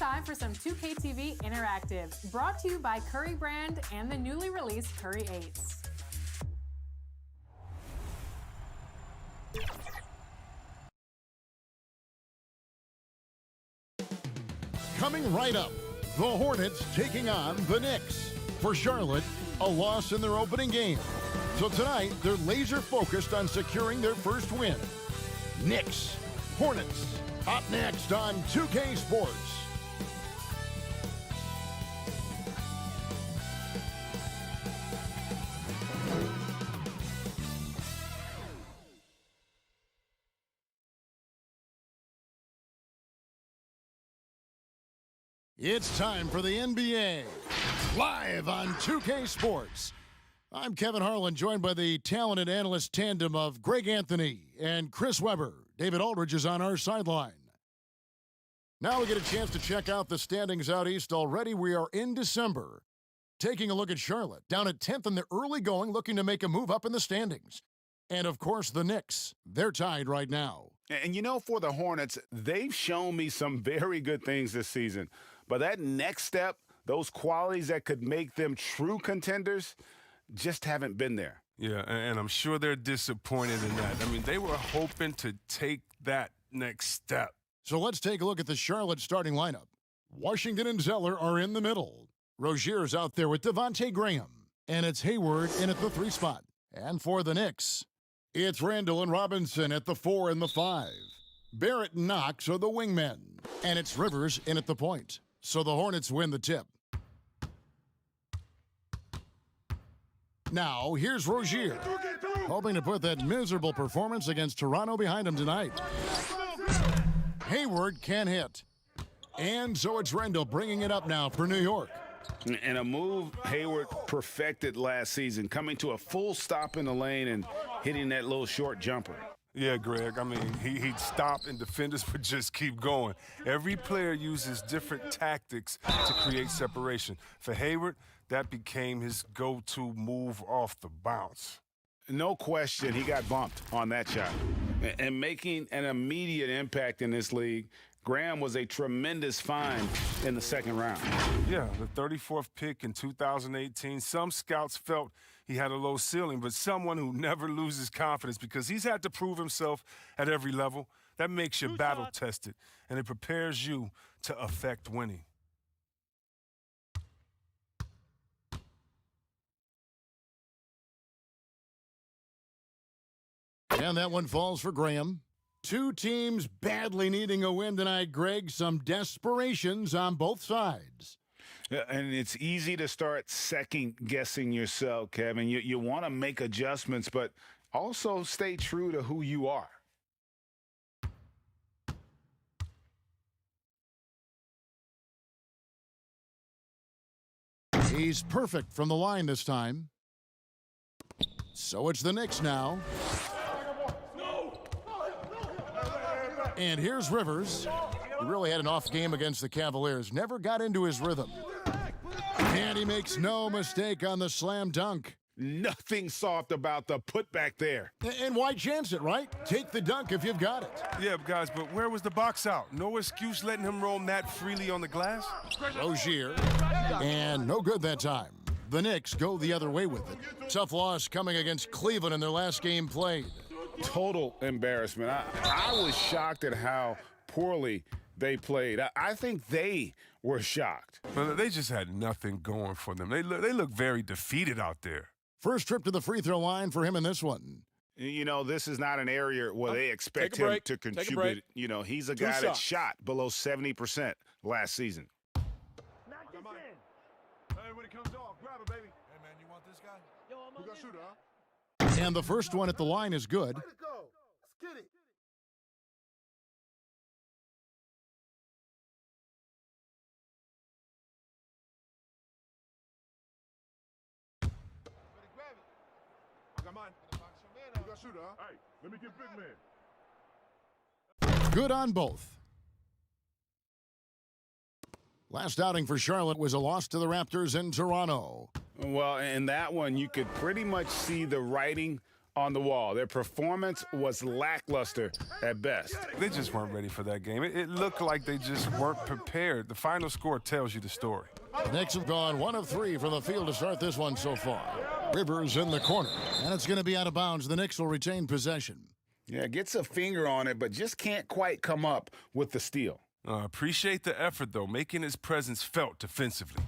time for some 2K TV Interactive, brought to you by Curry Brand and the newly released Curry 8s. Coming right up, the Hornets taking on the Knicks. For Charlotte, a loss in their opening game. So tonight, they're laser focused on securing their first win. Knicks, Hornets, up next on 2K Sports. It's time for the NBA, live on 2K Sports. I'm Kevin Harlan, joined by the talented analyst tandem of Greg Anthony and Chris Webber. David Aldridge is on our sideline. Now we get a chance to check out the standings out east already. We are in December. Taking a look at Charlotte, down at 10th in the early going, looking to make a move up in the standings. And, of course, the Knicks. They're tied right now. And, you know, for the Hornets, they've shown me some very good things this season. But that next step, those qualities that could make them true contenders, just haven't been there. Yeah, and I'm sure they're disappointed in that. I mean, they were hoping to take that next step. So let's take a look at the Charlotte starting lineup. Washington and Zeller are in the middle. Rozier's out there with Devontae Graham. And it's Hayward in at the 3 spot. And for the Knicks, it's Randall and Robinson at the 4 and the 5. Barrett and Knox are the wingmen. And it's Rivers in at the point. So the Hornets win the tip. Now, here's Rozier, hoping to put that miserable performance against Toronto behind him tonight. Hayward can hit. And so it's Randall bringing it up now for New York. And a move Hayward perfected last season, coming to a full stop in the lane and hitting that little short jumper. Yeah, Greg, I mean, he'd stop and defenders would just keep going. Every player uses different tactics to create separation. For Hayward, that became his go-to move off the bounce. No question, he got bumped on that shot. And making an immediate impact in this league, Graham was a tremendous find in the second round. Yeah, the 34th pick in 2018. Some scouts felt he had a low ceiling, but someone who never loses confidence because he's had to prove himself at every level. That makes you battle-tested, and it prepares you to affect winning. And that one falls for Graham. Two teams badly needing a win tonight, Greg. Some desperations on both sides. Yeah, and it's easy to start second-guessing yourself, Kevin. You want to make adjustments, but also stay true to who you are. He's perfect from the line this time. So it's the Knicks now. And here's Rivers. He really had an off game against the Cavaliers. Never got into his rhythm. And he makes no mistake on the slam dunk. Nothing soft about the putback there. And why chance it, right? Take the dunk if you've got it. Yeah, guys, but where was the box out? No excuse letting him roam that freely on the glass? Rozier. And no good that time. The Knicks go the other way with it. Tough loss coming against Cleveland in their last game played. Total embarrassment. I was shocked at how poorly they played. I think they were shocked. Well, they just had nothing going for them. They look very defeated out there. First trip to the free throw line for him in this one. You know, this is not an area where they expect him to contribute. You know, he's a guy that shot below 70% last season. Knock this in. Hey, when it comes off, grab it, baby. Hey, man, you want this guy? Yo, I'm on shooter, huh? And the first one at the line is good. Way to go. Let's get it. Grab it. I got mine. You got shooter, huh? Hey, let me get big man. Good on both. Last outing for Charlotte was a loss to the Raptors in Toronto. Well, in that one, you could pretty much see the writing on the wall. Their performance was lackluster at best. They just weren't ready for that game. It looked like they just weren't prepared. The final score tells you the story. The Knicks have gone 1 of 3 from the field to start this one so far. Rivers in the corner, and it's going to be out of bounds. The Knicks will retain possession. Yeah, gets a finger on it, but just can't quite come up with the steal. Appreciate the effort, though, making his presence felt defensively.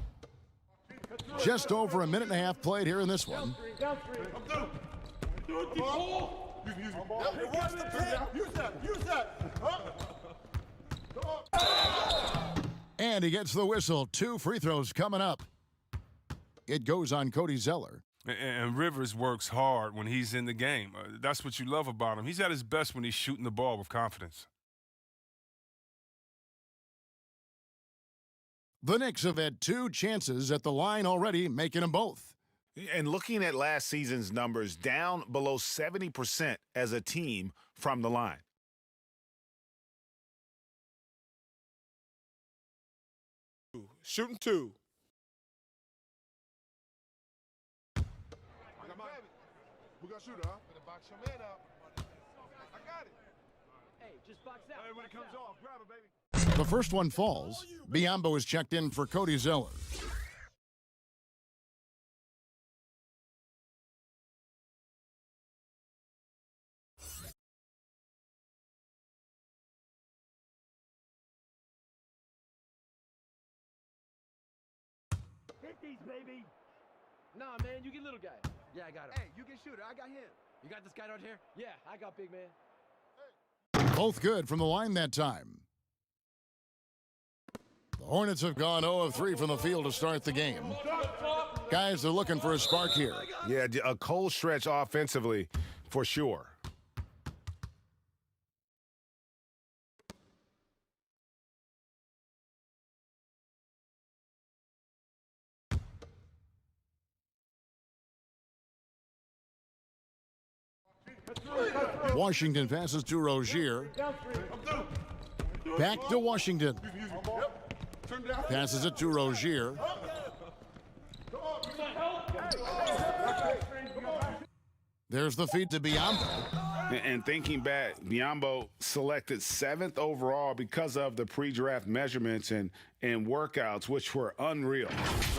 Just over a minute and a half played here in this one. And he gets the whistle. 2 free throws coming up. It goes on Cody Zeller. And Rivers works hard when he's in the game. That's what you love about him. He's at his best when he's shooting the ball with confidence. The Knicks have had 2 chances at the line already, making them both. And looking at last season's numbers, down below 70% as a team from the line. Shooting 2. We got shooter, huh? Better box your man out. I got it. Hey, just box out. Hey, when it comes off, grab it, baby. The first one falls. Biombo is checked in for Cody Zeller. Hit these, baby. Nah, man, you get little guy. Yeah, I got him. Hey, you get shooter. I got him. You got this guy out here? Yeah, I got big man. Both good from the line that time. The Hornets have gone 0 of 3 from the field to start the game. Guys are looking for a spark here. Yeah, a cold stretch offensively for sure. Washington passes to Rozier. Back to Washington. Passes it to Rozier. There's the feed to Biombo. And thinking back, Biombo selected 7th overall because of the pre-draft measurements and workouts, which were unreal.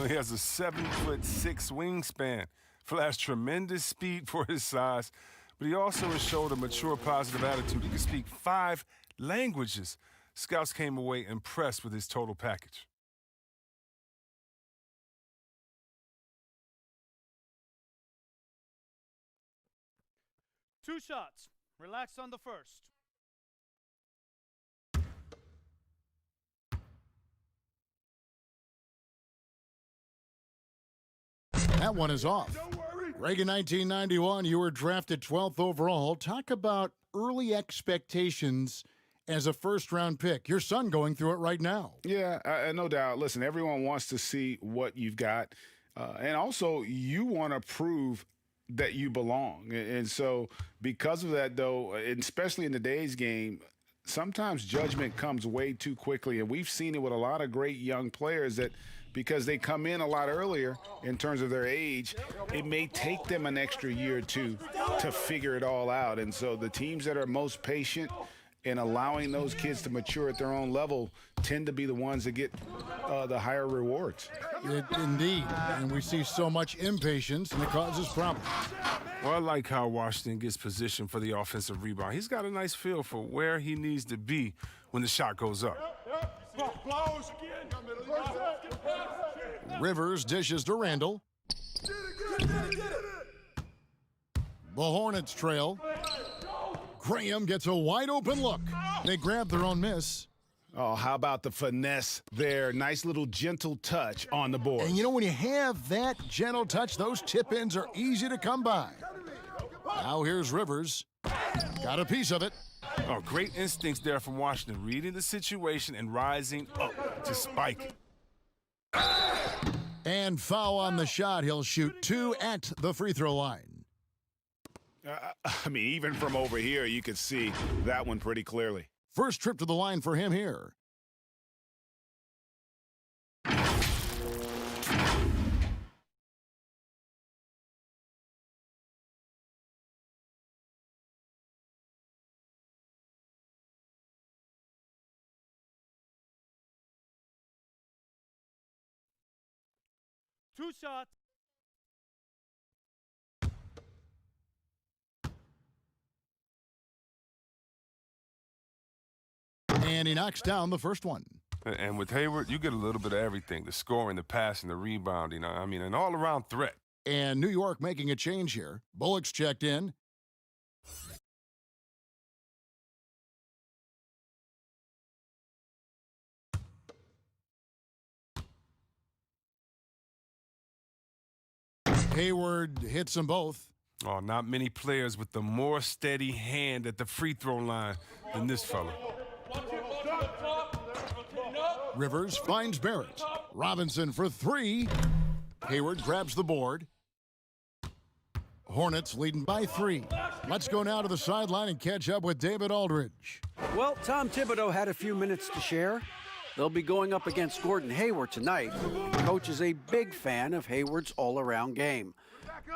He has a 7'6" wingspan, flashed tremendous speed for his size, but he also has showed a mature, positive attitude. He can speak 5 languages. Scouts came away impressed with his total package. Two shots. Relax on the first. That one is off. Reagan, 1991, you were drafted 12th overall. Talk about early expectations as a first-round pick. Your son going through it right now. Yeah, no doubt. Listen, everyone wants to see what you've got. And also, you want to prove that you belong. And so because of that, though, and especially in today's game, sometimes judgment comes way too quickly. And we've seen it with a lot of great young players that because they come in a lot earlier in terms of their age, it may take them an extra year or two to figure it all out. And so the teams that are most patient in allowing those kids to mature at their own level tend to be the ones that get the higher rewards. Indeed. And we see so much impatience, and it causes problems. Well, I like how Washington gets positioned for the offensive rebound. He's got a nice feel for where he needs to be when the shot goes up. Rivers dishes to Randall. The Hornets trail. Graham gets a wide open look. They grab their own miss. Oh, how about the finesse there? Nice little gentle touch on the board. And you know, when you have that gentle touch, those tip-ins are easy to come by. Now here's Rivers. Got a piece of it. Oh, great instincts there from Washington, reading the situation and rising up to spike it. And foul on the shot. He'll shoot 2 at the free throw line. I mean, even from over here, you could see that one pretty clearly. First trip to the line for him here. 2 shots. And he knocks down the first one. And with Hayward, you get a little bit of everything, the scoring, the passing, the rebounding. I mean, an all-around threat. And New York making a change here. Bullock's checked in. Hayward hits them both. Oh, not many players with the more steady hand at the free throw line than this fella. Rivers finds Barrett. Robinson for 3. Hayward grabs the board. Hornets leading by 3. Let's go now to the sideline and catch up with David Aldridge. Well, Tom Thibodeau had a few minutes to share. They'll be going up against Gordon Hayward tonight. Coach is a big fan of Hayward's all-around game.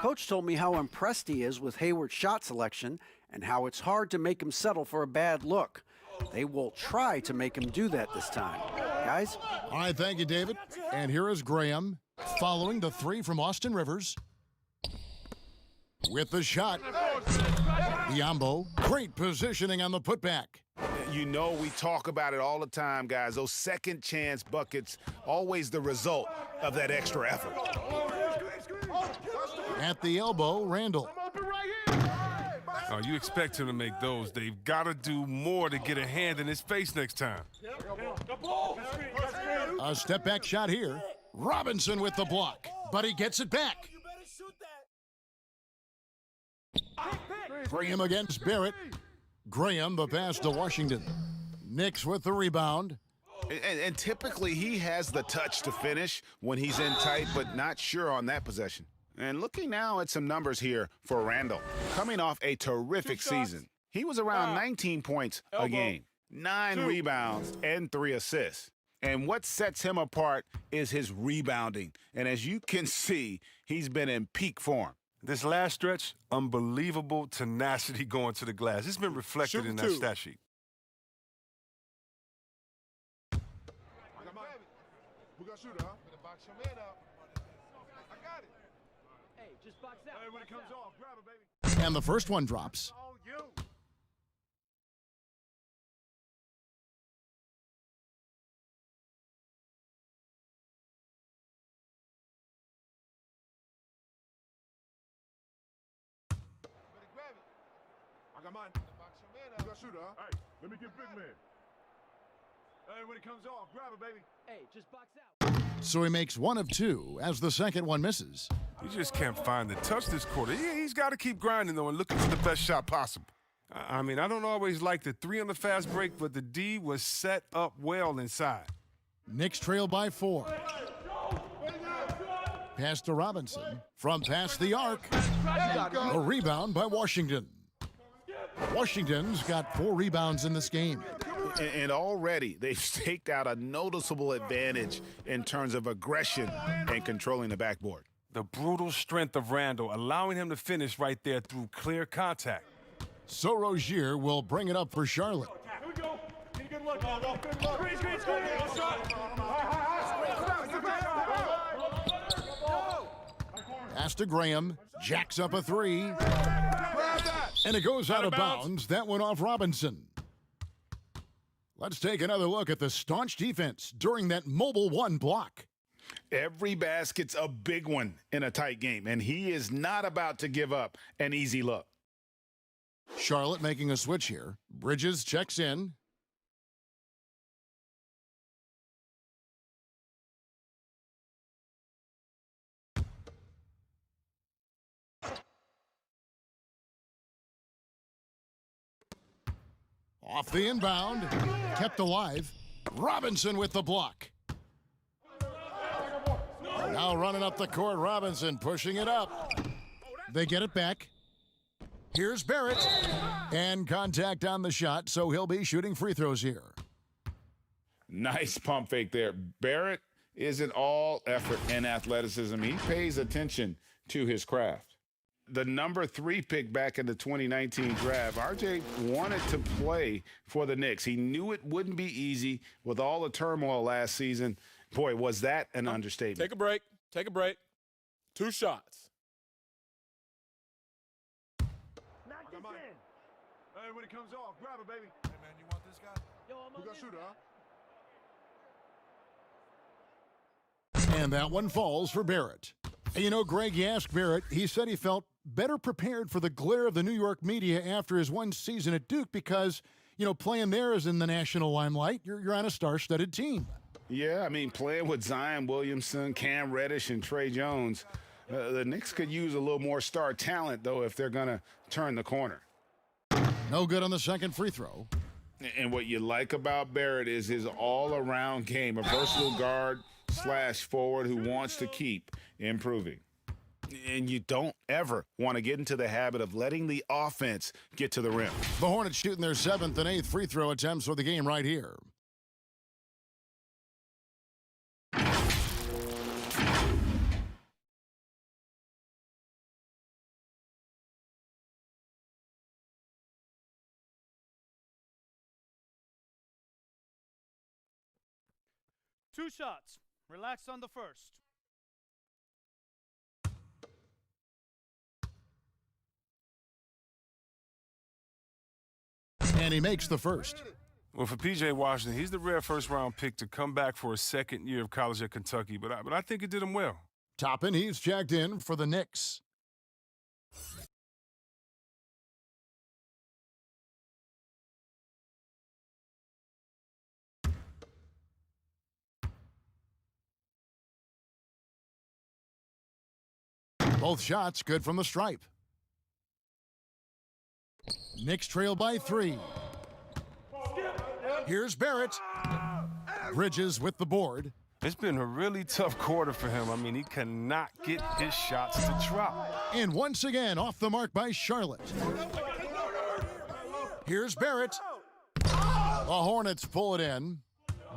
Coach told me how impressed he is with Hayward's shot selection and how it's hard to make him settle for a bad look. They will try to make him do that this time. Guys? All right, thank you, David. And here is Graham following the 3 from Austin Rivers. With the shot. Diambo, great positioning on the putback. You know, we talk about it all the time, guys. Those second chance buckets, always the result of that extra effort. At the elbow, Randall. Oh, you expect him to make those. They've got to do more to get a hand in his face next time. A step back shot here. Robinson with the block, but he gets it back. Graham against Barrett. Graham the pass to Washington. Knicks with the rebound. And typically he has the touch to finish when he's in tight, but not sure on that possession. And looking now at some numbers here for Randall. Coming off a terrific season. He was around 19 points a game, 9 rebounds, and 3 assists. And what sets him apart is his rebounding. And as you can see, he's been in peak form. This last stretch, unbelievable tenacity going to the glass. It's been reflected in that stat sheet. We got shooter, huh? Box your man up. I got it. Hey, just box out. Hey, when it comes off, grab it, baby. And the first one drops. Oh, you. I got mine. You got shooter, huh? Hey, let me get big man. Hey, when it comes off, grab it, baby. Hey, just box out. So he makes 1 of 2 as the second one misses. You just can't find the touch this quarter. He's got to keep grinding, though, and looking for the best shot possible. I mean, I don't always like the 3 on the fast break, but the D was set up well inside. Knicks trail by 4. Pass to Robinson. From past the arc. A rebound by Washington. Washington's got 4 rebounds in this game. And already they've staked out a noticeable advantage in terms of aggression and controlling the backboard. The brutal strength of Randall, allowing him to finish right there through clear contact. So Rozier will bring it up for Charlotte. Here we go. Get a good look. Screen. Pass to Graham. Jacks up a 3. And it goes out of bounds. That went off Robinson. Let's take another look at the staunch defense during that mobile 1 block. Every basket's a big one in a tight game, and he is not about to give up an easy look. Charlotte making a switch here. Bridges checks in. Off the inbound, kept alive. Robinson with the block. Now running up the court, Robinson pushing it up. They get it back. Here's Barrett. And contact on the shot, so he'll be shooting free throws here. Nice pump fake there. Barrett isn't all effort and athleticism. He pays attention to his craft. The number 3 pick back in the 2019 draft, RJ wanted to play for the Knicks. He knew it wouldn't be easy with all the turmoil last season. Boy, was that an understatement. Take a break. 2 shots. Knock this in. Hey, when it comes off, grab it, baby. Hey, man, you want this guy? Yo, I'm Who on got this shooter, guy. huh? And that one falls for Barrett. And you know, Greg, you asked Barrett, he said he felt better prepared for the glare of the New York media after his one season at Duke because, you know, playing there is in the national limelight. You're on a star-studded team. Yeah, I mean, playing with Zion Williamson, Cam Reddish, and Trey Jones, the Knicks could use a little more star talent, though, if they're going to turn the corner. No good on the second free throw. And what you like about Barrett is his all-around game, a versatile guard / forward who wants to keep improving. And you don't ever want to get into the habit of letting the offense get to the rim. The Hornets shooting their 7th and 8th free throw attempts for the game right here. Two shots. Relax on the first. And he makes the first. Well, for P.J. Washington, he's the rare first-round pick to come back for a second year of college at Kentucky, but I think it did him well. Toppin, he's checked in for the Knicks. Both shots good from the stripe. Knicks trail by 3. Here's Barrett. Bridges with the board. It's been a really tough quarter for him. I mean, he cannot get his shots to drop. And once again, off the mark by Charlotte. Here's Barrett. The Hornets pull it in.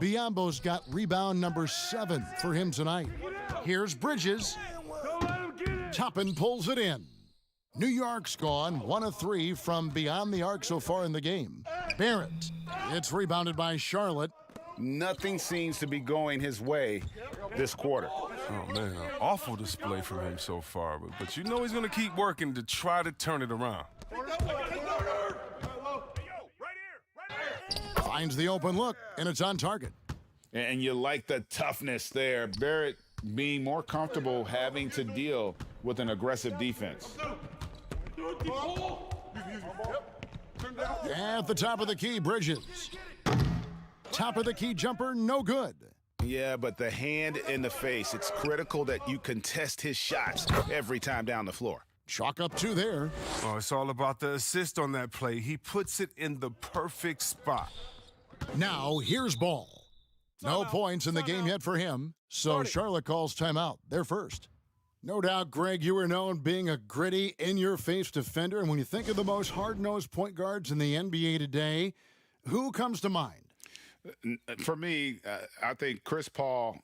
Biombo's got rebound number 7 for him tonight. Here's Bridges. Toppin pulls it in. New York's gone 1 of 3 from beyond the arc so far in the game. Barrett. It's rebounded by Charlotte. Nothing seems to be going his way this quarter. Oh, man, an awful display from him so far. But you know he's going to keep working to try to turn it around. Finds the open look, and it's on target. And you like the toughness there. Barrett being more comfortable having to deal with an aggressive defense. At the top of the key, Bridges. Top of the key jumper, no good. Yeah, but the hand in the face, it's critical that you contest his shots every time down the floor. Chalk up 2 there. Oh, it's all about the assist on that play. He puts it in the perfect spot. Now, here's Ball. No points in the game yet for him, so Charlotte calls timeout. They're first. No doubt, Greg, you were known being a gritty, in-your-face defender, and when you think of the most hard-nosed point guards in the NBA today, who comes to mind? For me, I think Chris Paul,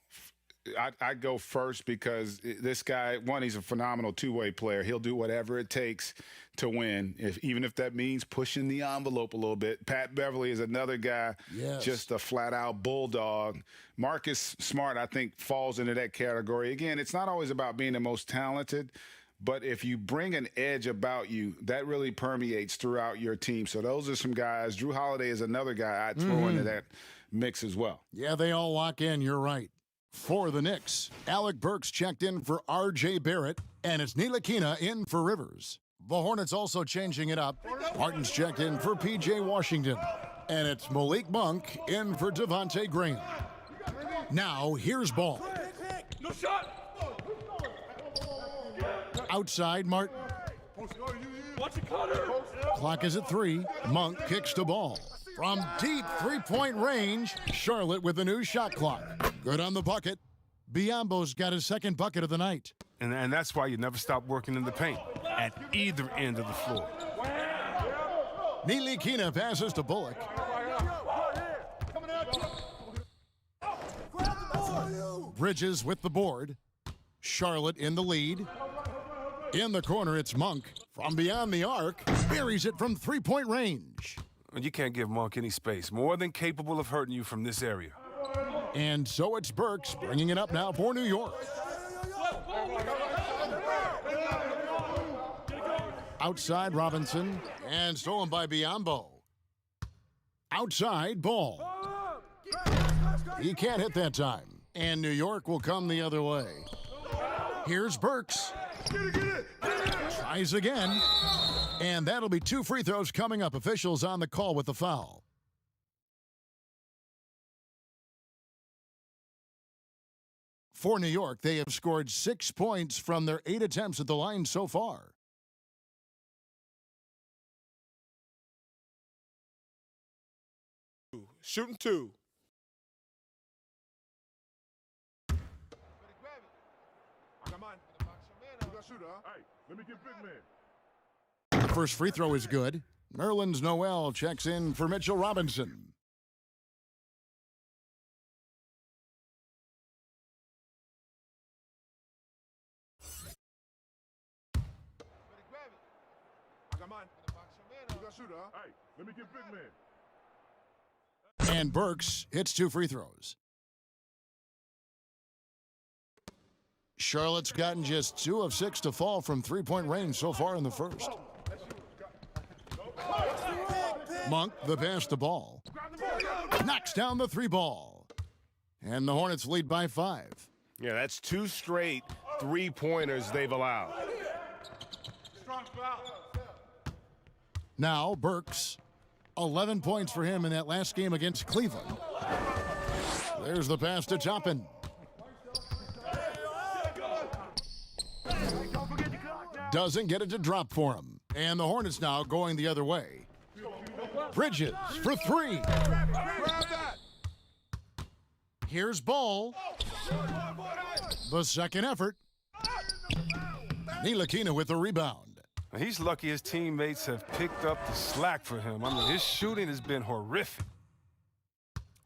I'd go first because this guy, one, he's a phenomenal two-way player. He'll do whatever it takes to win, even if that means pushing the envelope a little bit. Pat Beverly is another guy, just a flat-out bulldog. Marcus Smart, I think, falls into that category. Again, it's not always about being the most talented, but if you bring an edge about you, that really permeates throughout your team. So those are some guys. Drew Holiday is another guy I'd throw into that mix as well. Yeah, they all lock in. You're right. For the Knicks, Alec Burks checked in for R.J. Barrett, and it's Ntilikina in for Rivers. The Hornets also changing it up. Martin's checked in for P.J. Washington, and it's Malik Monk in for Devontae Graham. Now, here's Ball. No shot. Outside, Martin. Watch it, Connor. Clock is at 3. Monk kicks to Ball. From deep three-point range, Charlotte with a new shot clock. Good on the bucket. Biombo's got his second bucket of the night. And that's why you never stop working in the paint at either end of the floor. Ntilikina passes to Bullock. Bridges with the board. Charlotte in the lead. In the corner, it's Monk. From beyond the arc, buries it from three-point range. You can't give Monk any space. More than capable of hurting you from this area. And so it's Burks bringing it up now for New York. Outside Robinson, and stolen by Biombo. Outside ball. He can't hit that time, and New York will come the other way. Here's Burks. Tries again, and that'll be 2 free throws coming up. Officials on the call with the foul. For New York, they have scored 6 points from their 8 attempts at the line so far. Shooting 2. I got mine. You got shooter, huh? Hey, let me get big man. The first free throw is good. Nerlens Noel checks in for Mitchell Robinson. I got mine. You got shooter, huh? Hey, let me get big man. And Burks hits 2 free throws. Charlotte's gotten just 2 of 6 to fall from 3-point range so far in the first. Monk, the pass to Ball. Knocks down the 3 ball. And the Hornets lead by 5. Yeah, that's 2 straight 3-pointers they've allowed. Now Burks, 11 points for him in that last game against Cleveland. There's the pass to Toppin. Doesn't get it to drop for him. And the Hornets now going the other way. Bridges for 3. Here's Ball. The second effort. Ntilikina with the rebound. He's lucky his teammates have picked up the slack for him. I mean, his shooting has been horrific.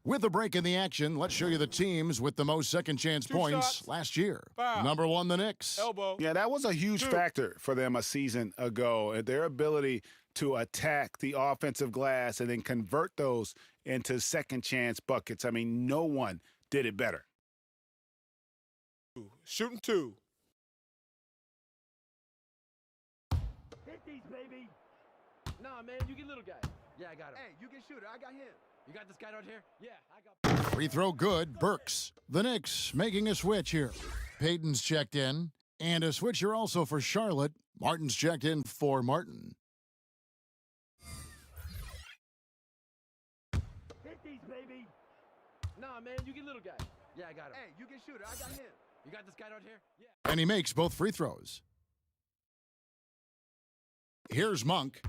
With a break in the action, let's show you the teams with the most second chance points last year. Number 1, the Knicks. Elbow. Yeah, that was a huge factor for them a season ago. Their ability to attack the offensive glass and then convert those into second chance buckets. I mean, no one did it better. Shooting 2. Hit these, baby. Nah, man, you get little guy. Yeah, I got him. Hey, you get shooter. I got him. You got this guy out here? Yeah, I got. Free throw good, Burks. The Knicks making a switch here. Payton's checked in, and a switcher also for Charlotte. Martin's checked in for Martin. Hit these, baby. Nah, man, you get little guy. Yeah, I got him. Hey, you get shooter. I got him. You got this guy out here? Yeah. And he makes both free throws. Here's Monk.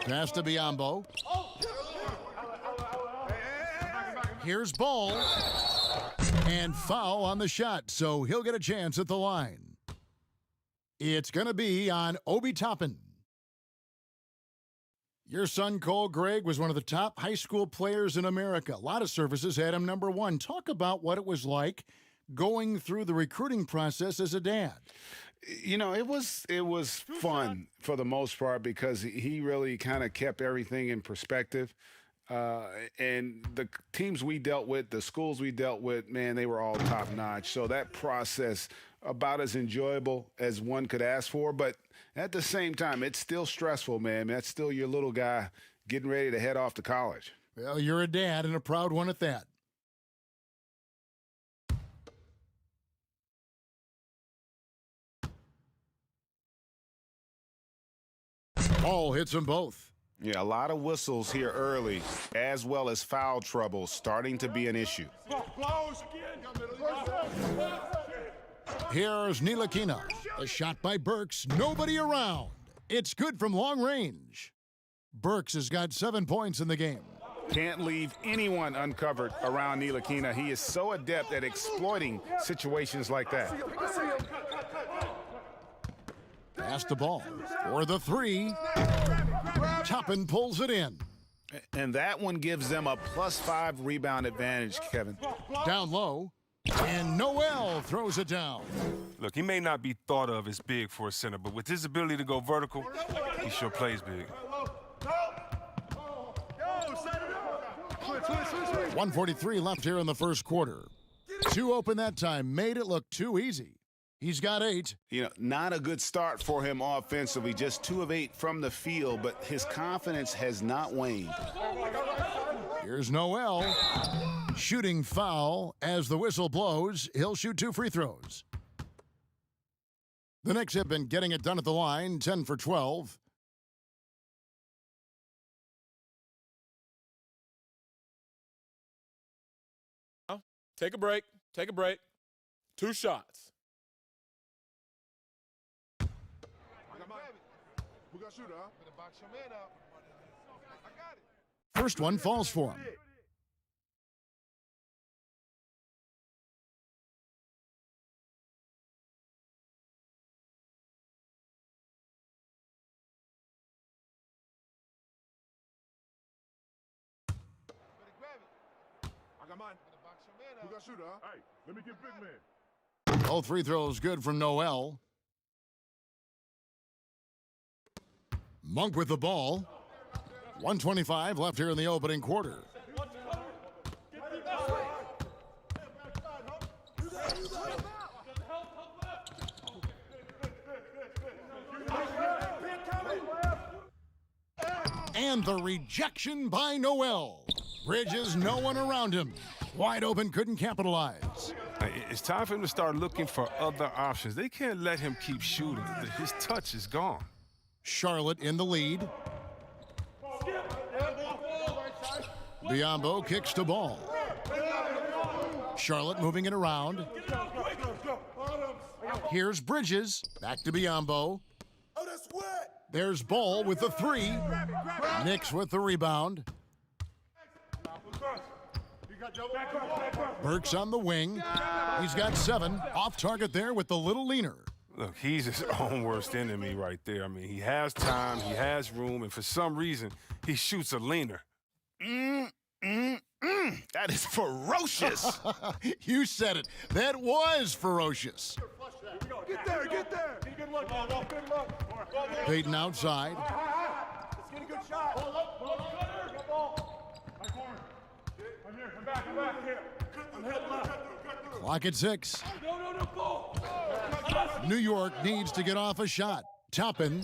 Pass to Biombo. Here's Ball. And foul on the shot, so he'll get a chance at the line. It's going to be on Obi Toppin. Your son, Cole Gregg, was one of the top high school players in America. A lot of services had him number 1. Talk about what it was like going through the recruiting process as a dad. You know, it was fun for the most part because he really kind of kept everything in perspective. And the teams we dealt with, the schools we dealt with, man, they were all top notch. So that process about as enjoyable as one could ask for. But at the same time, it's still stressful, man. That's still your little guy getting ready to head off to college. Well, you're a dad and a proud one at that. Ball hits them both. Yeah, a lot of whistles here early, as well as foul trouble starting to be an issue. Here's Ntilikina. A shot by Burks. Nobody around. It's good from long range. Burks has got 7 points in the game. Can't leave anyone uncovered around Ntilikina. He is so adept at exploiting situations like that. Pass the ball for the 3. Toppin pulls it in. And that one gives them a +5 rebound advantage, Kevin. Down low. And Noel throws it down. Look, he may not be thought of as big for a center, but with his ability to go vertical, he sure plays big. 1:43 left here in the first quarter. 2 open that time. Made it look too easy. He's got 8. You know, not a good start for him offensively, just 2 of 8 from the field, but his confidence has not waned. Here's Noel. Shooting foul as the whistle blows. He'll shoot 2 free throws. The Knicks have been getting it done at the line, 10 for 12. Take a break. Take a break. 2 shots. I got mine. Who got shooter, huh? Better box your man up. I got it. First one falls for him. Better grab it. I got mine. Better box your man up. Who got shooter, huh? Hey, let me get big man. All free throws good from Noel. Monk with the ball. 1:25 left here in the opening quarter. And the rejection by Noel. Bridges, no one around him. Wide open, couldn't capitalize. It's time for him to start looking for other options. They can't let him keep shooting. His touch is gone. Charlotte in the lead. Biyombo kicks the ball. Charlotte moving it around. Here's Bridges. Back to Biyombo. There's Ball with the 3. Knicks with the rebound. Burks on the wing. He's got 7. Off target there with the little leaner. Look, he's his own worst enemy right there. I mean, he has time, he has room, and for some reason, he shoots a leaner. That is ferocious. You said it. That was ferocious. Get there, get there. Good luck, good luck. Peyton outside. Let's get a good shot. Hold up, good ball. My corner. I'm here, I'm back here. I'm heading left. Clock at 6. No, ball. New York needs to get off a shot. Toppin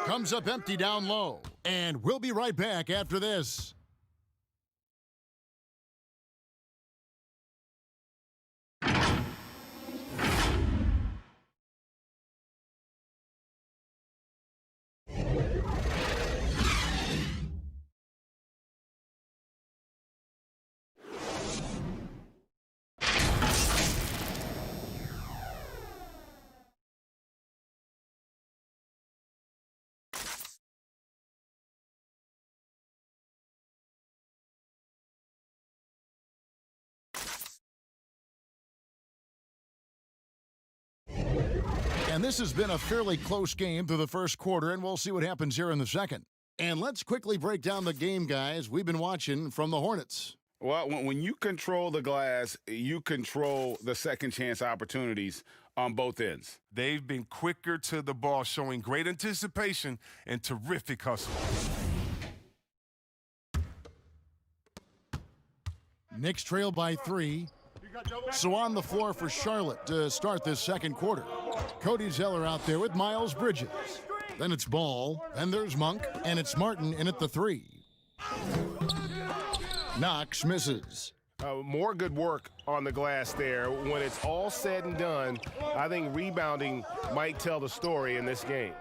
comes up empty down low. And we'll be right back after this. And this has been a fairly close game through the first quarter, and we'll see what happens here in the second. And let's quickly break down the game, guys, we've been watching from the Hornets. Well, when you control the glass, you control the second chance opportunities on both ends. They've been quicker to the ball, showing great anticipation and terrific hustle. Knicks trail by 3. So on the floor for Charlotte to start this second quarter. Cody Zeller out there with Miles Bridges. Then it's Ball, then there's Monk, and it's Martin in at the 3. Knox misses. More good work on the glass there. When it's all said and done, I think rebounding might tell the story in this game.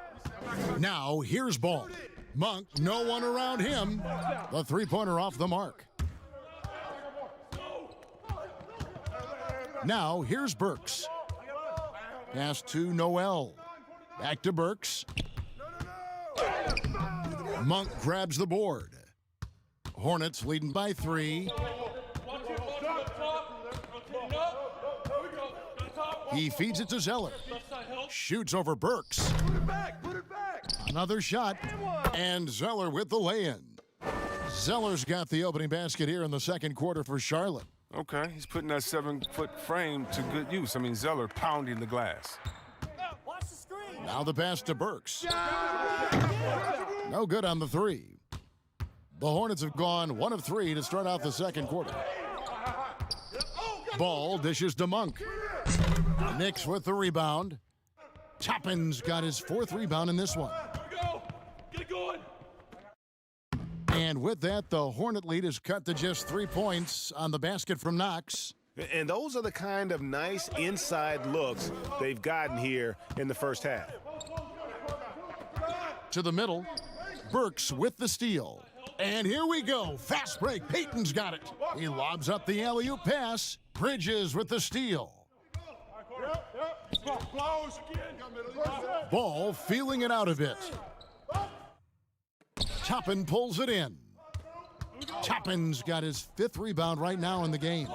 Now here's Ball. Monk, no one around him. The 3-pointer off the mark. Now here's Burks. Pass to Noel. Back to Burks. Monk grabs the board. Hornets leading by 3. He feeds it to Zeller. Shoots over Burks. Another shot. And Zeller with the lay-in. Zeller's got the opening basket here in the second quarter for Charlotte. Okay, he's putting that 7-foot frame to good use. I mean, Zeller pounding the glass. Now the pass to Burks. No good on the 3. The Hornets have gone 1 of 3 to start out the second quarter. Ball dishes to Monk. Knicks with the rebound. Toppin's got his 4th rebound in this one. Get it going. And with that, the Hornet lead is cut to just 3 points on the basket from Knox. And those are the kind of nice inside looks they've gotten here in the first half. To the middle, Burks with the steal. And here we go, fast break, Payton's got it. He lobs up the alley-oop pass. Bridges with the steal. Ball feeling it out a bit. Toppin pulls it in. Toppin's got his 5th rebound right now in the game.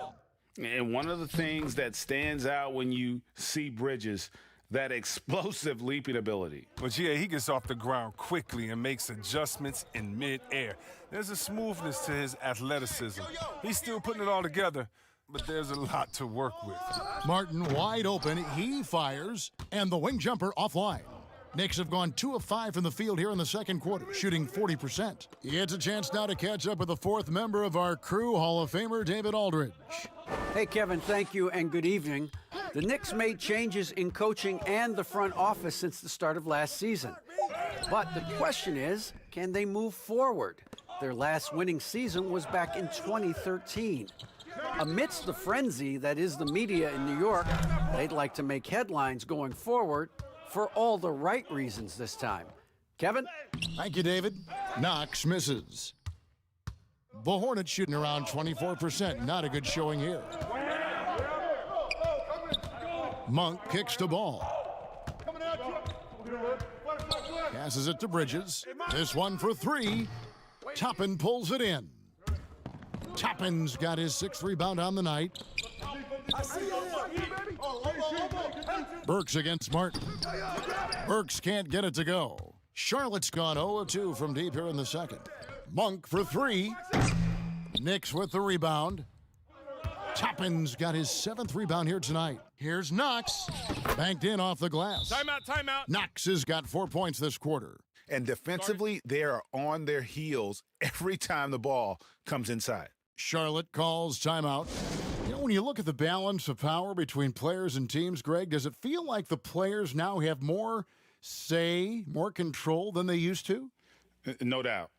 And one of the things that stands out when you see Bridges, that explosive leaping ability. But yeah, he gets off the ground quickly and makes adjustments in mid-air. There's a smoothness to his athleticism. He's still putting it all together, but there's a lot to work with. Martin wide open, he fires, and the wing jumper offline. Knicks have gone 2 of 5 from the field here in the second quarter, shooting 40%. It's a chance now to catch up with the 4th member of our crew, Hall of Famer David Aldridge. Hey, Kevin, thank you and good evening. The Knicks made changes in coaching and the front office since the start of last season. But the question is, can they move forward? Their last winning season was back in 2013. Amidst the frenzy that is the media in New York, they'd like to make headlines going forward for all the right reasons this time. Kevin? Thank you, David. Knox misses. The Hornets shooting around 24%. Not a good showing here. Monk kicks the ball. Passes it to Bridges. This one for 3. Toppin pulls it in. Toppin's got his 6th rebound on the night. Burks against Martin. Burks can't get it to go. Charlotte's gone 0-2 from deep here in the second. Monk for 3. Knicks with the rebound. Toppin's got his 7th rebound here tonight. Here's Knox. Banked in off the glass. Timeout. Knox has got 4 points this quarter. And defensively, they are on their heels every time the ball comes inside. Charlotte calls timeout. You know, when you look at the balance of power between players and teams, Greg, does it feel like the players now have more say, more control than they used to? No doubt.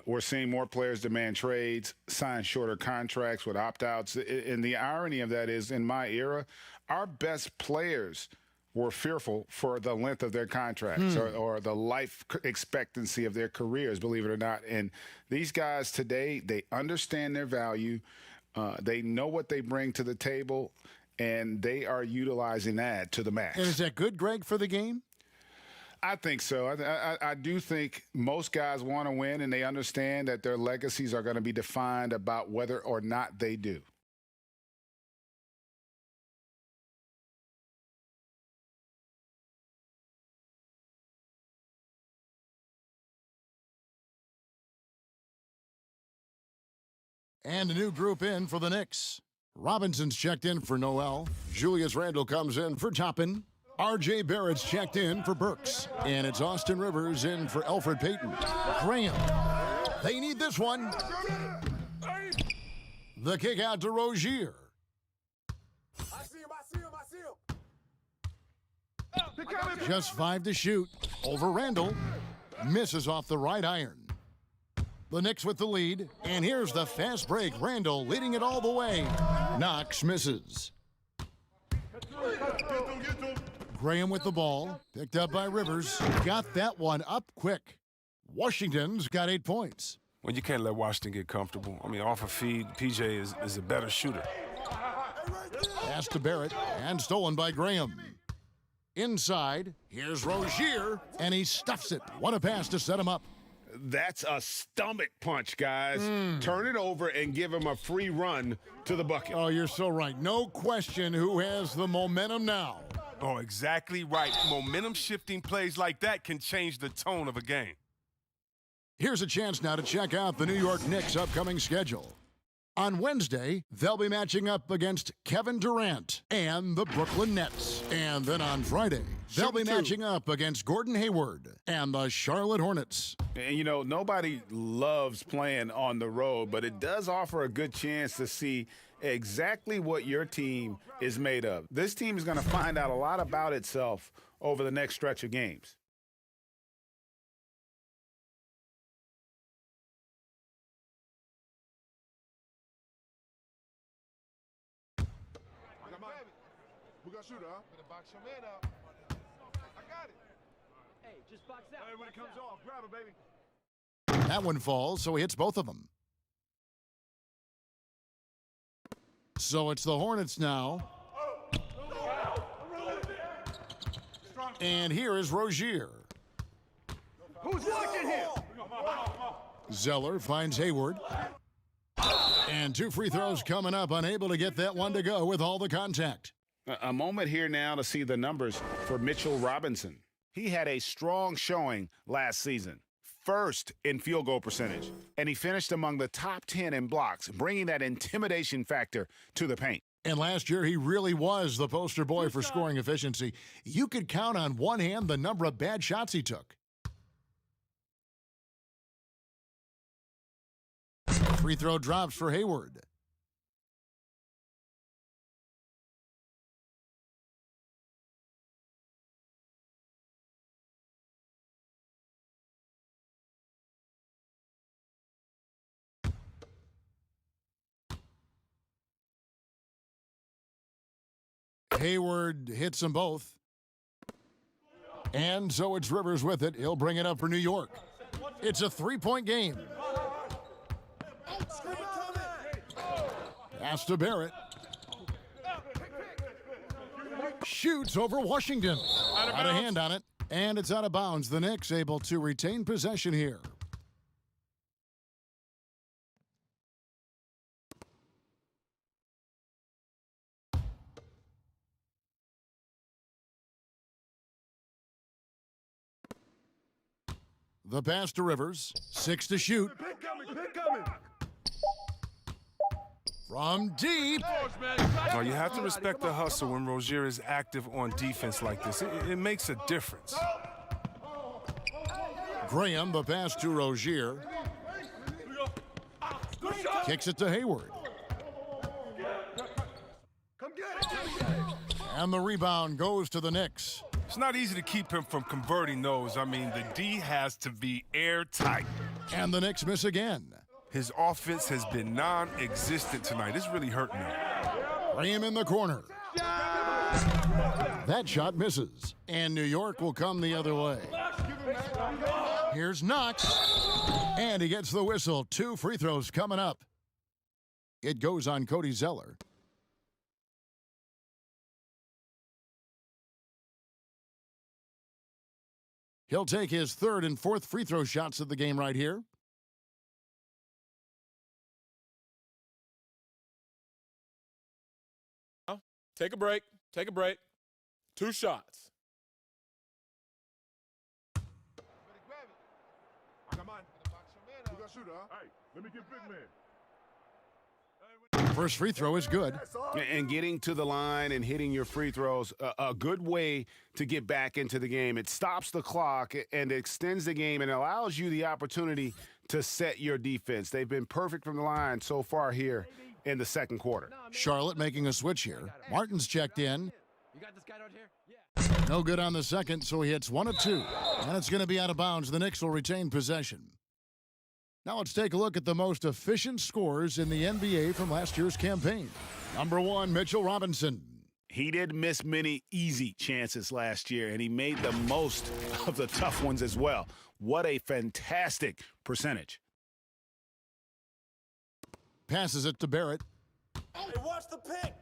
We're seeing more players demand trades, sign shorter contracts with opt-outs. And the irony of that is, in my era, our best players were fearful for the length of their contracts or the life expectancy of their careers, believe it or not. And these guys today, they understand their value. They know what they bring to the table, and they are utilizing that to the max. And is that good, Greg, for the game? I think so. I do think most guys want to win, and they understand that their legacies are going to be defined about whether or not they do. And a new group in for the Knicks. Robinson's checked in for Noel. Julius Randle comes in for Toppin. R.J. Barrett's checked in for Burks. And it's Austin Rivers in for Elfrid Payton. Graham. They need this one. The kick out to Rozier. I see him. Just 5 to shoot. Over Randle. Misses off the right iron. The Knicks with the lead. And here's the fast break. Randle leading it all the way. Knox misses. Graham with the ball. Picked up by Rivers. Got that one up quick. Washington's got 8 points. Well, you can't let Washington get comfortable. I mean, off a feed, PJ is a better shooter. Pass to Barrett and stolen by Graham. Inside, here's Rozier, and he stuffs it. What a pass to set him up. That's a stomach punch, guys. Turn it over and give him a free run to the bucket. Oh, you're so right. No question who has the momentum now. Oh, exactly right. Momentum-shifting plays like that can change the tone of a game. Here's a chance now to check out the New York Knicks' upcoming schedule. On Wednesday, they'll be matching up against Kevin Durant and the Brooklyn Nets. And then on Friday, they'll be matching up against Gordon Hayward and the Charlotte Hornets. And, you know, nobody loves playing on the road, but it does offer a good chance to see exactly what your team is made of. This team is going to find out a lot about itself over the next stretch of games. We got shooter, huh? Better box your man up. I got it. Hey, just box out. Hey, when it comes off, grab it, baby. That one falls, so he hits both of them. So it's the Hornets now. And here is Rozier. Who's watching him? Zeller finds Hayward. And 2 free throws coming up, unable to get that one to go with all the contact. A moment here now to see the numbers for Mitchell Robinson. He had a strong showing last season, first in field goal percentage, and he finished among the top 10 in blocks, bringing that intimidation factor to the paint. And last year, he really was the poster boy for scoring efficiency. You could count on one hand the number of bad shots he took. Free throw drops for Hayward. Hayward hits them both. And so it's Rivers with it. He'll bring it up for New York. It's a 3-point game. Pass to Barrett. Shoots over Washington. Out of hand on it. And it's out of bounds. The Knicks able to retain possession here. The pass to Rivers. 6 to shoot. Pick coming. From deep. Now, you have to respect the hustle when Rozier is active on defense like this. It makes a difference. Graham, the pass to Rozier. Kicks it to Hayward. Come get it. And the rebound goes to the Knicks. It's not easy to keep him from converting those. I mean, the D has to be airtight. And the Knicks miss again. His offense has been non-existent tonight. It's really hurting him. Graham in the corner. That shot misses. And New York will come the other way. Here's Knox. And he gets the whistle. 2 free throws coming up. It goes on Cody Zeller. He'll take his 3rd and 4th free throw shots of the game right here. Take a break. 2 shots. I got mine. We got shooter, huh? Hey, let me get big man. First free throw is good. And getting to the line and hitting your free throws, a good way to get back into the game. It stops the clock and extends the game and allows you the opportunity to set your defense. They've been perfect from the line so far here in the second quarter. Charlotte making a switch here. Martin's checked in. You got this guy out here? Yeah. No good on the second, so he hits 1 of 2. And it's going to be out of bounds. The Knicks will retain possession. Now let's take a look at the most efficient scorers in the NBA from last year's campaign. Number 1, Mitchell Robinson. He didn't miss many easy chances last year, and he made the most of the tough ones as well. What a fantastic percentage. Passes it to Barrett. Hey, watch the pick.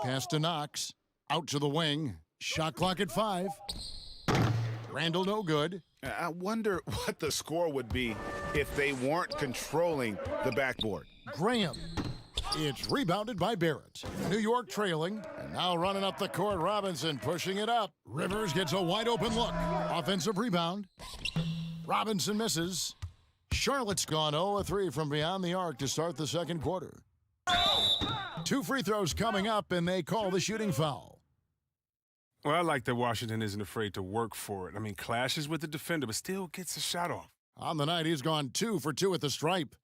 Pass to Knox. Out to the wing. Shot clock at 5. Randall no good. I wonder what the score would be if they weren't controlling the backboard. Graham. It's rebounded by Barrett. New York trailing. And now running up the court, Robinson pushing it up. Rivers gets a wide open look. Offensive rebound. Robinson misses. Charlotte's gone 0-3 from beyond the arc to start the second quarter. 2 free throws coming up, and they call the shooting foul. Well, I like that Washington isn't afraid to work for it. I mean, clashes with the defender, but still gets a shot off. On the night, he's gone 2 for 2 at the stripe.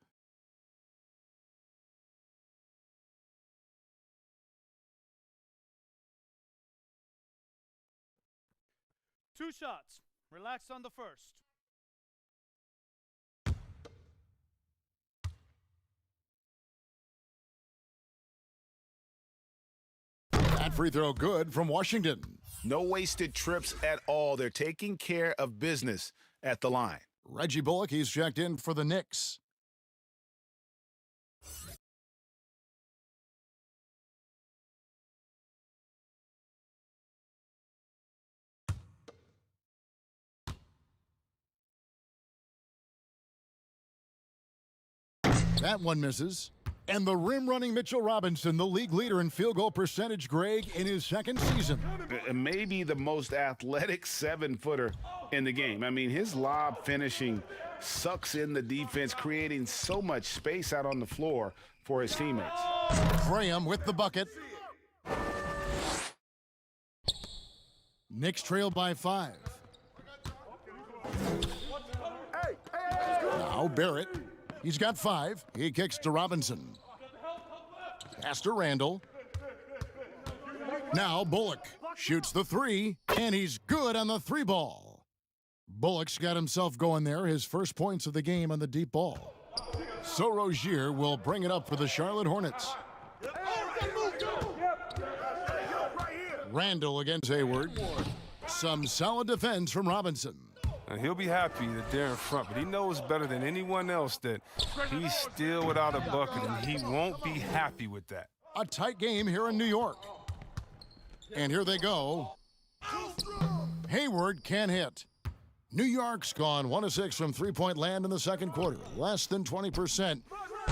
Two shots. Relax on the first. That free throw good from Washington. No wasted trips at all. They're taking care of business at the line. Reggie Bullock, he's checked in for the Knicks. That one misses. And the rim-running Mitchell Robinson, the league leader in field goal percentage, Greg, in his second season. Maybe the most athletic 7-footer in the game. I mean, his lob finishing sucks in the defense, creating so much space out on the floor for his teammates. Graham with the bucket. Knicks trail by 5. Now Barrett. He's got 5. He kicks to Robinson. Pass to Randall. Now Bullock shoots the 3, and he's good on the 3 ball. Bullock's got himself going there, his first points of the game on the deep ball. So Rozier will bring it up for the Charlotte Hornets. Randall against Hayward. Some solid defense from Robinson. And he'll be happy that they're in front, but he knows better than anyone else that he's still without a bucket, and he won't be happy with that. A tight game here in New York. And here they go. Hayward can't hit. New York's gone 1-6 from three-point land in the second quarter. Less than 20%,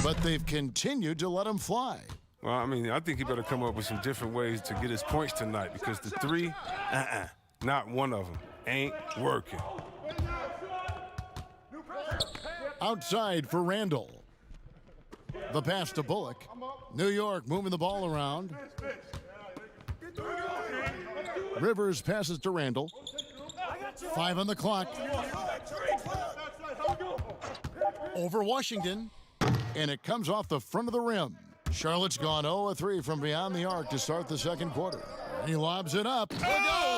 but they've continued to let him fly. Well, I mean, I think he better come up with some different ways to get his points tonight, because the 3, not one of them, ain't working. Outside for Randall. The pass to Bullock. New York moving the ball around. Rivers passes to Randall. 5 on the clock. Over Washington. And it comes off the front of the rim. Charlotte's gone 0-3 from beyond the arc to start the second quarter. And he lobs it up. Oh!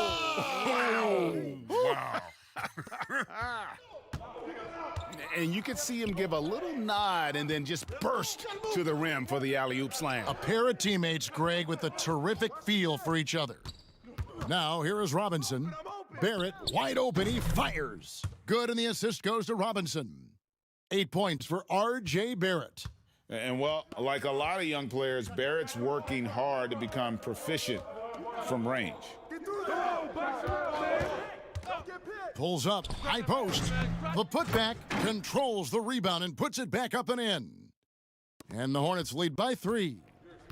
Wow. And you could see him give a little nod and then just burst to the rim for the alley-oop slam. A pair of teammates, Greg, with a terrific feel for each other. Now, here is Robinson. Barrett, wide open, he fires. Good, and the assist goes to Robinson. 8 points for R.J. Barrett. And, well, like a lot of young players, Barrett's working hard to become proficient from range. Pulls up, high post. The putback controls the rebound and puts it back up and in. And the Hornets lead by 3.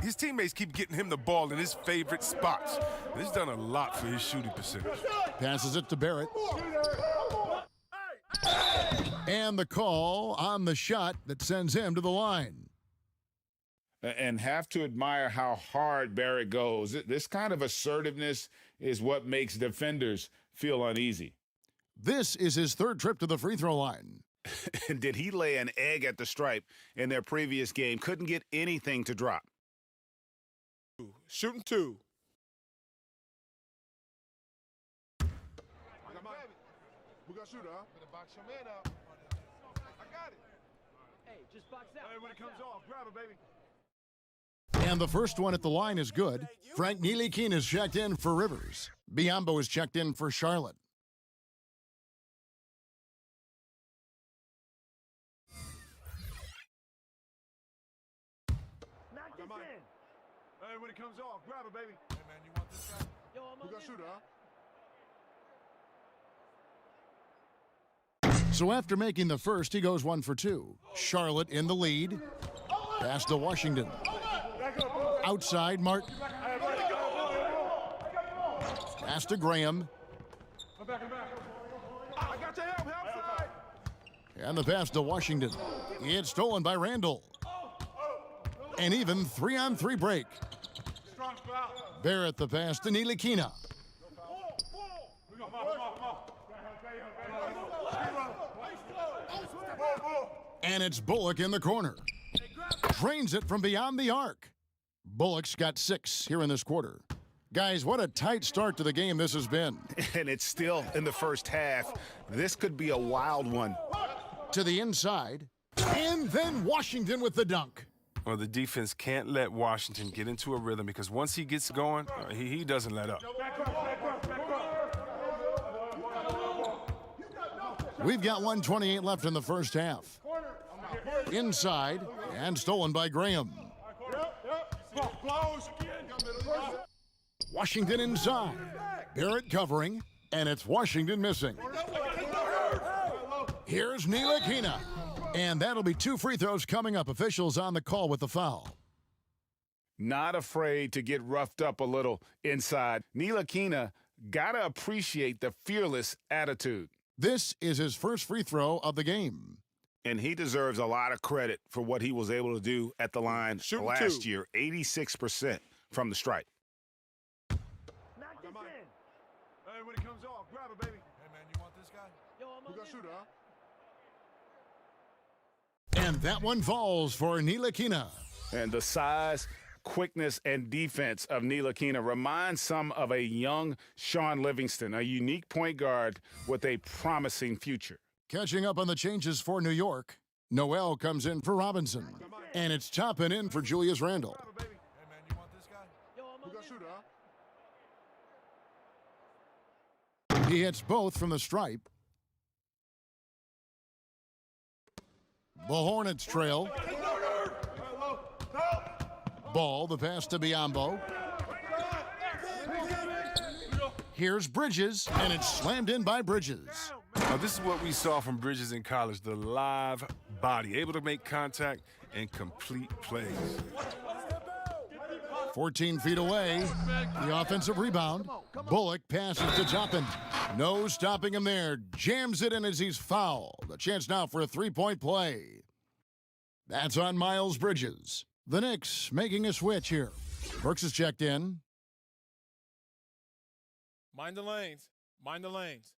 His teammates keep getting him the ball in his favorite spots. This has done a lot for his shooting percentage. Passes it to Barrett. And the call on the shot that sends him to the line. And have to admire how hard Barrett goes. This kind of assertiveness is what makes defenders feel uneasy. This is his 3rd trip to the free throw line. Did he lay an egg at the stripe in their previous game? Couldn't get anything to drop. Shooting 2. We got shooter, huh? Better box your man up. I got it. Hey, just box out. Hey, when it comes off, grab it, baby. And the first one at the line is good. Frank Ntilikina is checked in for Rivers. Biyombo is checked in for Charlotte. Knock this in. Hey, when it comes off, grab it, baby. Hey, man, you want this guy? Yo, I'm We on got this. shooter, huh? So after making the first, he goes 1 for 2. Charlotte in the lead. Pass to Washington. Outside, Martin. Pass to Graham. I got your help, help side. And the pass to Washington. It's stolen by Randall. An even 3-on-3 break. Barrett the pass to Ntilikina. And it's Bullock in the corner. Drains it from beyond the arc. Bullock's got 6 here in this quarter. Guys, what a tight start to the game this has been. And it's still in the first half. This could be a wild one. To the inside. And then Washington with the dunk. Well, the defense can't let Washington get into a rhythm because once he gets going, he doesn't let up. We've got 1:28 left in the first half. Inside, and stolen by Graham. Washington inside. Barrett covering, and it's Washington missing. Here's Ntilikina. And that'll be 2 free throws coming up. Officials on the call with the foul. Not afraid to get roughed up a little inside. Ntilikina got to appreciate the fearless attitude. This is his first free throw of the game. And he deserves a lot of credit for what he was able to do at the line last year. 86% from the stripe. Hey, when it comes off, grab it, baby. Hey, man, you want this guy? Yo, I'm on shooter, huh? And that one falls for Ntilikina. And the size, quickness, and defense of Ntilikina reminds some of a young Sean Livingston, a unique point guard with a promising future. Catching up on the changes for New York, Noel comes in for Robinson. And it's Toppin in for Julius Randle. Hey, man, you want this guy? Yo, I'm on shooter, huh? He hits both from the stripe. The Hornets trail. Ball, the pass to Biyombo. Here's Bridges, and it's slammed in by Bridges. Now, this is what we saw from Bridges in college, the live body, able to make contact and complete plays. 14 feet away, the offensive rebound. Bullock passes to Toppin. No stopping him there. Jams it in as he's fouled. A chance now for a 3-point play. That's on Miles Bridges. The Knicks making a switch here. Burks is checked in. Mind the lanes. Mind the lanes.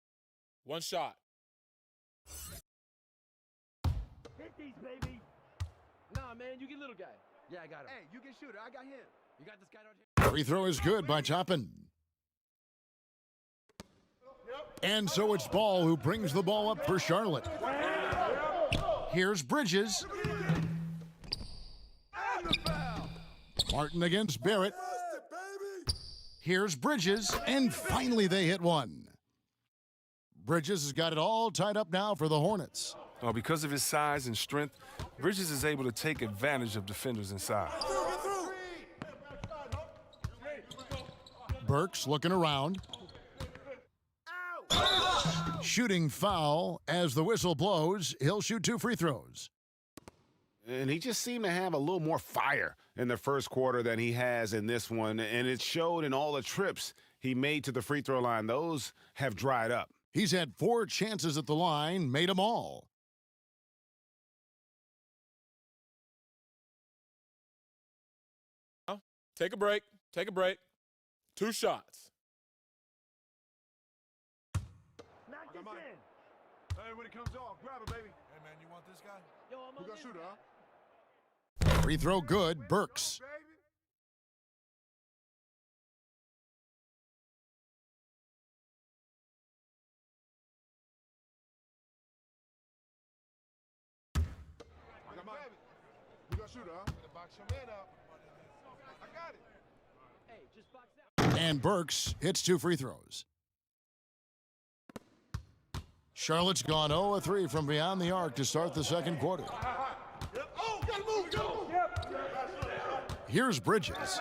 One shot. Hit these, baby. Nah, man, you get little guy. Yeah, I got him. Hey, you get shooter. I got him. You got this guy out here? Free throw is good by Toppin. And so it's Ball who brings the ball up for Charlotte. Here's Bridges. Martin against Barrett. Here's Bridges, and finally they hit one. Bridges has got it all tied up now for the Hornets. Well, because of his size and strength, Bridges is able to take advantage of defenders inside. Burks looking around. Shooting foul as the whistle blows. He'll shoot 2 free throws. And he just seemed to have a little more fire in the first quarter than he has in this one. And it showed in all the trips he made to the free throw line. Those have dried up. He's had 4 chances at the line, made them all. Take a break. Take a break. 2 shots. Knock this in. Hey, when it comes off, grab it, baby. Hey, man, you want this guy? Yo, I'm on shooter, huh? Free throw good, Burks. You got shooter, huh? Box your man out. I got it. Hey, just box out. And Burks hits 2 free throws. Charlotte's gone 0-3 from beyond the arc to start the second quarter. Oh, gotta move, go! Here's Bridges.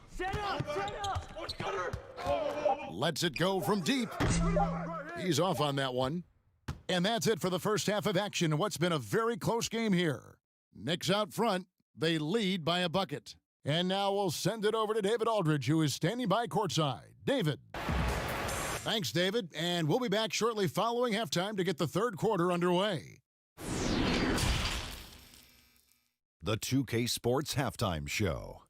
Set up! Lets it go from deep. He's off on that one. And that's it for the first half of action in what's been a very close game here. Knicks out front. They lead by a bucket. And now we'll send it over to David Aldridge, who is standing by courtside. David. Thanks, David. And we'll be back shortly following halftime to get the third quarter underway. The 2K Sports Halftime Show.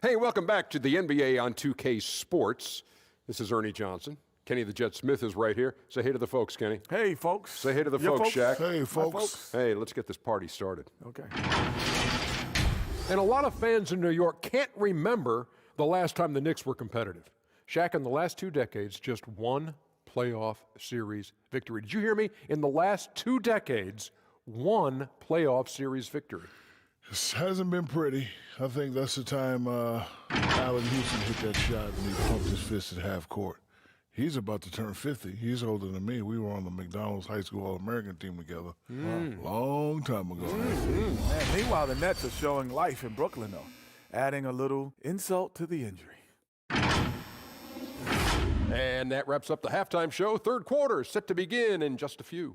Hey, welcome back to the NBA on 2K Sports. This is Ernie Johnson. Kenny the Jet Smith is right here. Say hey to the folks, Kenny. Hey, folks. Say hey to the folks, Shaq. Hey, folks. Hey, let's get this party started. Okay. And a lot of fans in New York can't remember the last time the Knicks were competitive. Shaq, in the last 2 decades, just one playoff series victory. Did you hear me? In the last 2 decades, one playoff series victory. This hasn't been pretty. I think that's the time Allen Houston hit that shot and he pumped his fist at half court. He's about to turn 50. He's older than me. We were on the McDonald's High School All-American team together a long time ago. Man, meanwhile, the Nets are showing life in Brooklyn, though, adding a little insult to the injury. And that wraps up the halftime show. Third quarter set to begin in just a few.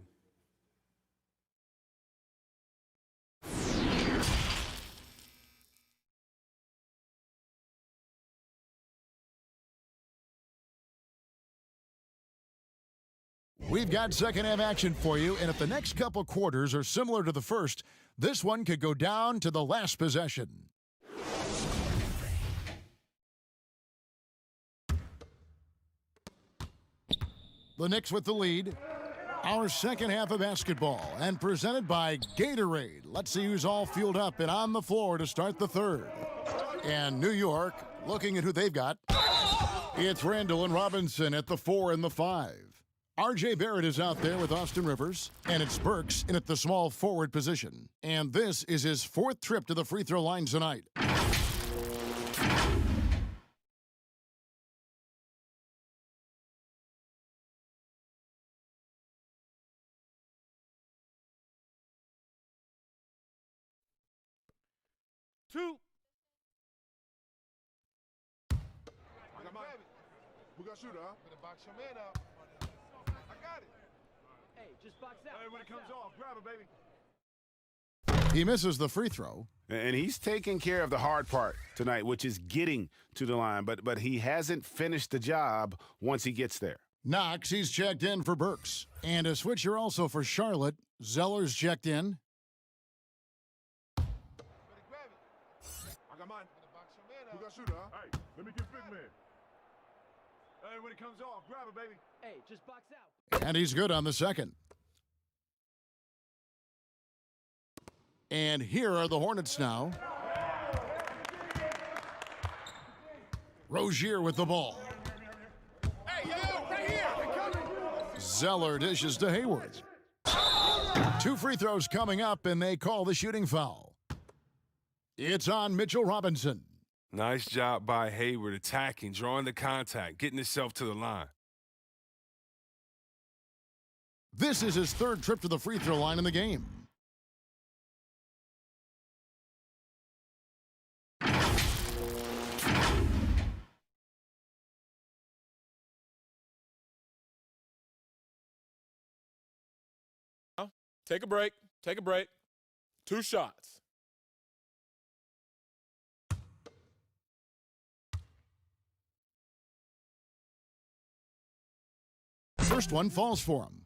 We've got second half action for you, and if the next couple quarters are similar to the first, this one could go down to the last possession. The Knicks with the lead. Our second half of basketball, and presented by Gatorade. Let's see who's all fueled up and on the floor to start the third. And New York, looking at who they've got. It's Randall and Robinson at the 4 and the 5. R.J. Barrett is out there with Austin Rivers, and it's Burks in at the small forward position. And this is his 4th trip to the free throw line tonight. Two. I got mine. We got shooter, huh? Gonna box your man out. I got it. Hey, just box out. Hey, when it comes off, grab it, baby. He misses the free throw. And he's taking care of the hard part tonight, which is getting to the line. But he hasn't finished the job once he gets there. Knox, he's checked in for Burks. And a switcher also for Charlotte. Zeller's checked in. I got mine. We got shooter, huh? Hey, let me get big man. Hey, when it comes off, grab it, baby. Hey, just box out. And he's good on the second. And here are the Hornets now. Rozier with the ball. Hey, yo, right here. Zeller dishes to Hayward. 2 free throws coming up, and they call the shooting foul. It's on Mitchell Robinson. Nice job by Hayward attacking, drawing the contact, getting himself to the line. This is his 3rd trip to the free throw line in the game. Take a break. Take a break. 2 shots. First one falls for him.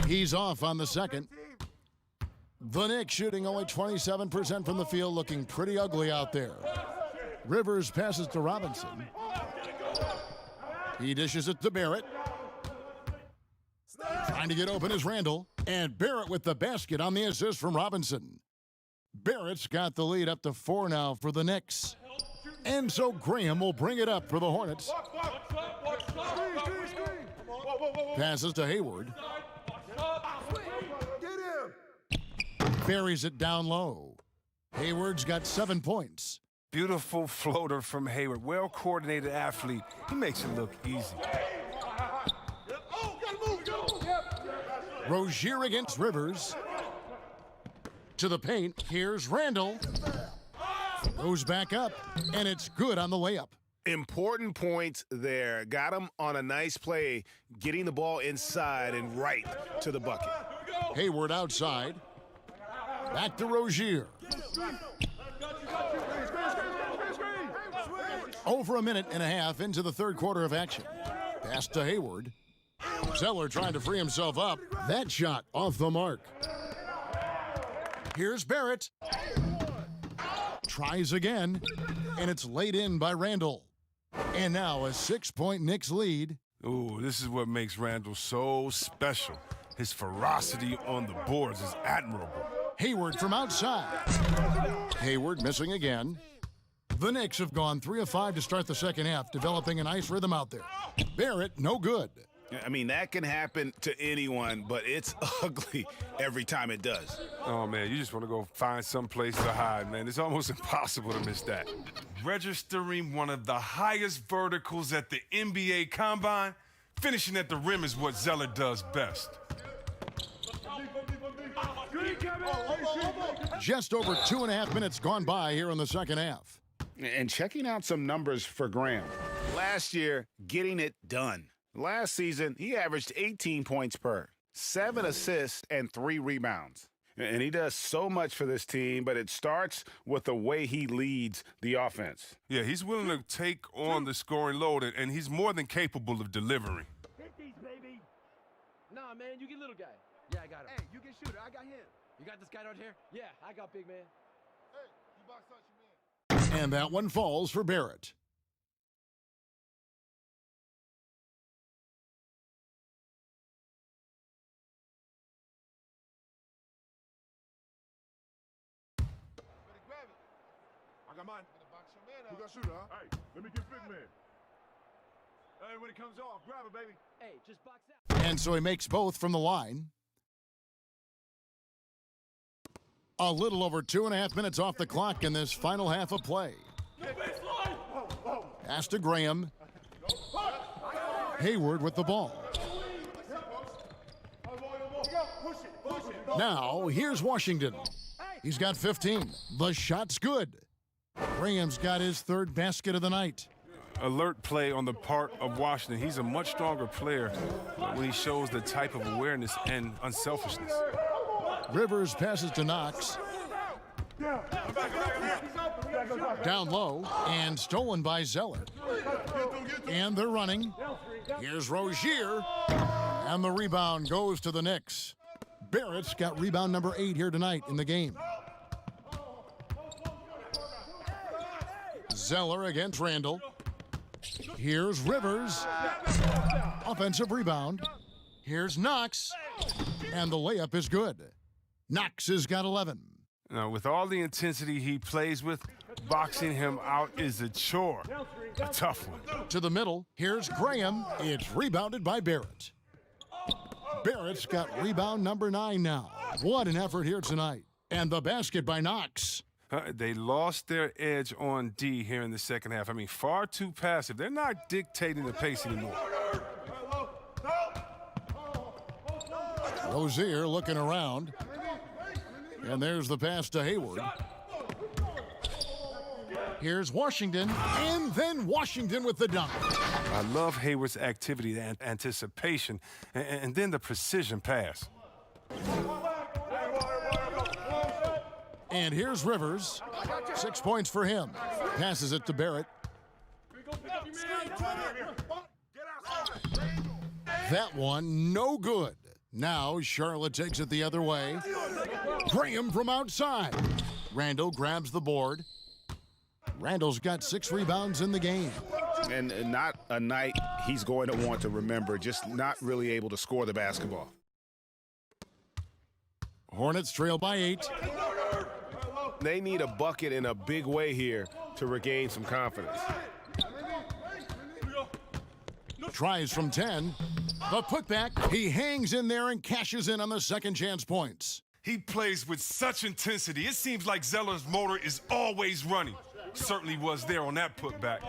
He's off on the second. The Knicks shooting only 27% from the field, looking pretty ugly out there. Rivers passes to Robinson. He dishes it to Barrett. Trying to get open is Randall. And Barrett with the basket on the assist from Robinson. Barrett's got the lead up to 4 now for the Knicks. And so Graham will bring it up for the Hornets. Passes to Hayward. Buries it down low. Hayward's got 7 points. Beautiful floater from Hayward. Well-coordinated athlete. He makes it look easy. Rozier against Rivers. To the paint, here's Randall. Goes back up, and it's good on the layup. Important points there. Got him on a nice play, getting the ball inside and right to the bucket. Hayward outside. Back to Rozier. Over a minute and a half into the third quarter of action. Pass to Hayward. Zeller trying to free himself up. That shot off the mark. Here's Barrett. Tries again, and it's laid in by Randall. And now a 6-point Knicks lead. Ooh, this is what makes Randall so special. His ferocity on the boards is admirable. Hayward from outside. Hayward missing again. The Knicks have gone 3 of 5 to start the second half, developing a nice rhythm out there. Barrett, no good. I mean, that can happen to anyone, but it's ugly every time it does. Oh, man, you just want to go find some place to hide, man. It's almost impossible to miss that. Registering one of the highest verticals at the NBA Combine, finishing at the rim is what Zeller does best. Just over 2.5 minutes gone by here in the second half. And checking out some numbers for Graham. Last year, getting it done. Last season, he averaged 18 points per, 7 assists, and 3 rebounds. And he does so much for this team, but it starts with the way he leads the offense. Yeah, he's willing to take on the scoring load, and he's more than capable of delivering. Hit these, baby. Nah, man, you get little guy. Yeah, I got him. Hey, you get shooter. I got him. You got this guy out here? Yeah, I got big man. Hey, you box out your man. And that one falls for Barrett. I got mine. Who got shooter, huh? Hey, let me get big man. Hey, when it comes off, grab it, baby. Hey, just box out. And so he makes both from the line. A little over 2.5 minutes off the clock in this final half of play. Pass to Graham. Hayward with the ball. Now, here's Washington. He's got 15. The shot's good. Graham's got his third basket of the night. Alert play on the part of Washington. He's a much stronger player when he shows the type of awareness and unselfishness. Rivers passes to Knox. Down low and stolen by Zeller. And they're running. Here's Rozier. And the rebound goes to the Knicks. Barrett's got rebound number 8 here tonight in the game. Zeller against Randall. Here's Rivers. Offensive rebound. Here's Knox. And the layup is good. Knox has got 11. Now, with all the intensity he plays with, boxing him out is a chore. A tough one. To the middle. Here's Graham. It's rebounded by Barrett. Barrett's got rebound number 9 now. What an effort here tonight. And the basket by Knox. They lost their edge on D here in the second half. I mean, far too passive. They're not dictating the pace anymore. Rozier looking around. And there's the pass to Hayward. Here's Washington, and then Washington with the dunk. I love Hayward's activity and anticipation, and then the precision pass. And here's Rivers. 6 points for him. Passes it to Barrett. That one, no good. Now Charlotte takes it the other way. Graham from outside. Randall grabs the board. Randall's got 6 rebounds in the game. And not a night he's going to want to remember, just not really able to score the basketball. Hornets trail by 8. They need a bucket in a big way here to regain some confidence. Tries from 10. The putback. He hangs in there and cashes in on the second chance points. He plays with such intensity. It seems like Zeller's motor is always running. Certainly was there on that putback.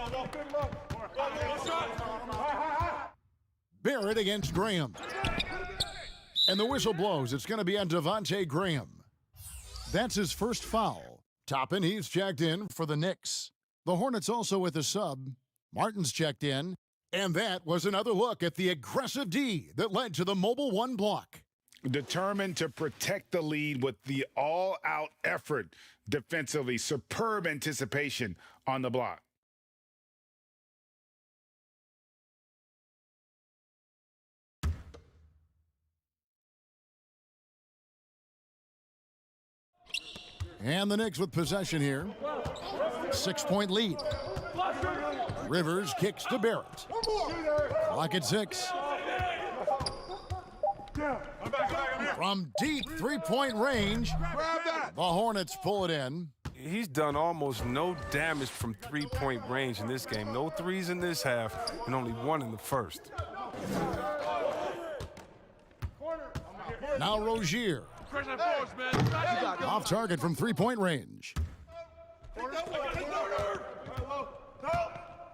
Barrett against Graham. And the whistle blows. It's going to be on Devontae Graham. That's his first foul. Toppin, he's checked in for the Knicks. The Hornets also with a sub. Martin's checked in. And that was another look at the aggressive D that led to the mobile one block. Determined to protect the lead with the all-out effort defensively. Superb anticipation on the block. And the Knicks with possession here. 6-point lead. Rivers kicks to Barrett. Clock at 6. From deep three-point range, the Hornets pull it in. He's done almost no damage from three-point range in this game. No threes in this half, and only one in the first. Now Rozier. Off target from three-point range.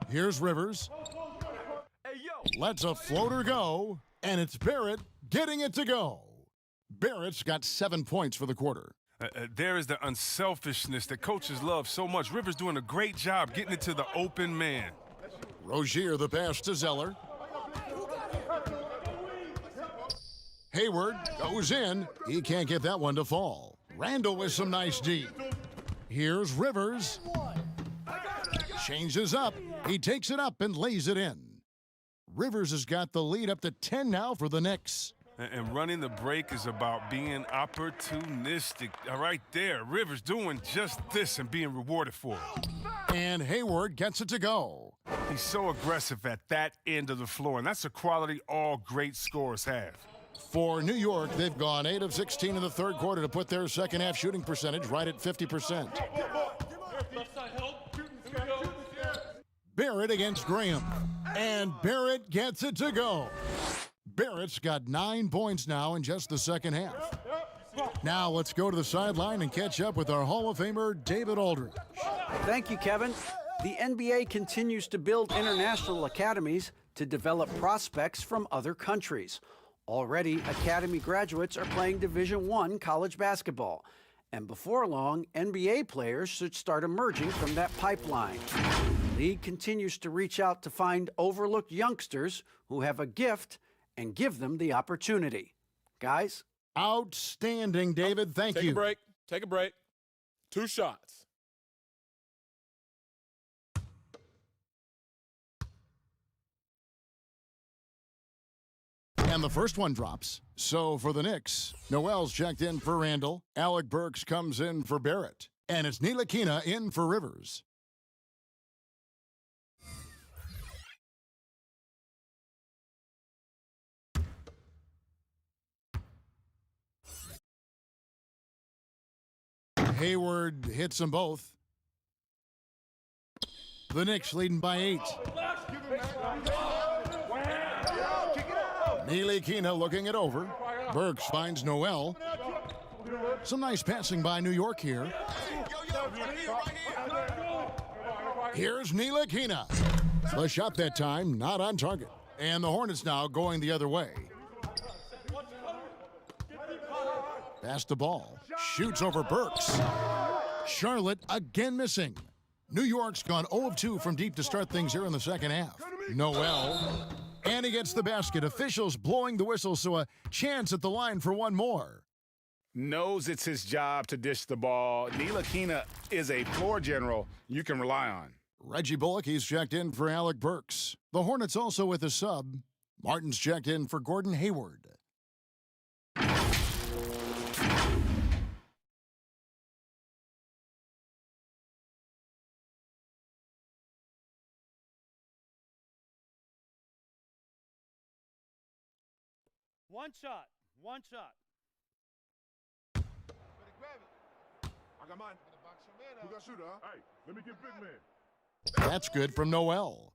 Here's Rivers. Lets a floater go, and it's Barrett getting it to go. Barrett's got 7 points for the quarter. There is the unselfishness that coaches love so much. Rivers doing a great job getting it to the open man. Rozier the pass to Zeller. Hayward goes in. He can't get that one to fall. Randall with some nice D. Here's Rivers. Changes up. He takes it up and lays it in. Rivers has got the lead up to 10 now for the Knicks. And running the break is about being opportunistic. Right there, Rivers doing just this and being rewarded for it. And Hayward gets it to go. He's so aggressive at that end of the floor, and that's a quality all great scorers have. For New York, they've gone 8 of 16 in the third quarter to put their second half shooting percentage right at 50%. Barrett against Graham. And Barrett gets it to go. Barrett's got 9 points now in just the second half. Now let's go to the sideline and catch up with our Hall of Famer, David Aldridge. Thank you, Kevin. The NBA continues to build international academies to develop prospects from other countries. Already, academy graduates are playing Division I college basketball. And before long, NBA players should start emerging from that pipeline. The league continues to reach out to find overlooked youngsters who have a gift and give them the opportunity. Guys? Outstanding, David. Thank you. Take a break. Take a break. 2 shots. And the first one drops. So for the Knicks, Noel's checked in for Randall. Alec Burks comes in for Barrett. And it's Ntilikina in for Rivers. Hayward hits them both. The Knicks leading by 8. Ntilikina looking it over. Burks finds Noel. Some nice passing by New York here. Here's Ntilikina. The shot that time, not on target. And the Hornets now going the other way. Pass the ball. Shoots over Burks. Charlotte again missing. New York's gone 0 of 2 from deep to start things here in the second half. Noel. And he gets the basket. Officials blowing the whistle, so a chance at the line for one more. Knows it's his job to dish the ball. Ntilikina is a floor general you can rely on. Reggie Bullock, he's checked in for Alec Burks. The Hornets also with a sub. Martin's checked in for Gordon Hayward. One shot. One shot. I got mine. Who got shooter, huh? Hey, let me get big man. That's good from Noel.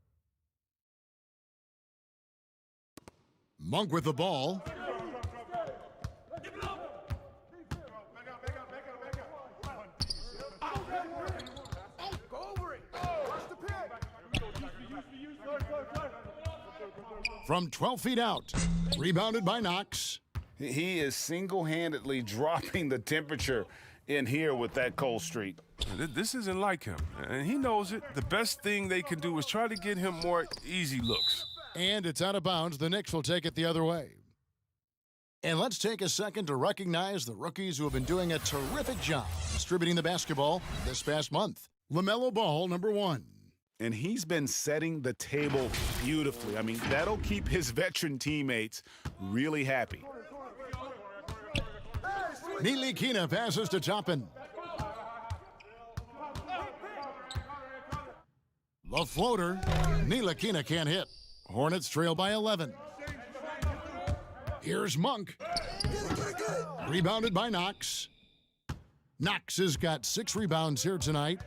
Monk with the ball. From 12 feet out. Rebounded by Knox. He is single-handedly dropping the temperature in here with that cold streak. This isn't like him, and he knows it. The best thing they can do is try to get him more easy looks. And it's out of bounds. The Knicks will take it the other way. And let's take a second to recognize the rookies who have been doing a terrific job distributing the basketball this past month. LaMelo Ball, number 1. And he's been setting the table beautifully. I mean, that'll keep his veteran teammates really happy. Ntilikina passes to Toppin. The floater. Ntilikina can't hit. Hornets trail by 11. Here's Monk. Rebounded by Knox. Knox has got 6 rebounds here tonight.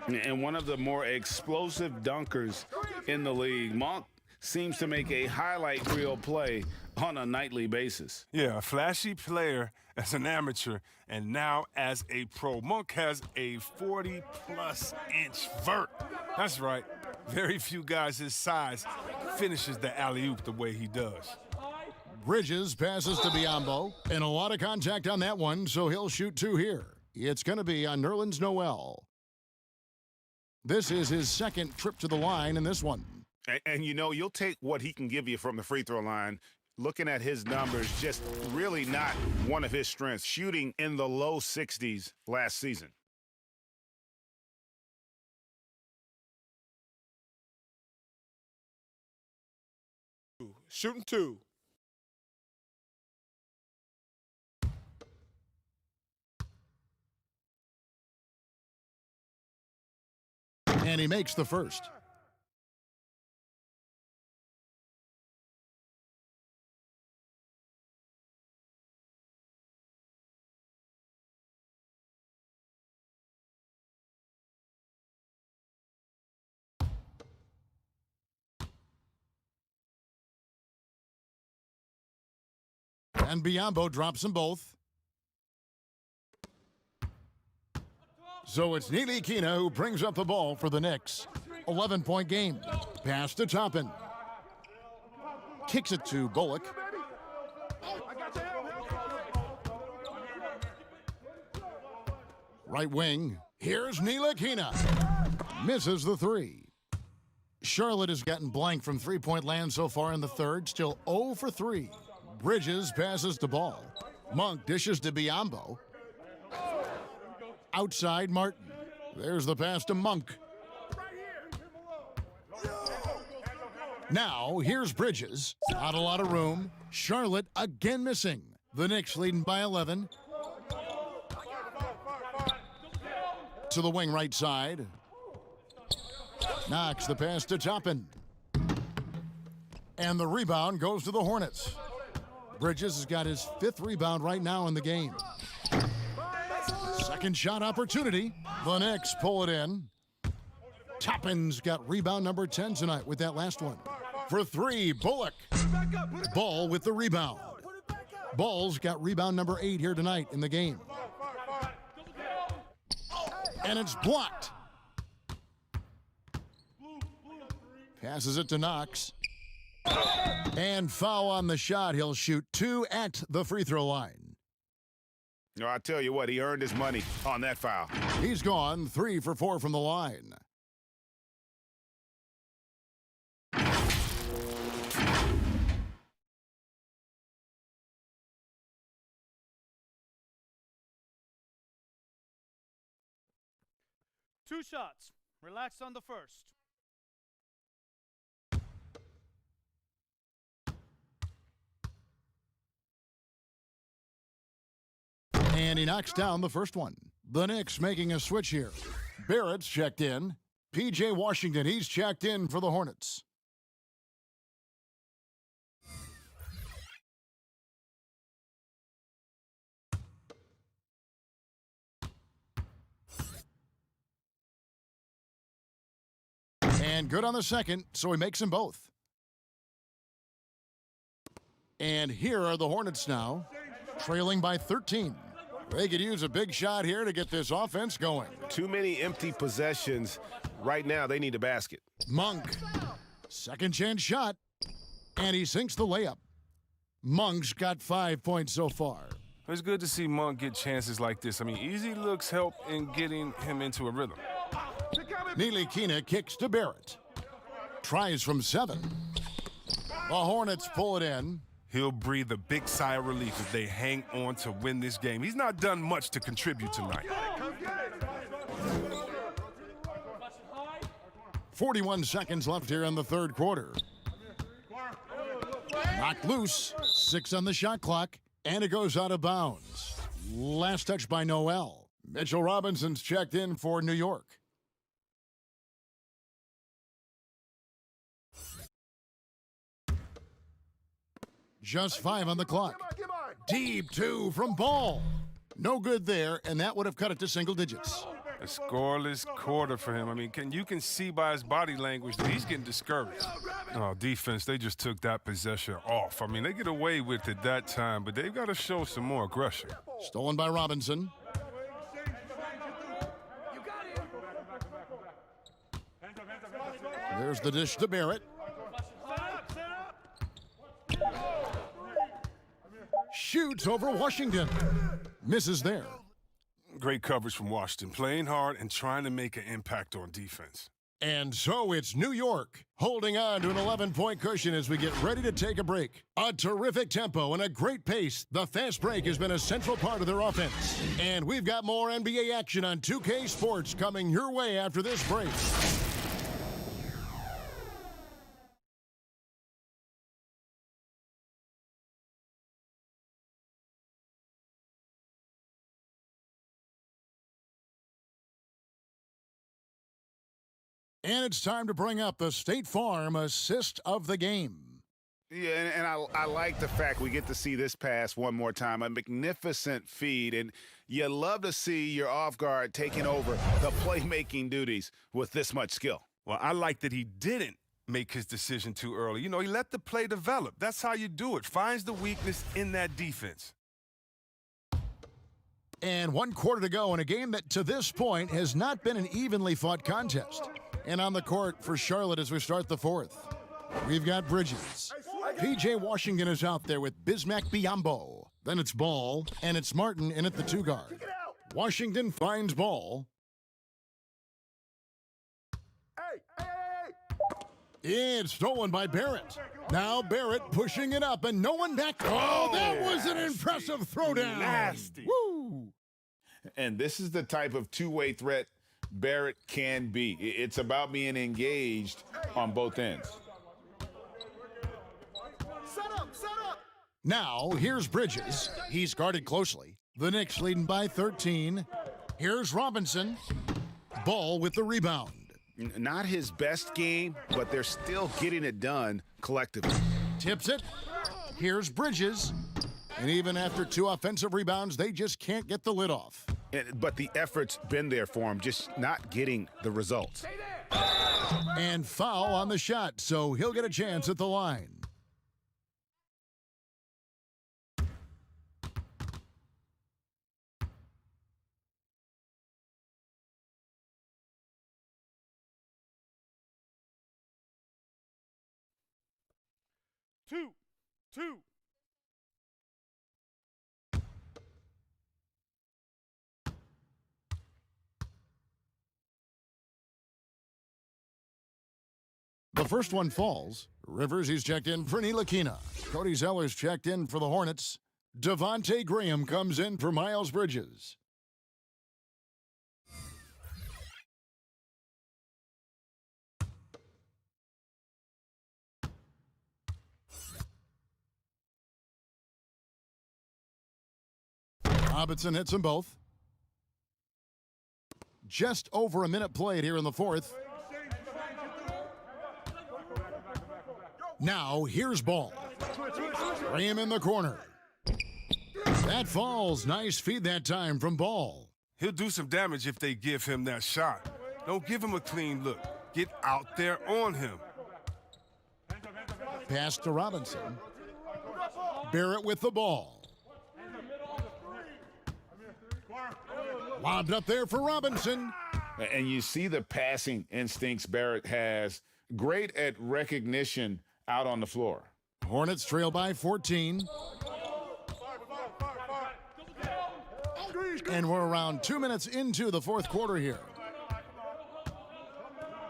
And one of the more explosive dunkers in the league. Monk seems to make a highlight reel play on a nightly basis. Yeah, a flashy player as an amateur and now as a pro. Monk has a 40-plus inch vert. That's right. Very few guys his size finishes the alley-oop the way he does. Bridges passes to Biyombo, and a lot of contact on that one, so he'll shoot 2 here. It's going to be on Nerlens Noel. This is his second trip to the line in this one. And you know, you'll take what he can give you from the free throw line. Looking at his numbers, just really not one of his strengths, shooting in the low 60s last season. Shooting 2. And he makes the first. And Biyombo drops them both. So it's Ntilikina who brings up the ball for the Knicks. 11-point game. Pass to Toppin. Kicks it to Bullock. Right wing. Here's Ntilikina. Misses the 3. Charlotte has gotten blank from three-point land so far in the third. Still 0 for 3. Bridges passes the ball. Monk dishes to Biyombo. Outside Martin. There's the pass to Monk. Now, here's Bridges. Not a lot of room. Charlotte again missing. The Knicks leading by 11. To the wing right side. Knox the pass to Toppin. And the rebound goes to the Hornets. Bridges has got his 5th rebound right now in the game. Second shot opportunity. The Knicks pull it in. Toppin's got rebound number 10 tonight with that last one. For 3, Bullock. Ball with the rebound. Ball's got rebound number 8 here tonight in the game. And it's blocked. Passes it to Knox. And foul on the shot. He'll shoot 2 at the free throw line. No, I tell you what, he earned his money on that foul. He's gone 3 for 4 from the line. Two shots. Relax on the first. And he knocks down the first one. The Knicks making a switch here. Barrett's checked in. P.J. Washington, he's checked in for the Hornets. And good on the second, so he makes them both. And here are the Hornets now, trailing by 13. They could use a big shot here to get this offense going. Too many empty possessions. Right now, they need a basket. Monk, second chance shot, and he sinks the layup. Monk's got 5 points so far. It's good to see Monk get chances like this. I mean, easy looks help in getting him into a rhythm. Ntilikina kicks to Barrett. Tries from 7. The Hornets pull it in. He'll breathe a big sigh of relief if they hang on to win this game. He's not done much to contribute tonight. 41 seconds left here in the third quarter. Knocked loose. 6 on the shot clock. And it goes out of bounds. Last touch by Noel. Mitchell Robinson's checked in for New York. Just 5 on the clock. Deep 2 from Ball. No good there, and that would have cut it to single digits. A scoreless quarter for him. I mean, you can see by his body language that he's getting discouraged. Oh, defense, they just took that possession off. I mean, they get away with it that time, but they've got to show some more aggression. Stolen by Robinson. There's the dish to Barrett. Shoots over Washington. Misses there. Great coverage from Washington, playing hard and trying to make an impact on defense. And so it's New York holding on to an 11-point cushion as we get ready to take a break. A terrific tempo and a great pace. The fast break has been a central part of their offense. And we've got more NBA action on 2K Sports coming your way after this break. And it's time to bring up the State Farm assist of the game. Yeah, and I like the fact we get to see this pass one more time. A magnificent feed, and you love to see your off guard taking over the playmaking duties with this much skill. Well, I like that he didn't make his decision too early. You know, he let the play develop. That's how you do it. Finds the weakness in that defense. And 1 quarter to go in a game that to this point has not been an evenly fought contest. And on the court for Charlotte as we start the fourth, we've got Bridges. P.J. Washington is out there with Bismack Biyombo. Then it's Ball, and it's Martin in at the 2 guard. Washington finds Ball. It's stolen by Barrett. Now Barrett pushing it up, and no one back. Oh, that was an impressive throwdown. Nasty. Woo! And this is the type of two-way threat Barrett can be. It's about being engaged on both ends. Set up. Now, here's Bridges. He's guarded closely. The Knicks leading by 13. Here's Robinson. Ball with the rebound. Not his best game, but they're still getting it done collectively. Tips it. Here's Bridges. And even after 2 offensive rebounds, they just can't get the lid off. But the effort's been there for him, just not getting the results. And foul on the shot, so he'll get a chance at the line. Two. The first one falls. Rivers, he's checked in for Ntilikina. Cody Zeller's checked in for the Hornets. Devontae Graham comes in for Miles Bridges. Robinson hits them both. Just over a minute played here in the fourth. Now, here's Ball. Graham in the corner. That falls. Nice feed that time from Ball. He'll do some damage if they give him that shot. Don't give him a clean look. Get out there on him. Pass to Robinson. Barrett with the ball. Lobbed up there for Robinson. And you see the passing instincts Barrett has. Great at recognition out on the floor. Hornets trail by 14. And we're around 2 minutes into the fourth quarter here.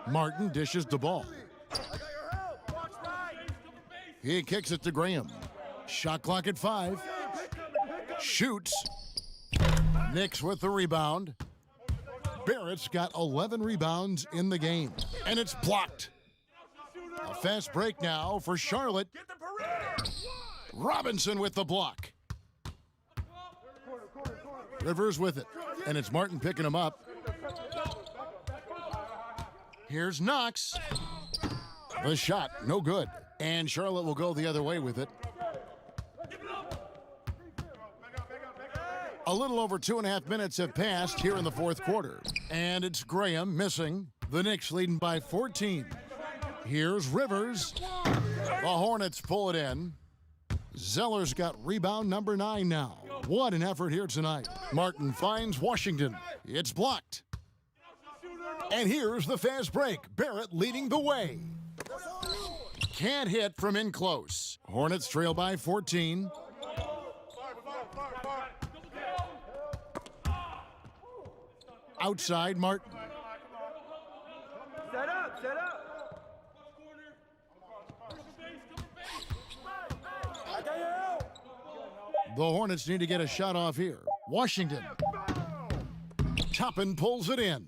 Martin dishes the ball. He kicks it to Graham. Shot clock at 5. Shoots. Knicks with the rebound. Barrett's got 11 rebounds in the game. And it's blocked. A fast break now for Charlotte. Robinson with the block. Rivers with it. And it's Martin picking him up. Here's Knox. The shot, no good. And Charlotte will go the other way with it. A little over 2.5 minutes have passed here in the fourth quarter. And it's Graham missing. The Knicks leading by 14. Here's Rivers. The Hornets pull it in. Zeller's got rebound number 9 now. What an effort here tonight. Martin finds Washington. It's blocked. And here's the fast break. Barrett leading the way. Can't hit from in close. Hornets trail by 14. Outside Martin. Set up, set up. The Hornets need to get a shot off here. Washington. Toppin pulls it in.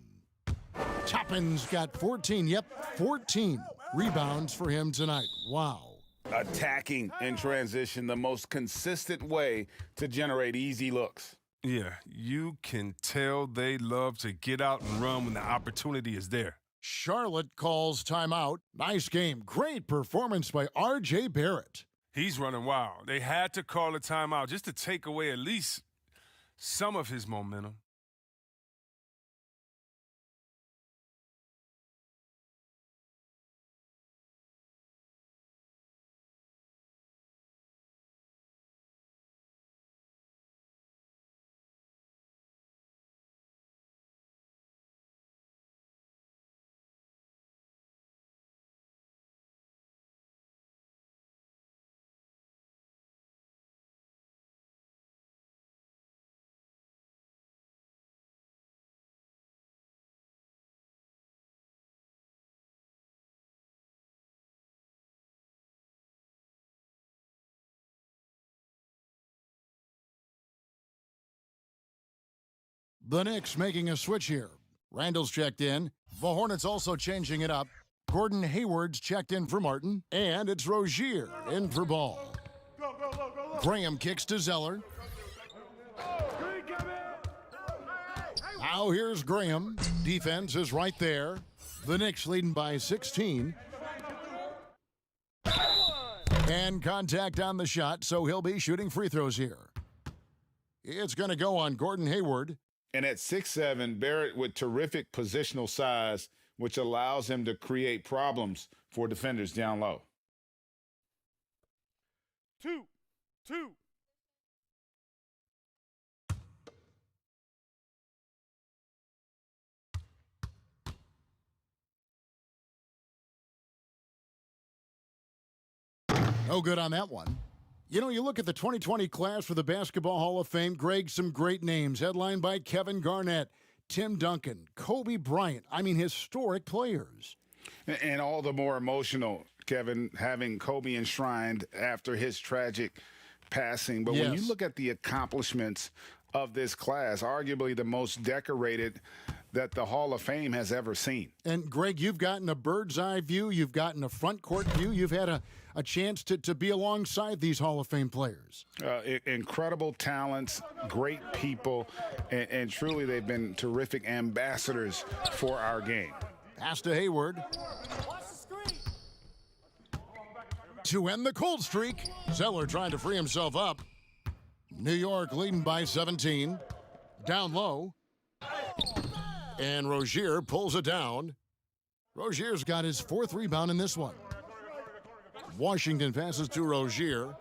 Toppin's got 14. Yep, 14 rebounds for him tonight. Wow. Attacking in transition, the most consistent way to generate easy looks. Yeah, you can tell they love to get out and run when the opportunity is there. Charlotte calls timeout. Nice game. Great performance by R.J. Barrett. He's running wild. They had to call a timeout just to take away at least some of his momentum. The Knicks making a switch here. Randall's checked in. The Hornets also changing it up. Gordon Hayward's checked in for Martin. And it's Rozier in for Ball. Graham kicks to Zeller. Now here's Graham. Defense is right there. The Knicks leading by 16. And contact on the shot, so he'll be shooting free throws here. It's going to go on Gordon Hayward. And at 6'7", Barrett with terrific positional size, which allows him to create problems for defenders down low. 2-2. No good on that one. You know, you look at the 2020 class for the Basketball Hall of Fame, Greg, some great names, headlined by Kevin Garnett, Tim Duncan, Kobe Bryant. I mean, historic players. And all the more emotional, Kevin, having Kobe enshrined after his tragic passing. But when you look at the accomplishments of this class, arguably the most decorated that the Hall of Fame has ever seen. And, Greg, you've gotten a bird's eye view. You've gotten a front court view. You've had a chance to be alongside these Hall of Fame players. Incredible talents, great people, and truly they've been terrific ambassadors for our game. Pass to Hayward. To end the cold streak, Zeller trying to free himself up. New York leading by 17. Down low. And Rozier pulls it down. Rozier's got his 4th rebound in this one. Washington passes to Rozier.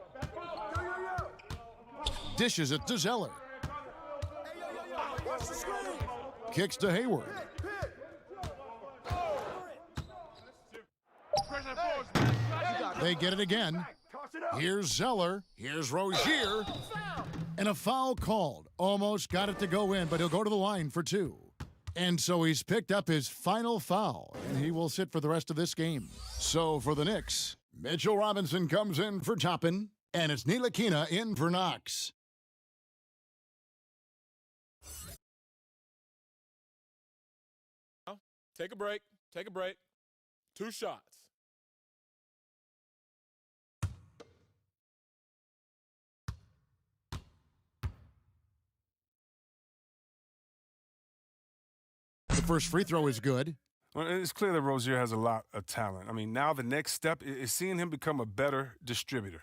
Dishes it to Zeller. Kicks to Hayward. They get it again. Here's Zeller. Here's Rozier. And a foul called. Almost got it to go in, but he'll go to the line for 2. And so he's picked up his final foul, and he will sit for the rest of this game. So for the Knicks, Mitchell Robinson comes in for Toppin, and it's Ntilikina in for Knox. Take a break. Take a break. 2 shots. The first free throw is good. Well, it's clear that Rozier has a lot of talent. I mean, now the next step is seeing him become a better distributor.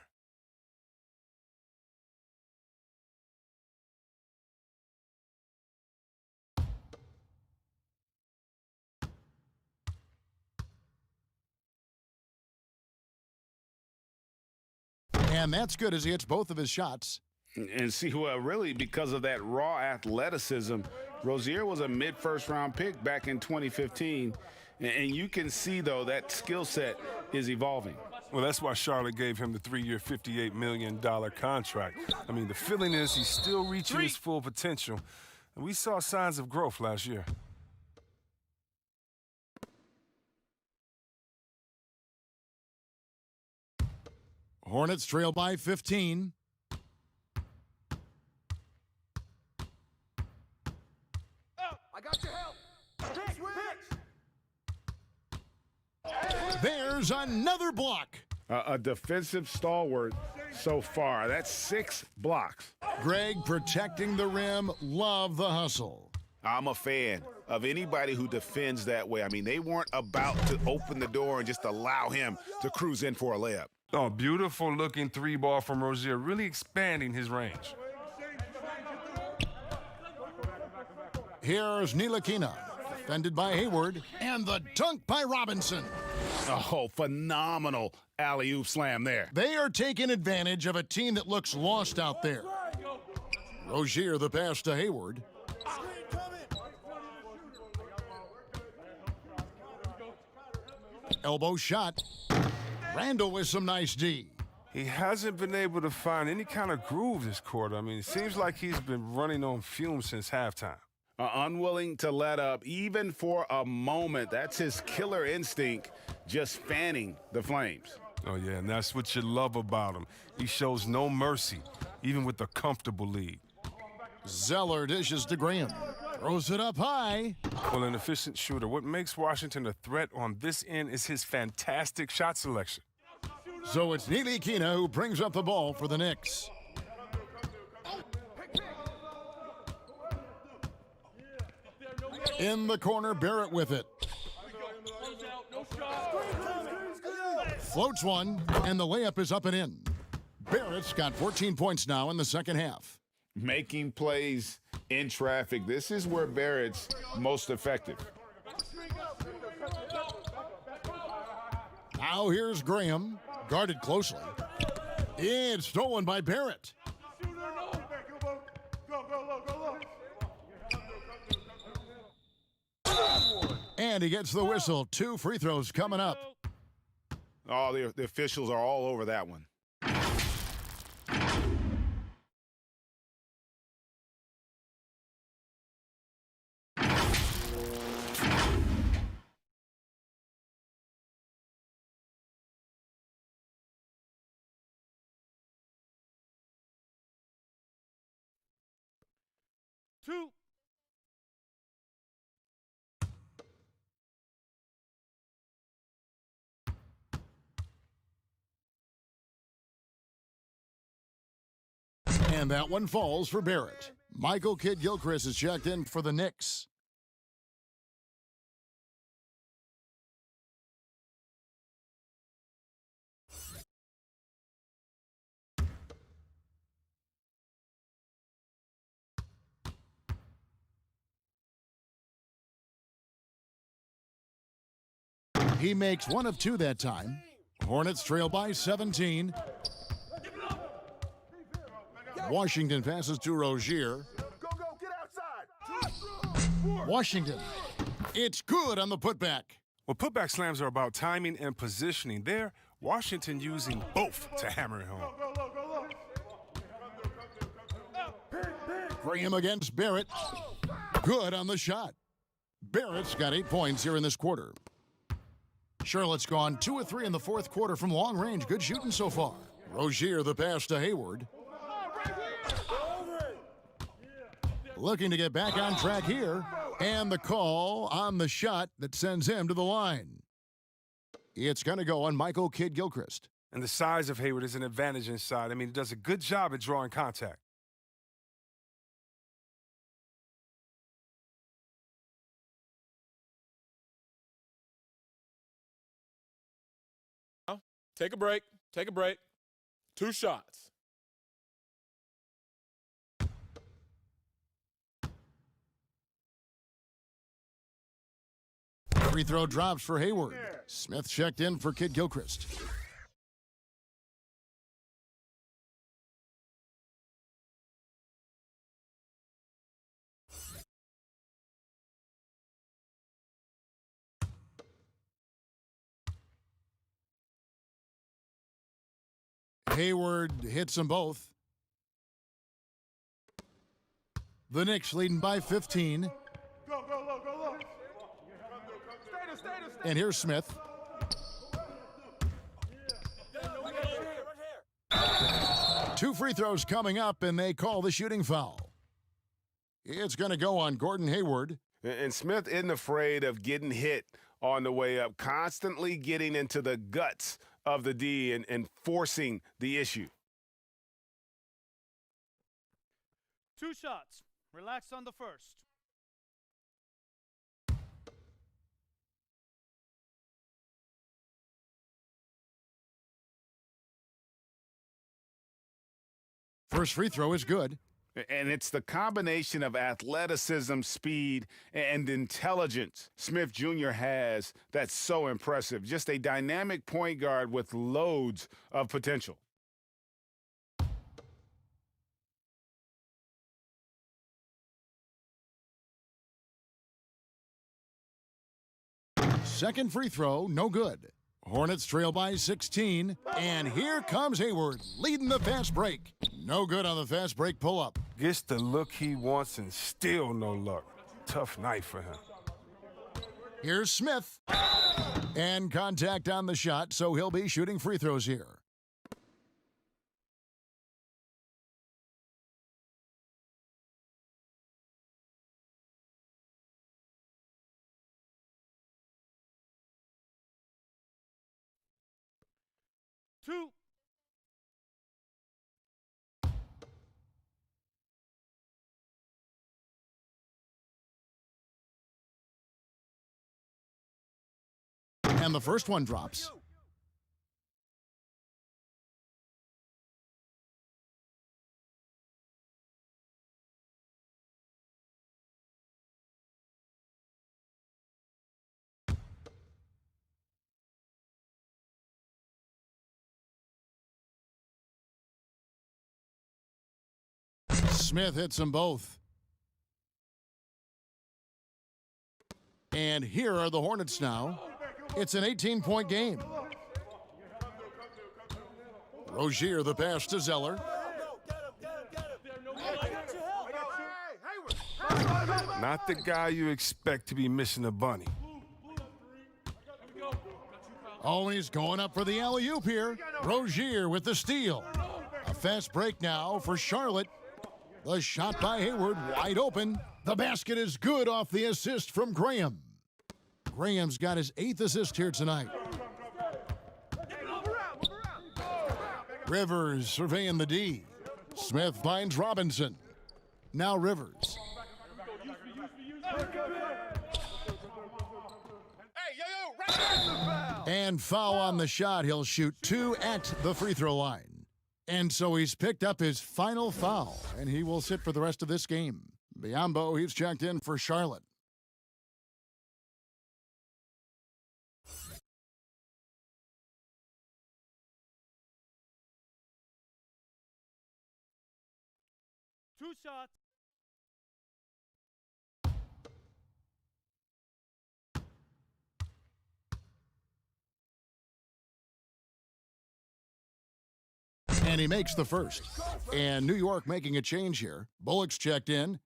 And that's good as he hits both of his shots. And see, well, really, because of that raw athleticism, Rozier was a mid-first round pick back in 2015. And you can see, though, that skill set is evolving. Well, that's why Charlotte gave him the 3-year, $58 million contract. I mean, the feeling is he's still reaching his full potential. And we saw signs of growth last year. Hornets trail by 15. I got your help. There's another block. A defensive stalwart so far. That's 6 blocks. Greg protecting the rim. Love the hustle. I'm a fan of anybody who defends that way. I mean, they weren't about to open the door and just allow him to cruise in for a layup. Oh, beautiful looking 3-ball from Rozier, really expanding his range. Here's Ntilikina, defended by Hayward, and the dunk by Robinson. Oh, phenomenal alley-oop slam there. They are taking advantage of a team that looks lost out there. Rozier the pass to Hayward. Elbow shot. Randall with some nice D. He hasn't been able to find any kind of groove this quarter. I mean, it seems like he's been running on fumes since halftime. Unwilling to let up, even for a moment. That's his killer instinct, just fanning the flames. Oh, yeah, and that's what you love about him. He shows no mercy, even with a comfortable lead. Zeller dishes to Graham. Throws it up high. Well, an efficient shooter. What makes Washington a threat on this end is his fantastic shot selection. So it's Ntilikina who brings up the ball for the Knicks. In the corner, Barrett with it. Floats one, and the layup is up and in. Barrett's got 14 points now in the second half. Making plays in traffic. This is where Barrett's most effective. Now here's Graham, guarded closely. It's stolen by Barrett. And he gets the whistle. 2 free throws coming up. Oh, the officials are all over that one. Two. And that one falls for Barrett. Michael Kidd-Gilchrist is checked in for the Knicks. He makes 1 of 2 that time. Hornets trail by 17. Washington passes to Rozier. Get outside. Washington. It's good on the putback. Well, putback slams are about timing and positioning. There, Washington using both to hammer it home. Graham against Barrett. Good on the shot. Barrett's got 8 points here in this quarter. Charlotte's gone 2 of 3 in the fourth quarter from long range. Good shooting so far. Rozier the pass to Hayward. Looking to get back on track here. And the call on the shot that sends him to the line. It's going to go on Michael Kidd-Gilchrist. And the size of Hayward is an advantage inside. I mean, he does a good job at drawing contact. Take a break. Take a break. 2 shots. Free throw drops for Hayward. Smith checked in for Kidd-Gilchrist. Hayward hits them both. The Knicks leading by 15. And here's Smith. Two free throws coming up, and they call the shooting foul. It's going to go on Gordon Hayward. And Smith isn't afraid of getting hit on the way up, constantly getting into the guts of the D and forcing the issue. 2 shots. Relax on the first. First free throw is good. And it's the combination of athleticism, speed, and intelligence Smith Jr. has that's so impressive. Just a dynamic point guard with loads of potential. Second free throw, no good. Hornets trail by 16, and here comes Hayward, leading the fast break. No good on the fast break pull-up. Gets the look he wants and still no luck. Tough night for him. Here's Smith. And contact on the shot, so he'll be shooting free throws here. Two. And the first one drops. Smith hits them both. And here are the Hornets now. It's an 18-point game. Rozier the pass to Zeller. Not the guy you expect to be missing a bunny. Oh, he's going up for the alley-oop here. Rozier with the steal. A fast break now for Charlotte. The shot by Hayward, wide open. The basket is good off the assist from Graham. Graham's got his 8th assist here tonight. Rivers surveying the D. Smith finds Robinson. Now Rivers. And foul on the shot. He'll shoot 2 at the free throw line. And so he's picked up his final foul, and he will sit for the rest of this game. Biombo, he's checked in for Charlotte. Two shots. And he makes the first. And New York making a change here. Bullock's checked in.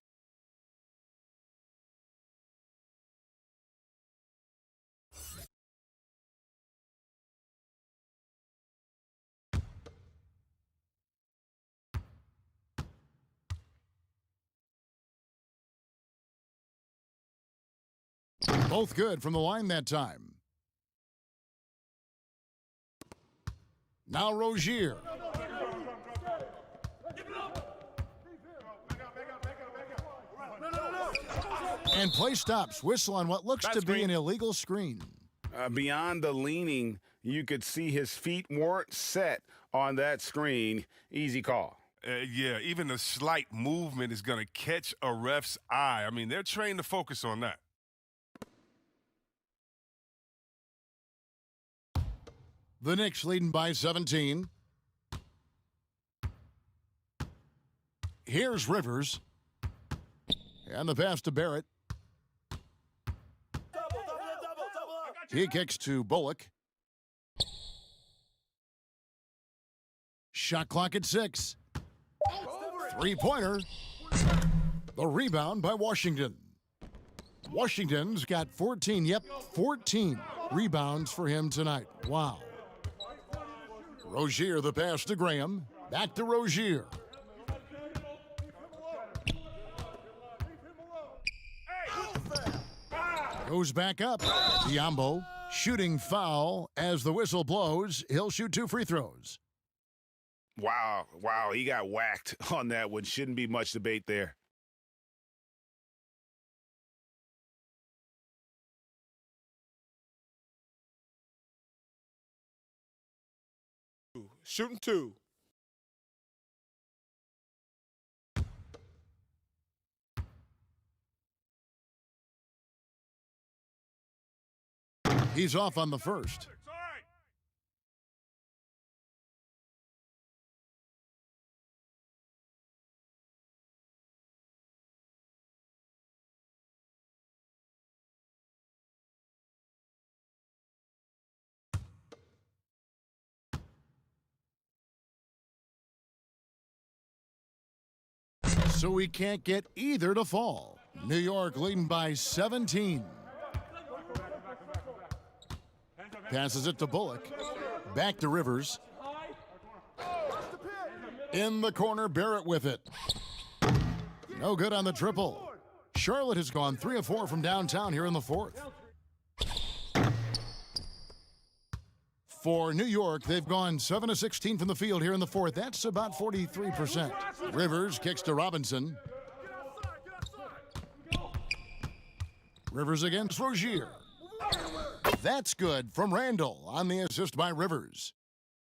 Both good from the line that time. Now Rozier. And play stops. Whistle on what looks to be an illegal screen. Beyond the leaning, you could see his feet weren't set on that screen. Easy call. Yeah, even a slight movement is going to catch a ref's eye. I mean, they're trained to focus on that. The Knicks leading by 17. Here's Rivers. And the pass to Barrett. He kicks to Bullock. Shot clock at 6. Three-pointer. The rebound by Washington. Washington's got 14. Yep, 14 rebounds for him tonight. Wow. Rozier, the pass to Graham. Back to Rozier. Goes back up. Diambo shooting foul as the whistle blows. He'll shoot 2 free throws. Wow, he got whacked on that one. Shouldn't be much debate there. Shooting 2. He's off on the first. So we can't get either to fall. New York leading by 17. Passes it to Bullock. Back to Rivers. In the corner, Barrett with it. No good on the triple. Charlotte has gone 3 of 4 from downtown here in the fourth. For New York, they've gone 7 of 16 from the field here in the fourth. That's about 43%. Rivers kicks to Robinson. Rivers against Rozier. That's good from Randall on the assist by Rivers.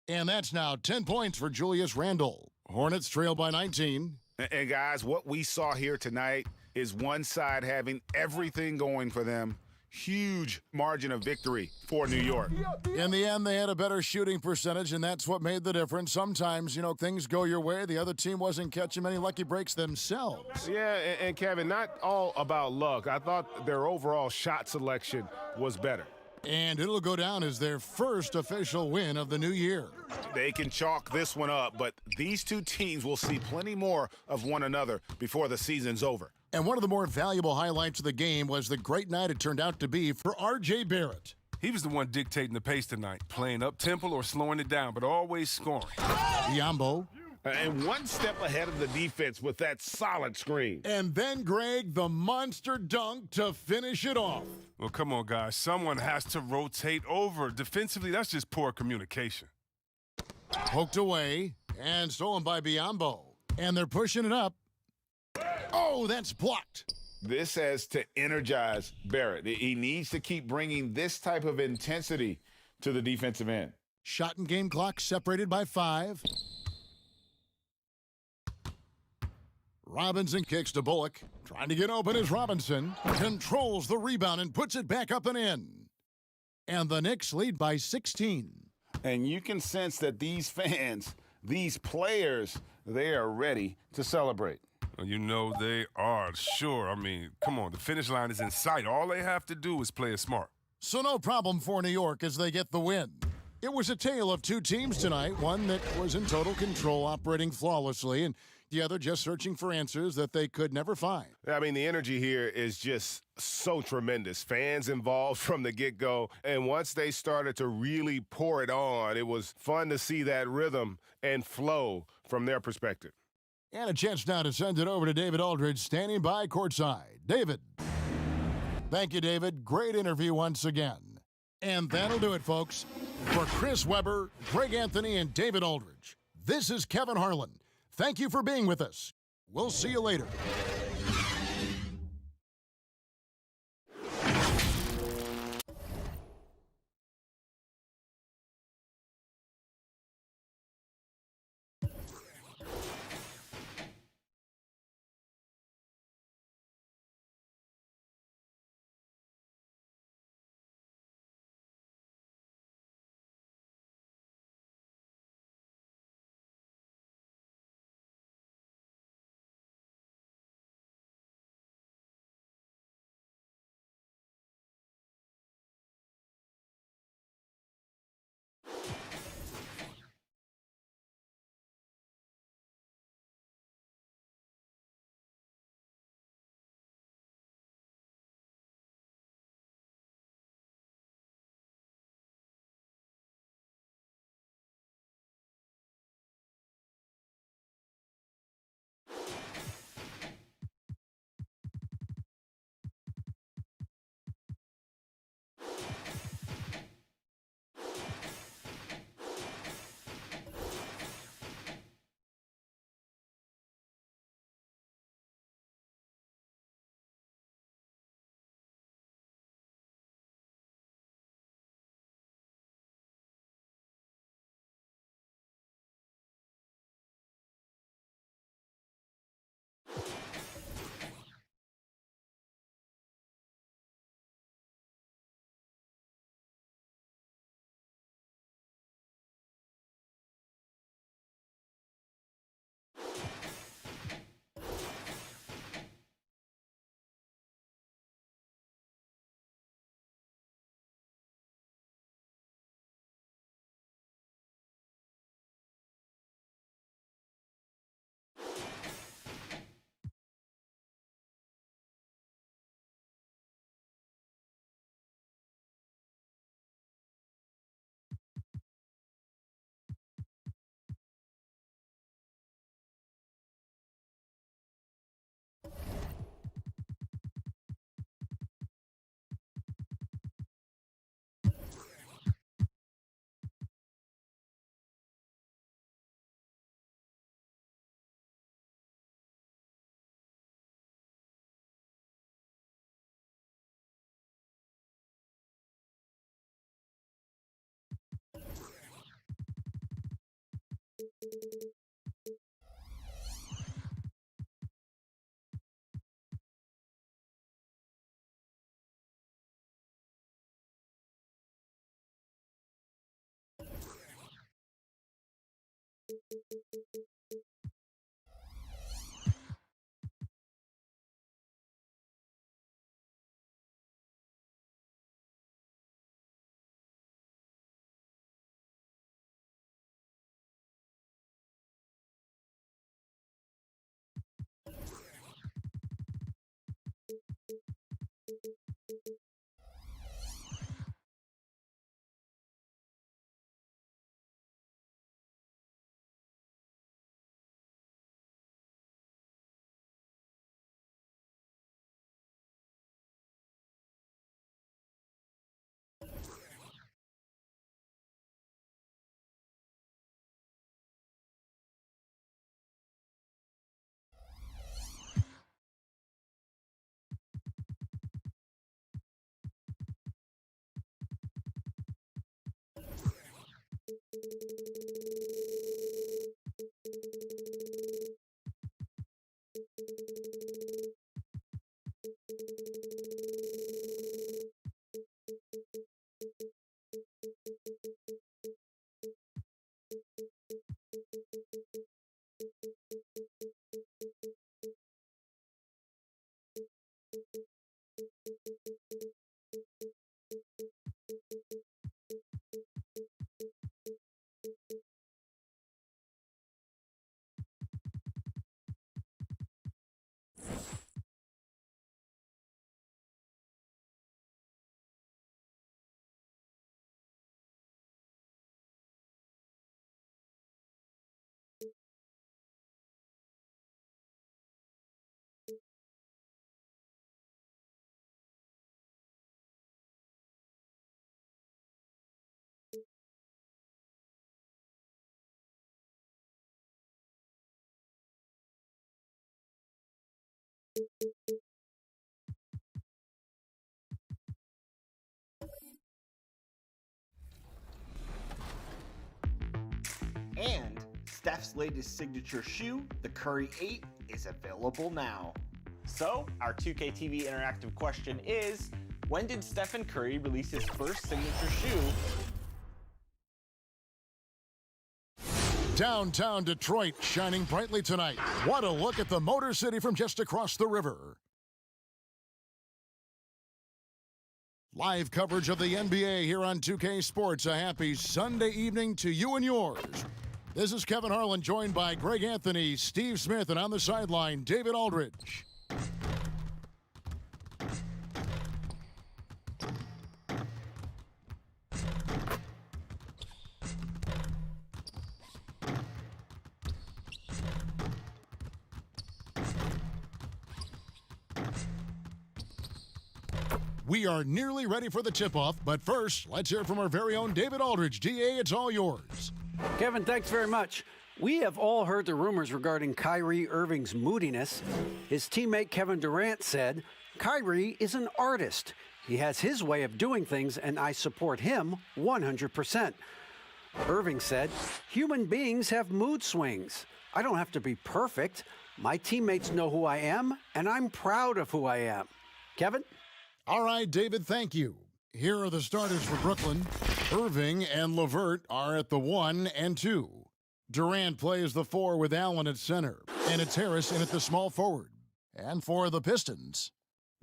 And that's now 10 points for Julius Randle. Hornets trail by 19. And guys, what we saw here tonight is one side having everything going for them. Huge margin of victory for New York. In the end, they had a better shooting percentage, and that's what made the difference. Sometimes, things go your way. The other team wasn't catching many lucky breaks themselves. Yeah, and Kevin, not all about luck. I thought their overall shot selection was better. And it'll go down as their first official win of the new year. They can chalk this one up, but these two teams will see plenty more of one another before the season's over. And one of the more valuable highlights of the game was the great night it turned out to be for R.J. Barrett. He was the one dictating the pace tonight, playing up-tempo or slowing it down, but always scoring. Diambo. And one step ahead of the defense with that solid screen. And then, Greg, the monster dunk to finish it off. Well, come on, guys. Someone has to rotate over. Defensively, that's just poor communication. Poked away and stolen by Biombo. And they're pushing it up. Oh, that's blocked. This has to energize Barrett. He needs to keep bringing this type of intensity to the defensive end. Shot and game clock separated by 5. Robinson kicks to Bullock. Trying to get open is Robinson. Controls the rebound and puts it back up and in. And the Knicks lead by 16. And you can sense that these fans, these players, they are ready to celebrate. You know they are, sure. I mean, come on, the finish line is in sight. All they have to do is play it smart. So no problem for New York as they get the win. It was a tale of two teams tonight, one that was in total control, operating flawlessly, and the other just searching for answers that they could never find. I mean, the energy here is just so tremendous. Fans involved from the get-go, and once they started to really pour it on, it was fun to see that rhythm and flow from their perspective. And a chance now to send it over to David Aldridge, standing by courtside. David. Thank you, David. Great interview once again. And that'll do it, folks. For Chris Webber, Greg Anthony, and David Aldridge, this is Kevin Harlan. Thank you for being with us. We'll see you later. And Steph's latest signature shoe, the Curry 8, is available now. So, our 2K TV interactive question is, when did Stephen Curry release his first signature shoe? Downtown Detroit shining brightly tonight. What a look at the Motor City from just across the river. Live coverage of the NBA here on 2K Sports. A happy Sunday evening to you and yours. This is Kevin Harlan, joined by Greg Anthony, Steve Smith, and on the sideline, David Aldridge. We are nearly ready for the tip-off, but first, let's hear from our very own David Aldridge. DA, it's all yours. Kevin, thanks very much. We have all heard the rumors regarding Kyrie Irving's moodiness. His teammate Kevin Durant said, Kyrie is an artist. He has his way of doing things, and I support him 100%. Irving said, human beings have mood swings. I don't have to be perfect. My teammates know who I am, and I'm proud of who I am. Kevin? All right, David, thank you. Here are the starters for Brooklyn. Irving and LeVert are at the 1 and 2. Durant plays the 4 with Allen at center, and it's Harris in at the small forward. And for the Pistons,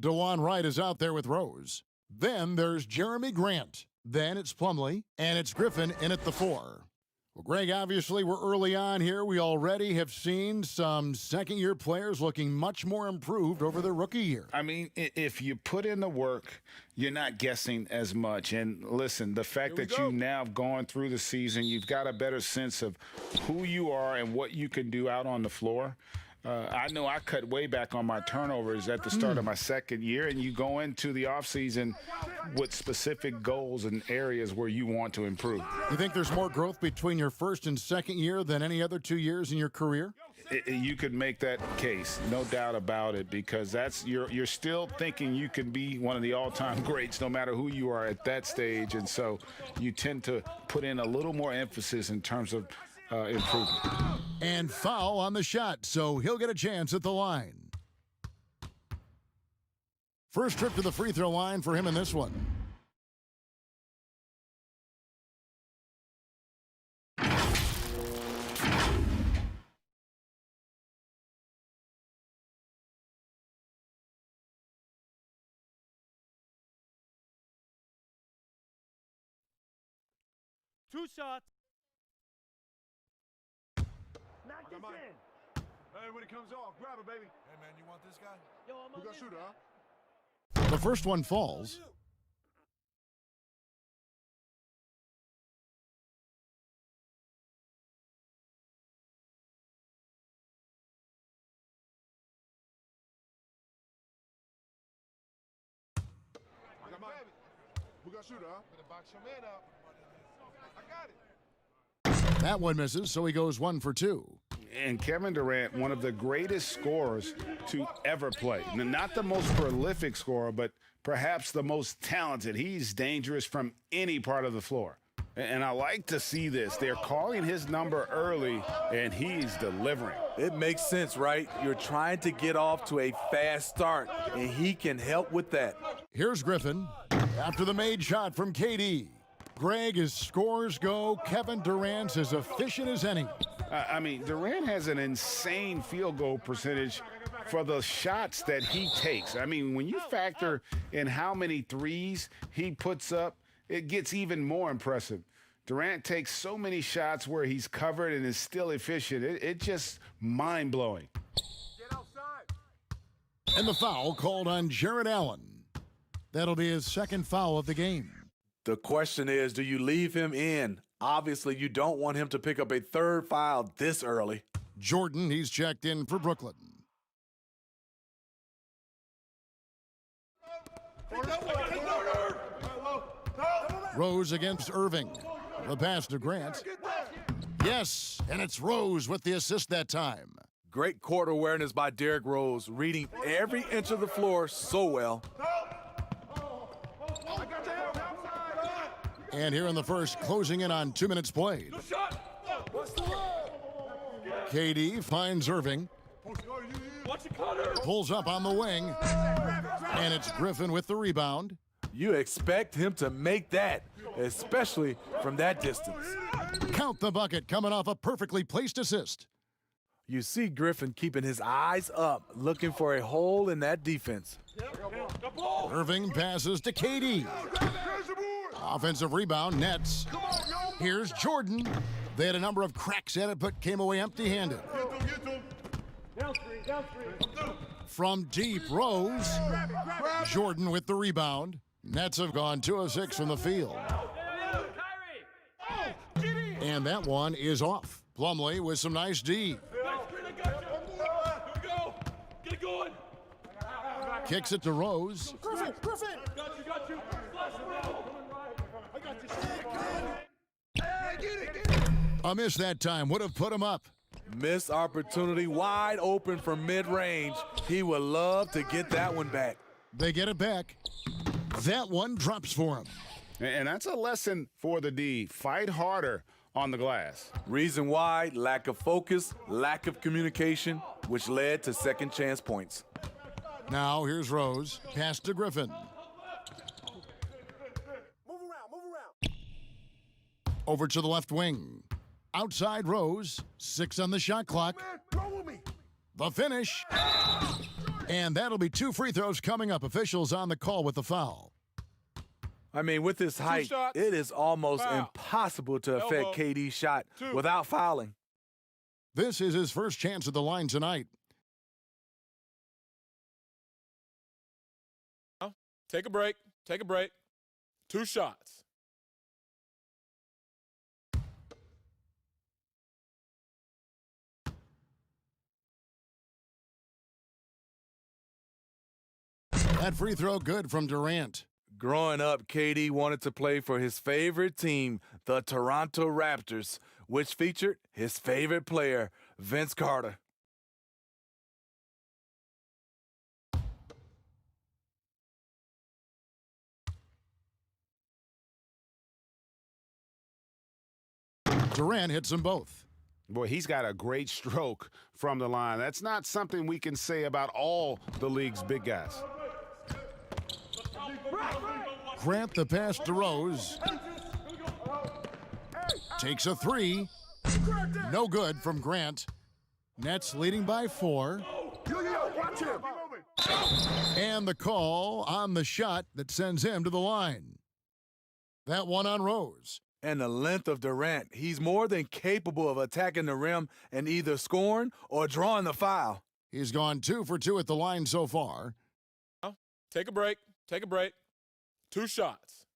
DeJuan Wright is out there with Rose. Then there's Jeremy Grant. Then it's Plumlee, and it's Griffin in at the 4. Well, Greg, obviously we're early on here. We already have seen some second-year players looking much more improved over their rookie year. I mean, if you put in the work, you're not guessing as much. And listen, the fact that you've now gone through the season, you've got a better sense of who you are and what you can do out on the floor. I know I cut way back on my turnovers at the start of my second year, and you go into the offseason with specific goals and areas where you want to improve. You think there's more growth between your first and second year than any other 2 years in your career? You could make that case, no doubt about it, because that's you're still thinking you can be one of the all-time greats no matter who you are at that stage, and so you tend to put in a little more emphasis in terms of improvement. And foul on the shot, so he'll get a chance at the line. First trip to the free throw line for him in this one. Two shots. Knock this in. Hey, when it comes off, grab it, baby. Hey, man, you want this guy? Yo, I'm gonna shoot, huh? The first one falls. I got mine. Who got shooter, huh? Better box your man up. I got it. That one misses, so he goes 1 for 2. And Kevin Durant, one of the greatest scorers to ever play. Not the most prolific scorer, but perhaps the most talented. He's dangerous from any part of the floor. And I like to see this. They're calling his number early, and he's delivering. It makes sense, right? You're trying to get off to a fast start, and he can help with that. Here's Griffin after the made shot from KD. Greg, as scores go, Kevin Durant's as efficient as any. I mean, Durant has an insane field goal percentage for the shots that he takes. I mean, when you factor in how many threes he puts up, it gets even more impressive. Durant takes so many shots where he's covered and is still efficient. It's just mind-blowing. Get outside. And the foul called on Jared Allen. That'll be his second foul of the game. The question is, do you leave him in? Obviously, you don't want him to pick up a third foul this early. Jordan, he's checked in for Brooklyn. Rose against Irving. The pass to Grant. Yes, and it's Rose with the assist that time. Great court awareness by Derrick Rose, reading every inch of the floor so well. And here in the first, closing in on 2 minutes played. KD finds Irving. Pulls up on the wing. And it's Griffin with the rebound. You expect him to make that, especially from that distance. Count the bucket coming off a perfectly placed assist. You see Griffin keeping his eyes up, looking for a hole in that defense. Irving passes to KD. Offensive rebound, Nets. Here's Jordan. They had a number of cracks at it, but came away empty-handed. From deep, Rose. Jordan with the rebound. Nets have gone 2 of 6 from the field. And that one is off. Plumlee with some nice D. Kicks it to Rose. A miss that time would have put him up. Missed opportunity, wide open from mid-range. He would love to get that one back. They get it back. That one drops for him. And that's a lesson for the D. Fight harder on the glass. Reason why, lack of focus, lack of communication, which led to second chance points. Now here's Rose. Pass to Griffin. Move around. Over to the left wing. Outside Rose. 6 on the shot clock. The finish. And that'll be 2 free throws coming up. Officials on the call with the foul. I mean, with his height, it is almost impossible to affect KD's shot without fouling. This is his first chance at the line tonight. Take a break. 2 shots. That free throw good from Durant. Growing up, KD wanted to play for his favorite team, the Toronto Raptors, which featured his favorite player, Vince Carter. Durant hits them both. Boy, he's got a great stroke from the line. That's not something we can say about all the league's big guys. Grant the pass to Rose. Takes a 3. No good from Grant. Nets leading by 4. And the call on the shot that sends him to the line. That one on Rose. And the length of Durant, he's more than capable of attacking the rim and either scoring or drawing the foul. He's gone 2 for 2 at the line so far. Take a break. 2 shots.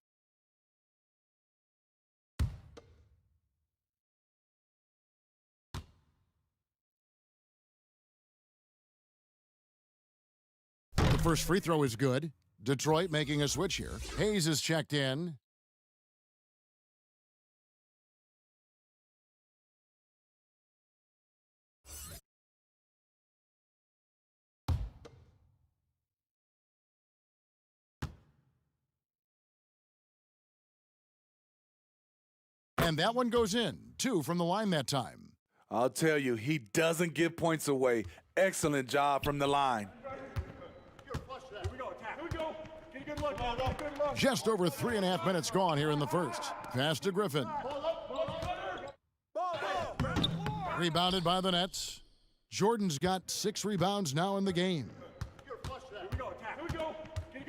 The first free throw is good. Detroit making a switch here. Hayes is checked in. And that one goes in. 2 from the line that time. I'll tell you, he doesn't give points away. Excellent job from the line. Just over 3.5 minutes gone here in the first. Pass to Griffin. Rebounded by the Nets. Jordan's got 6 rebounds now in the game.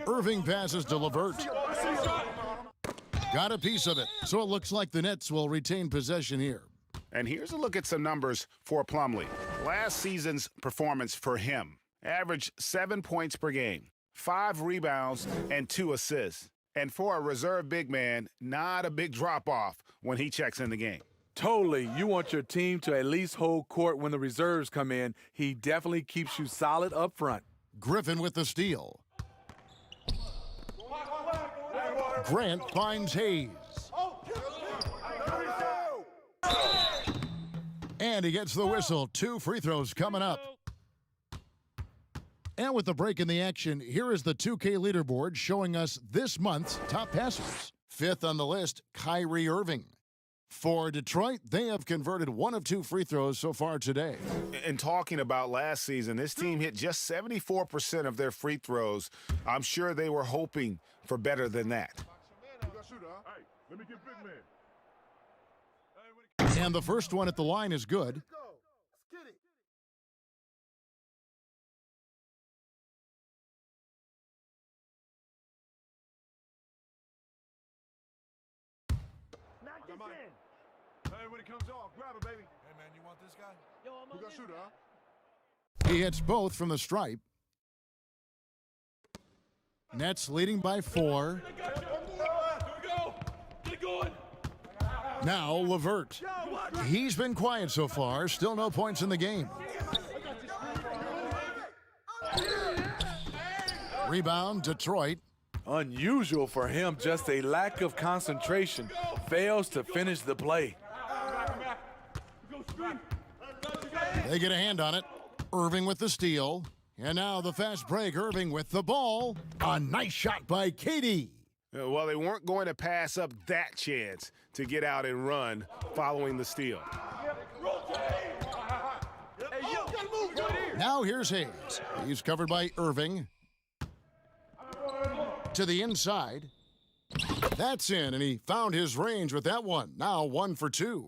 Irving passes to LeVert. Got a piece of it, so it looks like the Nets will retain possession here. And here's a look at some numbers for Plumlee. Last season's performance for him. Averaged 7 points per game, 5 rebounds, and 2 assists. And for a reserve big man, not a big drop-off when he checks in the game. Totally. You want your team to at least hold court when the reserves come in. He definitely keeps you solid up front. Griffin with the steal. Grant finds Hayes. And he gets the whistle. 2 free throws coming up. And with the break in the action, here is the 2K leaderboard showing us this month's top passers. 5th on the list, Kyrie Irving. For Detroit, they have converted 1 of 2 free throws so far today. And talking about last season, this team hit just 74% of their free throws. I'm sure they were hoping for better than that. And the first one at the line is good. Hey, when it comes off, grab it, baby. Hey, man, you want this guy? Yo, I'm Who got shooter, huh? He hits both from the stripe. Nets leading by 4. Now LeVert. He's been quiet so far. Still no points in the game. Rebound, Detroit. Unusual for him, just a lack of concentration. Fails to finish the play. They get a hand on it. Irving with the steal. And now the fast break. Irving with the ball. A nice shot by KD. Well, they weren't going to pass up that chance to get out and run following the steal. Now here's Hayes. He's covered by Irving. To the inside. That's in, and he found his range with that one. Now 1 for 2.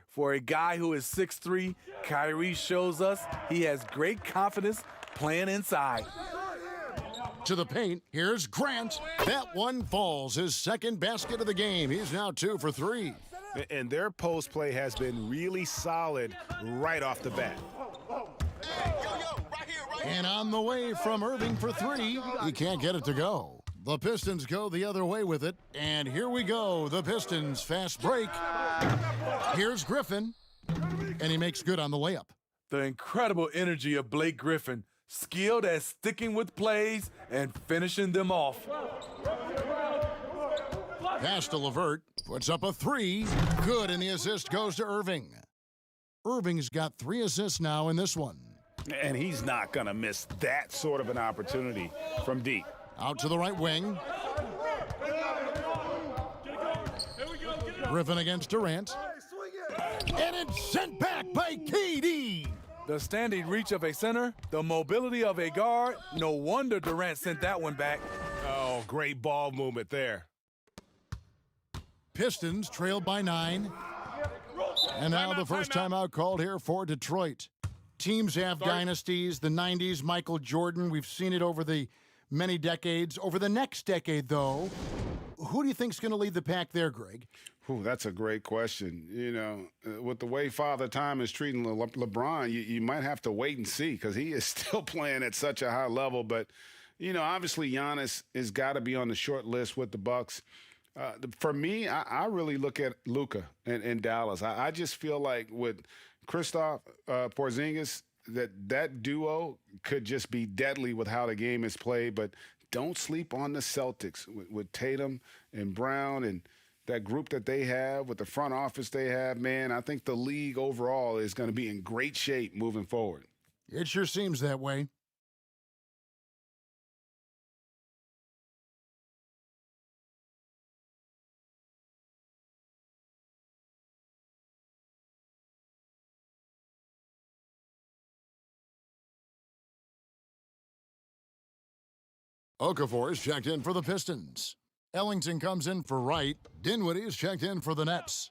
For a guy who is 6'3", Kyrie shows us he has great confidence playing inside. To the paint, here's Grant. That one falls, his second basket of the game. He's now 2 for 3. And their post play has been really solid right off the bat. And on the way from Irving for 3, he can't get it to go. The Pistons go the other way with it, and here we go. The Pistons fast break. Here's Griffin, and he makes good on the layup. The incredible energy of Blake Griffin, skilled at sticking with plays and finishing them off. Pass to LeVert, puts up a 3. Good, and the assist goes to Irving. Irving's got 3 assists now in this one. And he's not going to miss that sort of an opportunity from deep. Out to the right wing. Griffin against Durant. And it's sent back by KD. The standing reach of a center, the mobility of a guard. No wonder Durant sent that one back. Oh, great ball movement there. Pistons trailed by 9. And now the first timeout called here for Detroit. Teams have dynasties. The 90s, Michael Jordan. We've seen it over the many decades. Over the next decade, though, who do you think's going to lead the pack there, Greg? Ooh, that's a great question. You know, with the way Father Time is treating LeBron, you might have to wait and see because he is still playing at such a high level. But, you know, obviously Giannis has got to be on the short list with the Bucks. For me, I really look at Luka in Dallas. I just feel like with Kristaps Porzingis, that duo could just be deadly with how the game is played. But don't sleep on the Celtics with Tatum and Brown and that group that they have with the front office they have. Man, I think the league overall is going to be in great shape moving forward. It sure seems that way. Okafor is checked in for the Pistons. Ellington comes in for Wright. Dinwiddie is checked in for the Nets.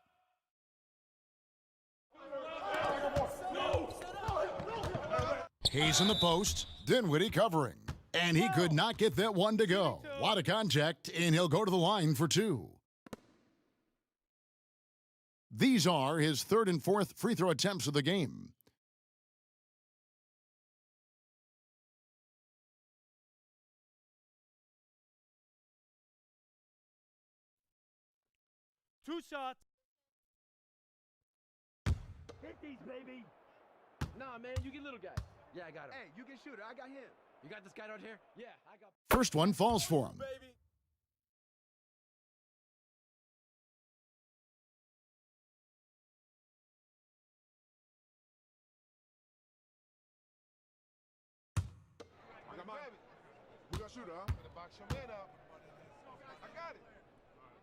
Hayes in the post. Dinwiddie covering. And he could not get that one to go. A lot of contact, and he'll go to the line for 2. These are his 3rd and 4th free throw attempts of the game. Two shots. Hit these, baby. Nah, man, you get little guy. Yeah, I got him. Hey, you get shooter. I got him. You got this guy out here? Yeah, I got. First one falls for him. Baby. I got mine. You got shooter, huh? Better box your man up. I got it.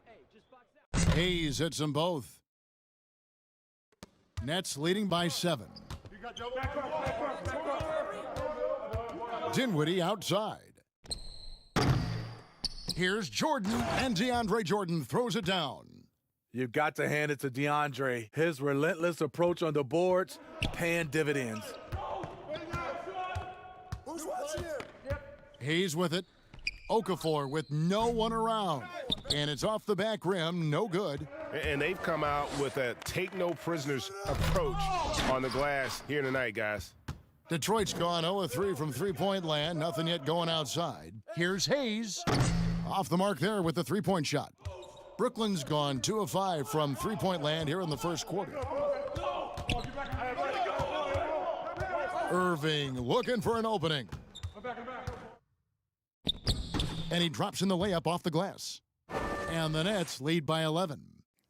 Hey, just box out. Hayes hits them both. Nets leading by 7. Dinwiddie outside. Here's Jordan, and DeAndre Jordan throws it down. You've got to hand it to DeAndre. His relentless approach on the boards, paying dividends. Hayes with it. Okafor with no one around. And it's off the back rim, no good. And they've come out with a take-no-prisoners approach on the glass here tonight, guys. Detroit's gone 0-3 from three-point land. Nothing yet going outside. Here's Hayes. Off the mark there with the three-point shot. Brooklyn's gone 2 of 5 from three-point land here in the first quarter. Irving looking for an opening. And he drops in the layup off the glass. And the Nets lead by 11.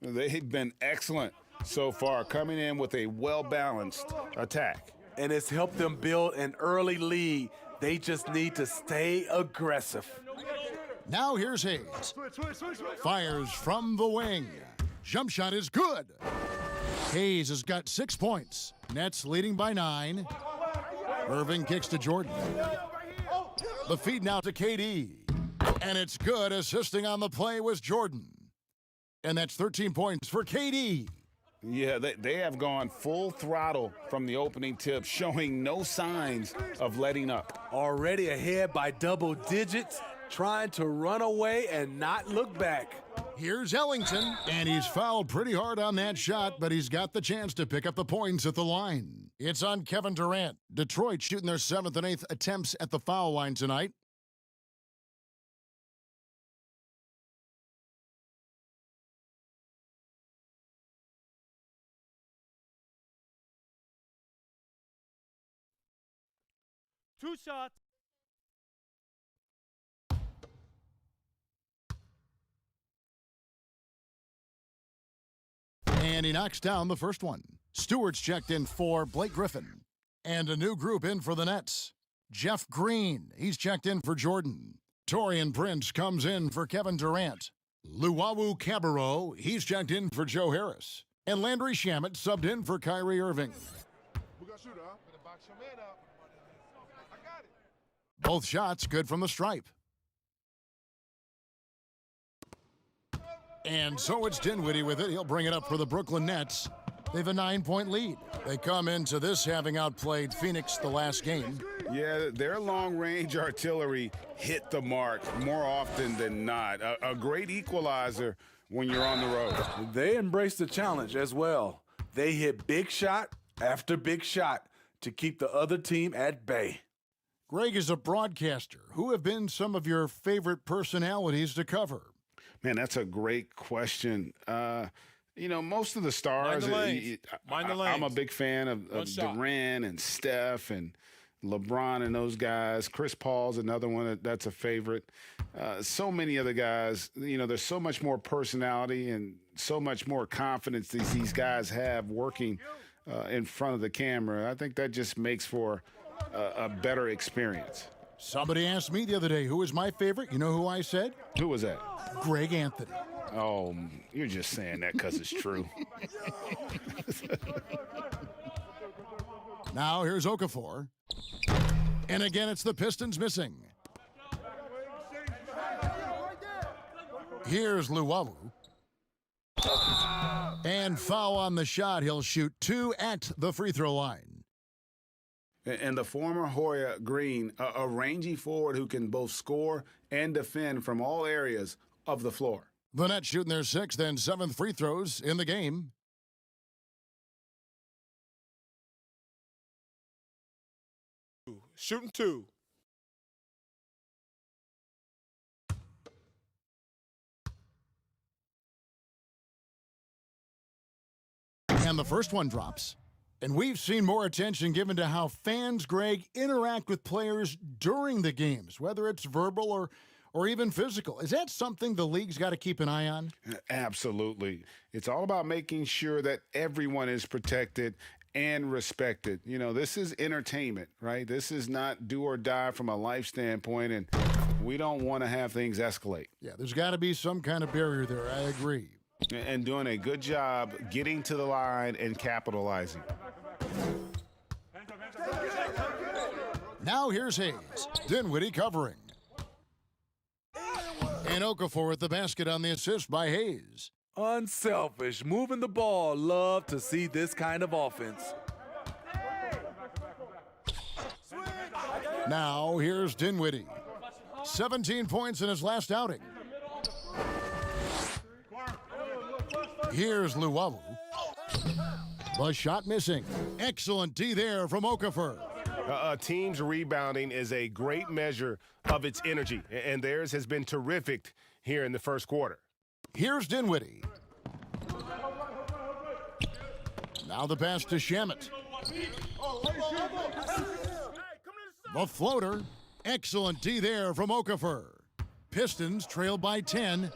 They've been excellent so far, coming in with a well-balanced attack. And it's helped them build an early lead. They just need to stay aggressive. Now here's Hayes. Fires from the wing. Jump shot is good. Hayes has got 6 points. Nets leading by 9. Irving kicks to Jordan. The feed now to KD. And it's good. Assisting on the play was Jordan. And that's 13 points for KD. Yeah, they have gone full throttle from the opening tip, showing no signs of letting up. Already ahead by double digits, trying to run away and not look back. Here's Ellington, and he's fouled pretty hard on that shot, but he's got the chance to pick up the points at the line. It's on Kevin Durant. Detroit shooting their 7th and 8th attempts at the foul line tonight. Two shots. And he knocks down the first one. Stewart's checked in for Blake Griffin. And a new group in for the Nets. Jeff Green, he's checked in for Jordan. Torian Prince comes in for Kevin Durant. Luwawu Cabarro, he's checked in for Joe Harris. And Landry Shamet subbed in for Kyrie Irving. Both shots good from the stripe. And so it's Dinwiddie with it. He'll bring it up for the Brooklyn Nets. They have a 9-point lead. They come into this having outplayed Phoenix the last game. Yeah, their long-range artillery hit the mark more often than not. A great equalizer when you're on the road. They embrace the challenge as well. They hit big shot after big shot to keep the other team at bay. Greg is a broadcaster. Who have been some of your favorite personalities to cover? Man, that's a great question. You know, most of the stars, I'm a big fan of Durant and Steph and LeBron and those guys. Chris Paul's another one that's a favorite. So many of the guys, you know, there's so much more personality and so much more confidence these guys have working in front of the camera. I think that just makes for a better experience. Somebody asked me the other day, who is my favorite? You know who I said? Who was that? Greg Anthony. Oh, you're just saying that because it's true. Now here's Okafor. And again, it's the Pistons missing. Here's Luwawu. And foul on the shot. He'll shoot 2 at the free throw line. And the former Hoya Green, a rangy forward who can both score and defend from all areas of the floor. The Nets shooting their 6th and 7th free throws in the game. Shooting 2. And the first one drops. And we've seen more attention given to how fans, Greg, interact with players during the games, whether it's verbal or even physical. Is that something the league's got to keep an eye on? Absolutely. It's all about making sure that everyone is protected and respected. You know, this is entertainment, right? This is not do or die from a life standpoint, and we don't want to have things escalate. Yeah, there's got to be some kind of barrier there. I agree. And doing a good job getting to the line and capitalizing. Now here's Hayes. Dinwiddie covering. And Okafor with the basket on the assist by Hayes. Unselfish, moving the ball. Love to see this kind of offense. Now here's Dinwiddie. 17 points in his last outing. Here's Luwawu. The shot missing. Excellent D there from Okafor. A team's rebounding is a great measure of its energy, and theirs has been terrific here in the first quarter. Here's Dinwiddie. Now the pass to Shamet. The floater. Excellent D there from Okafor. Pistons trail by 10.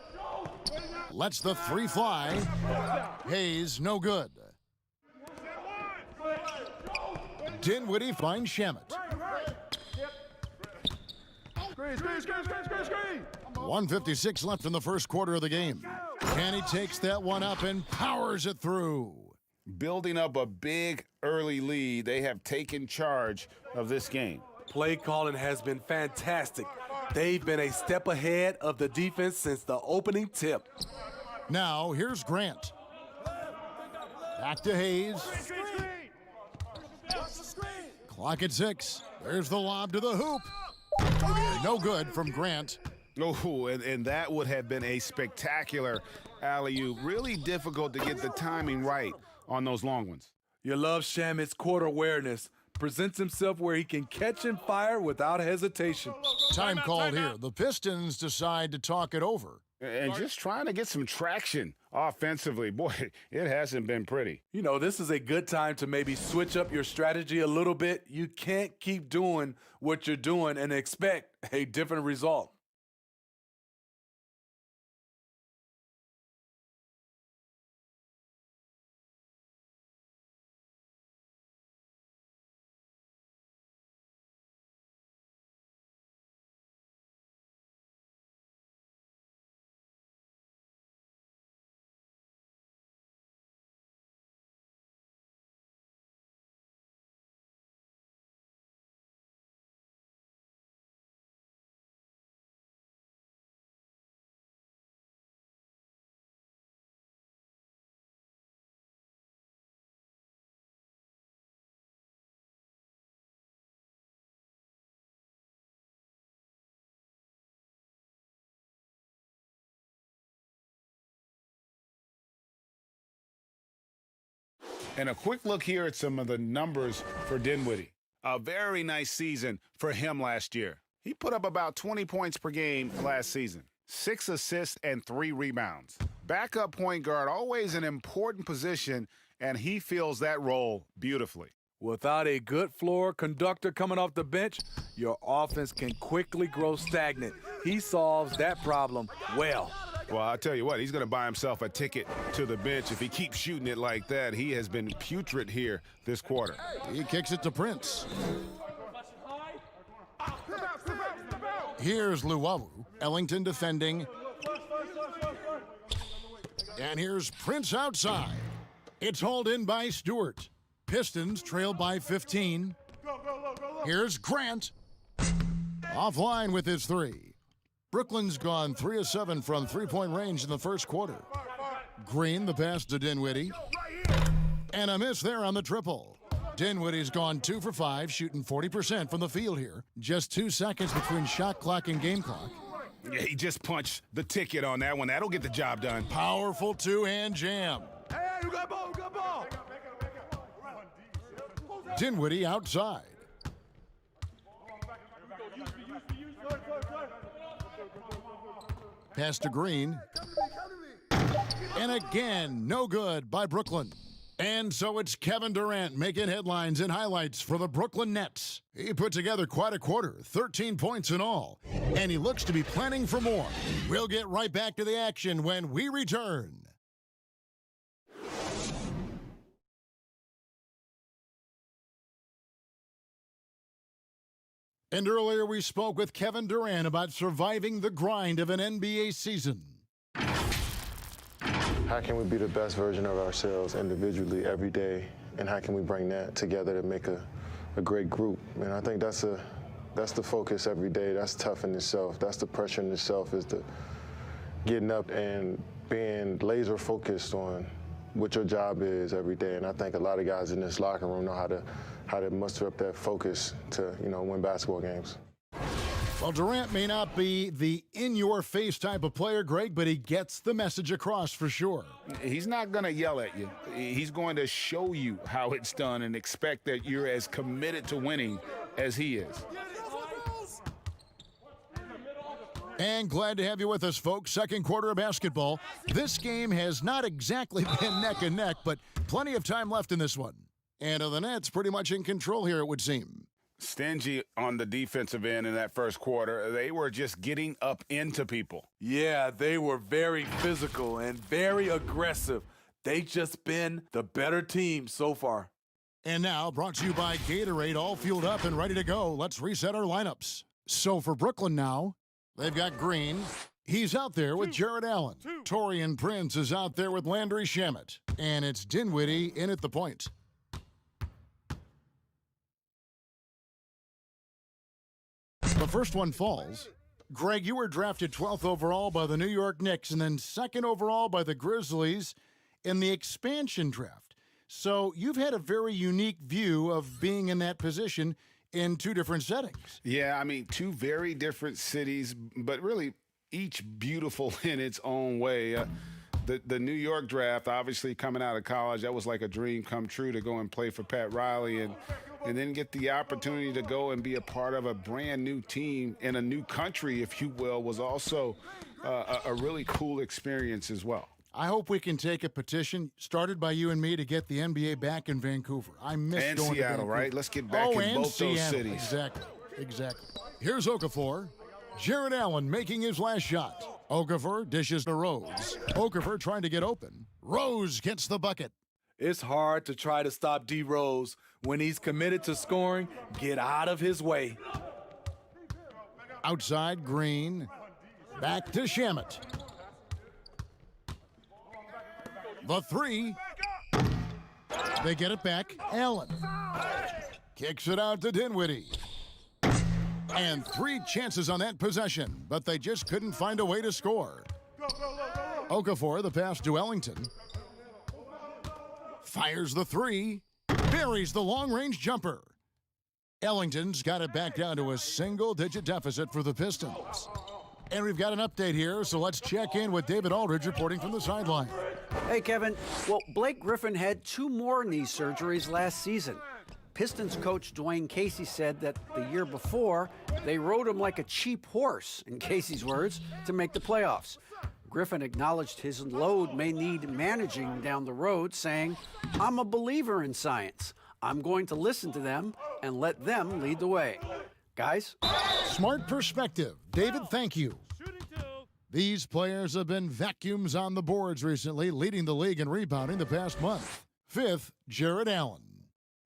Lets the three fly. Hayes, no good. Dinwiddie finds Shamet. 1:56 left in the first quarter of the game. And he takes that one up and powers it through. Building up a big early lead, they have taken charge of this game. Play calling has been fantastic. They've been a step ahead of the defense since the opening tip. Now here's Grant. Back to Hayes. Clock at 6. There's the lob to the hoop. No good from Grant. Oh, and that would have been a spectacular alley-oop. Really difficult to get the timing right on those long ones. You love Shamet's court awareness. Presents himself where he can catch and fire without hesitation. Time called here. The Pistons decide to talk it over. And just trying to get some traction offensively. Boy, it hasn't been pretty. You know, this is a good time to maybe switch up your strategy a little bit. You can't keep doing what you're doing and expect a different result. And a quick look here at some of the numbers for Dinwiddie. A very nice season for him last year. He put up about 20 points per game last season, 6 assists and 3 rebounds. Backup point guard, always an important position, and he fills that role beautifully. Without a good floor conductor coming off the bench, your offense can quickly grow stagnant. He solves that problem well. Well, I'll tell you what, he's going to buy himself a ticket to the bench if he keeps shooting it like that. He has been putrid here this quarter. He kicks it to Prince. Here's Luwawu. Ellington defending. And here's Prince outside. It's hauled in by Stewart. Pistons trail by 15. Here's Grant. Offline with his three. Brooklyn's gone 3 of 7 from three-point range in the first quarter. Green, the pass to Dinwiddie. And a miss there on the triple. Dinwiddie's gone 2 for 5, shooting 40% from the field here. Just 2 seconds between shot clock and game clock. Yeah, he just punched the ticket on that one. That'll get the job done. Powerful two-hand jam. Hey, you got ball, you got ball. Dinwiddie outside. Pass to Green. And again, no good by Brooklyn. And so it's Kevin Durant making headlines and highlights for the Brooklyn Nets. He put together quite a quarter, 13 points in all. And he looks to be planning for more. We'll get right back to the action when we return. And earlier we spoke with Kevin Durant about surviving the grind of an NBA season. how can we be the best version of ourselves individually every day, and how can we bring that together to make a great group? And I think that's the focus every day. That's tough in itself. That's the pressure in itself, is the getting up and being laser focused on what your job is every day. And I think a lot of guys in this locker room know how to muster up that focus to, win basketball games. Well, Durant may not be the in-your-face type of player, Greg, but he gets the message across for sure. He's not going to yell at you. He's going to show you how it's done and expect that you're as committed to winning as he is. And glad to have you with us, folks. Second quarter of basketball. This game has not exactly been neck and neck, but plenty of time left in this one. And the Nets pretty much in control here, it would seem. Stingy on the defensive end in that first quarter. They were just getting up into people. Yeah, they were very physical and very aggressive. They just been the better team so far. And now, brought to you by Gatorade, all fueled up and ready to go. Let's reset our lineups. So for Brooklyn now, they've got Green. He's out there with Jared Allen. Taurean Prince is out there with Landry Shamet. And it's Dinwiddie in at the point. The first one falls. Greg, you were drafted 12th overall by the New York Knicks and then 2nd overall by the Grizzlies in the expansion draft. So you've had a very unique view of being in that position in two different settings. Yeah, I mean, two very different cities, but really each beautiful in its own way. The New York draft, obviously coming out of college, that was like a dream come true to go and play for Pat Riley and then get the opportunity to go and be a part of a brand new team in a new country, if you will, was also a really cool experience as well. I hope we can take a petition started by you and me to get the NBA back in Vancouver. I miss and going Seattle, to Vancouver. right? Let's get back in both Seattle. those cities. Exactly. Here's Okafor. Jared Allen making his last shot. Okafor dishes to Rose. Okafor trying to get open. Rose gets the bucket. It's hard to try to stop D. Rose. When he's committed to scoring, get out of his way. Outside, Green. Back to Shamet. The three. They get it back. Allen. Kicks it out to Dinwiddie. And 3 chances on that possession, but they just couldn't find a way to score. Okafor, the pass to Ellington. Fires the 3. Buries the long-range jumper. Ellington's got it back down to a single-digit deficit for the Pistons. And we've got an update here, so let's check in with David Aldridge reporting from the sideline. Hey, Kevin. Well, Blake Griffin had 2 more knee surgeries last season. Pistons coach Dwayne Casey said that the year before, they rode him like a cheap horse, in Casey's words, to make the playoffs. Griffin acknowledged his load may need managing down the road, saying, "I'm a believer in science. I'm going to listen to them and let them lead the way." Guys? Smart perspective. David, thank you. These players have been vacuums on the boards recently, leading the league in rebounding the past month. 5th, Jared Allen.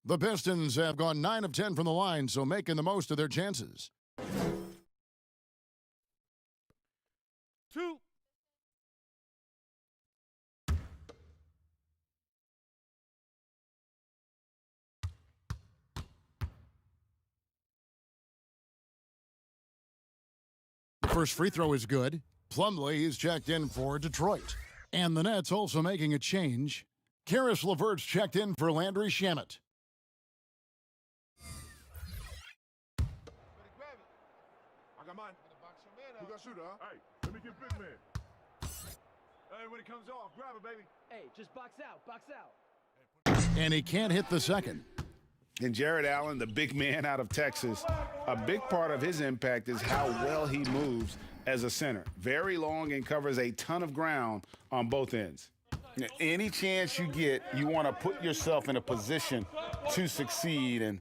The Pistons have gone 9 of 10 from the line, so making the most of their chances. 2. The first free throw is good. Plumlee is checked in for Detroit. And the Nets also making a change. Karis LeVert's checked in for Landry Shamet. I got mine. Who got shooter, huh? Hey, let me get big man. Hey, when it comes off, grab it, baby. Hey, just box out, box out. And he can't hit the second. And Jared Allen, the big man out of Texas, a big part of his impact is how well he moves as a center. Very long and covers a ton of ground on both ends. Any chance you get, you want to put yourself in a position to succeed, and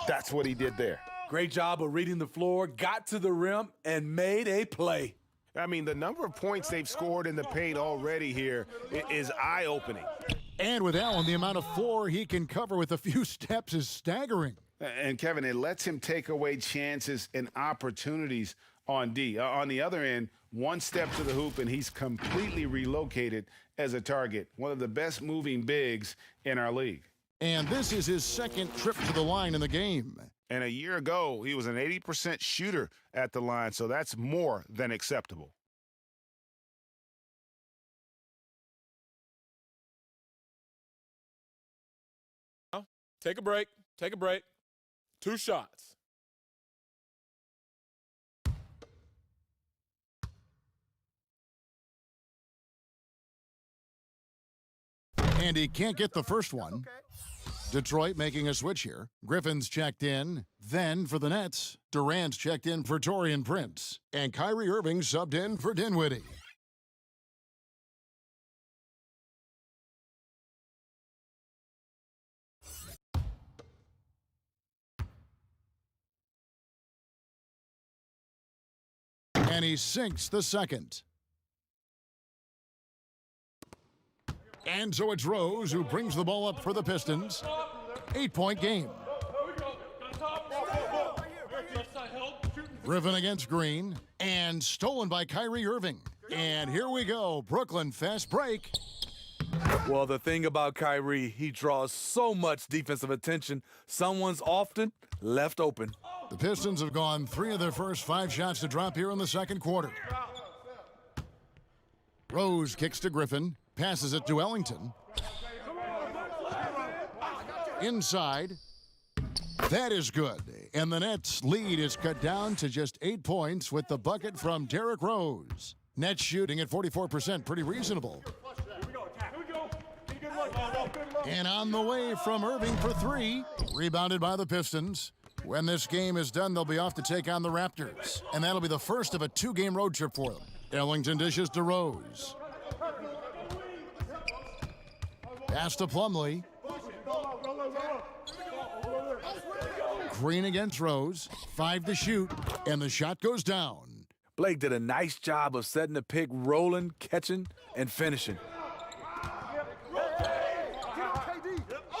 that's what he did there. Great job of reading the floor, got to the rim, and made a play. I mean, the number of points they've scored in the paint already here is eye-opening. And with Allen, the amount of floor he can cover with a few steps is staggering. And, Kevin, it lets him take away chances and opportunities on D. On the other end, one step to the hoop, and he's completely relocated as a target, one of the best moving bigs in our league. And this is his second trip to the line in the game. And a year ago, he was an 80% shooter at the line, so that's more than acceptable. Take a break. Take a break. 2 shots. And he can't get the first one. Detroit making a switch here. Griffin's checked in. Then for the Nets, Durant's checked in for Taurean Prince. And Kyrie Irving subbed in for Dinwiddie. And he sinks the second. And so it's Rose who brings the ball up for the Pistons. 8-point game. Griffin against Green. And stolen by Kyrie Irving. And here we go. Brooklyn fast break. Well, the thing about Kyrie, he draws so much defensive attention. Someone's often left open. The Pistons have gone 3 of their first 5 shots to drop here in the second quarter. Rose kicks to Griffin. Passes it to Ellington. Inside. That is good. And the Nets' lead is cut down to just 8 points with the bucket from Derrick Rose. Nets shooting at 44%, pretty reasonable. And on the way from Irving for 3. Rebounded by the Pistons. When this game is done, they'll be off to take on the Raptors. And that'll be the first of a 2-game road trip for them. Ellington dishes to Rose. Pass to Plumlee. Green against Rose. 5 to shoot. And the shot goes down. Blake did a nice job of setting the pick, rolling, catching, and finishing.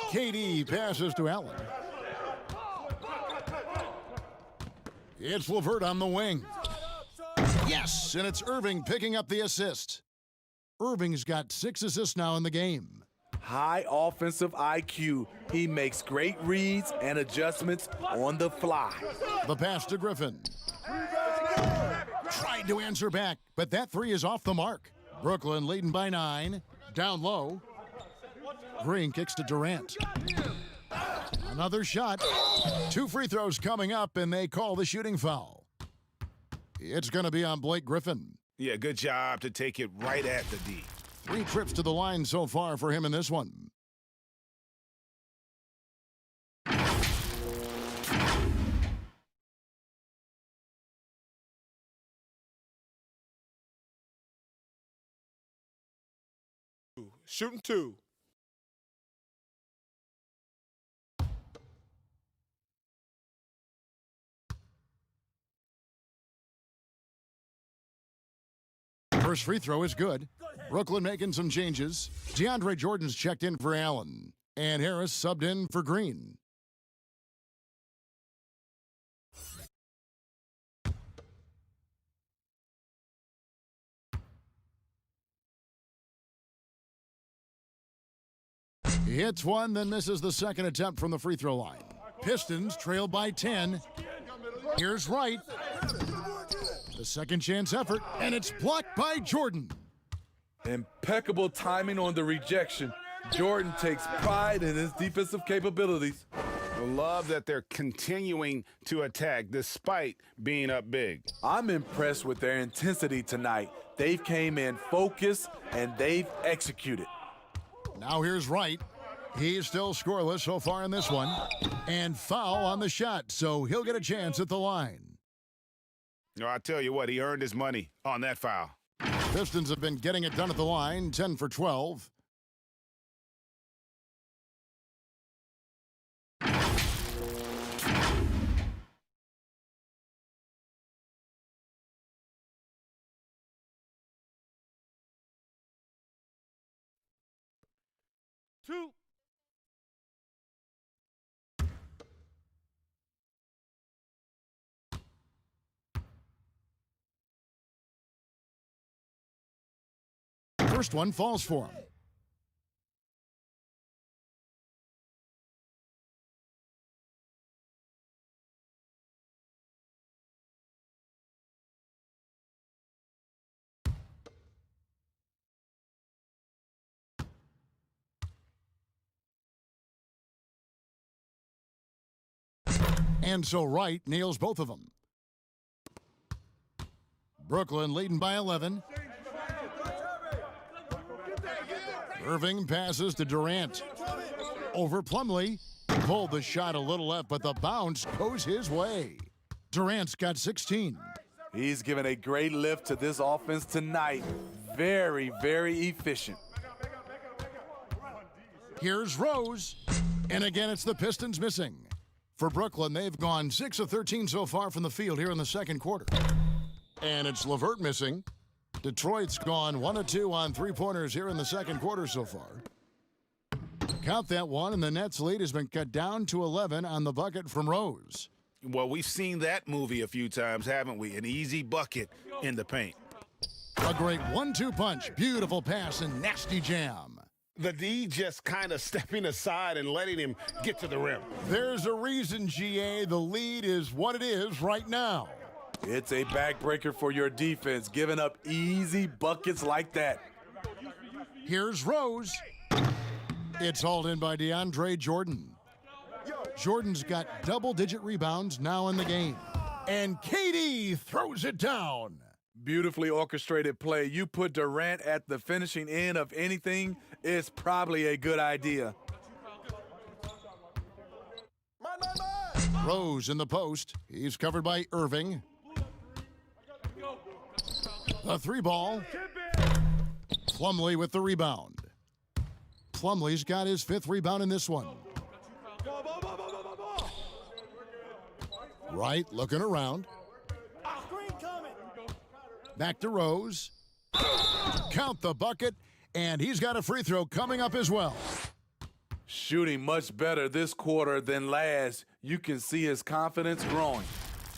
KD passes to Allen. It's LeVert on the wing. Yes, and it's Irving picking up the assist. Irving's got 6 assists now in the game. High offensive IQ. He makes great reads and adjustments on the fly. The pass to Griffin. Tried to answer back, but that 3 is off the mark. Brooklyn leading by 9. Down low. Green kicks to Durant. Another shot. 2 free throws coming up, and they call the shooting foul. It's going to be on Blake Griffin. Yeah, good job to take it right at the D. 3 trips to the line so far for him in this one. Shooting 2. First free throw is good. Brooklyn making some changes. DeAndre Jordan's checked in for Allen. And Harris subbed in for Green. He hits one, then misses the second attempt from the free throw line. Pistons trail by 10. Here's Wright. The second chance effort, and it's blocked by Jordan. Impeccable timing on the rejection. Jordan takes pride in his defensive capabilities. I love that they're continuing to attack despite being up big. I'm impressed with their intensity tonight. They've came in focused, and they've executed. Now here's Wright. He's still scoreless so far in this one. And foul on the shot, so he'll get a chance at the line. No, I tell you what, he earned his money on that foul. Pistons have been getting it done at the line, 10 for 12. Two. First one falls for him. And so Wright nails both of them. Brooklyn leading by 11. Irving passes to Durant. Over Plumlee. Pulled the shot a little left, but the bounce goes his way. Durant's got 16. He's given a great lift to this offense tonight. Very, very efficient. Here's Rose. And again, it's the Pistons missing. For Brooklyn, they've gone 6 of 13 so far from the field here in the second quarter. And it's LeVert missing. Detroit's gone 1 of 2 on three-pointers here in the second quarter so far. Count that one, and the Nets' lead has been cut down to 11 on the bucket from Rose. Well, we've seen that movie a few times, haven't we? An easy bucket in the paint. A great 1-2 punch. Beautiful pass and nasty jam. The D just kind of stepping aside and letting him get to the rim. There's a reason, GA, the lead is what it is right now. It's a backbreaker for your defense, giving up easy buckets like that. Here's Rose. It's hauled in by DeAndre Jordan. Jordan's got double-digit rebounds now in the game. And KD throws it down. Beautifully orchestrated play. You put Durant at the finishing end of anything, it's probably a good idea. Rose in the post. He's covered by Irving. The three ball. Plumlee with the rebound. Plumlee's got his 5th rebound in this one. Wright looking around. Back to Rose. Count the bucket, and he's got a free throw coming up as well. Shooting much better this quarter than last. You can see his confidence growing.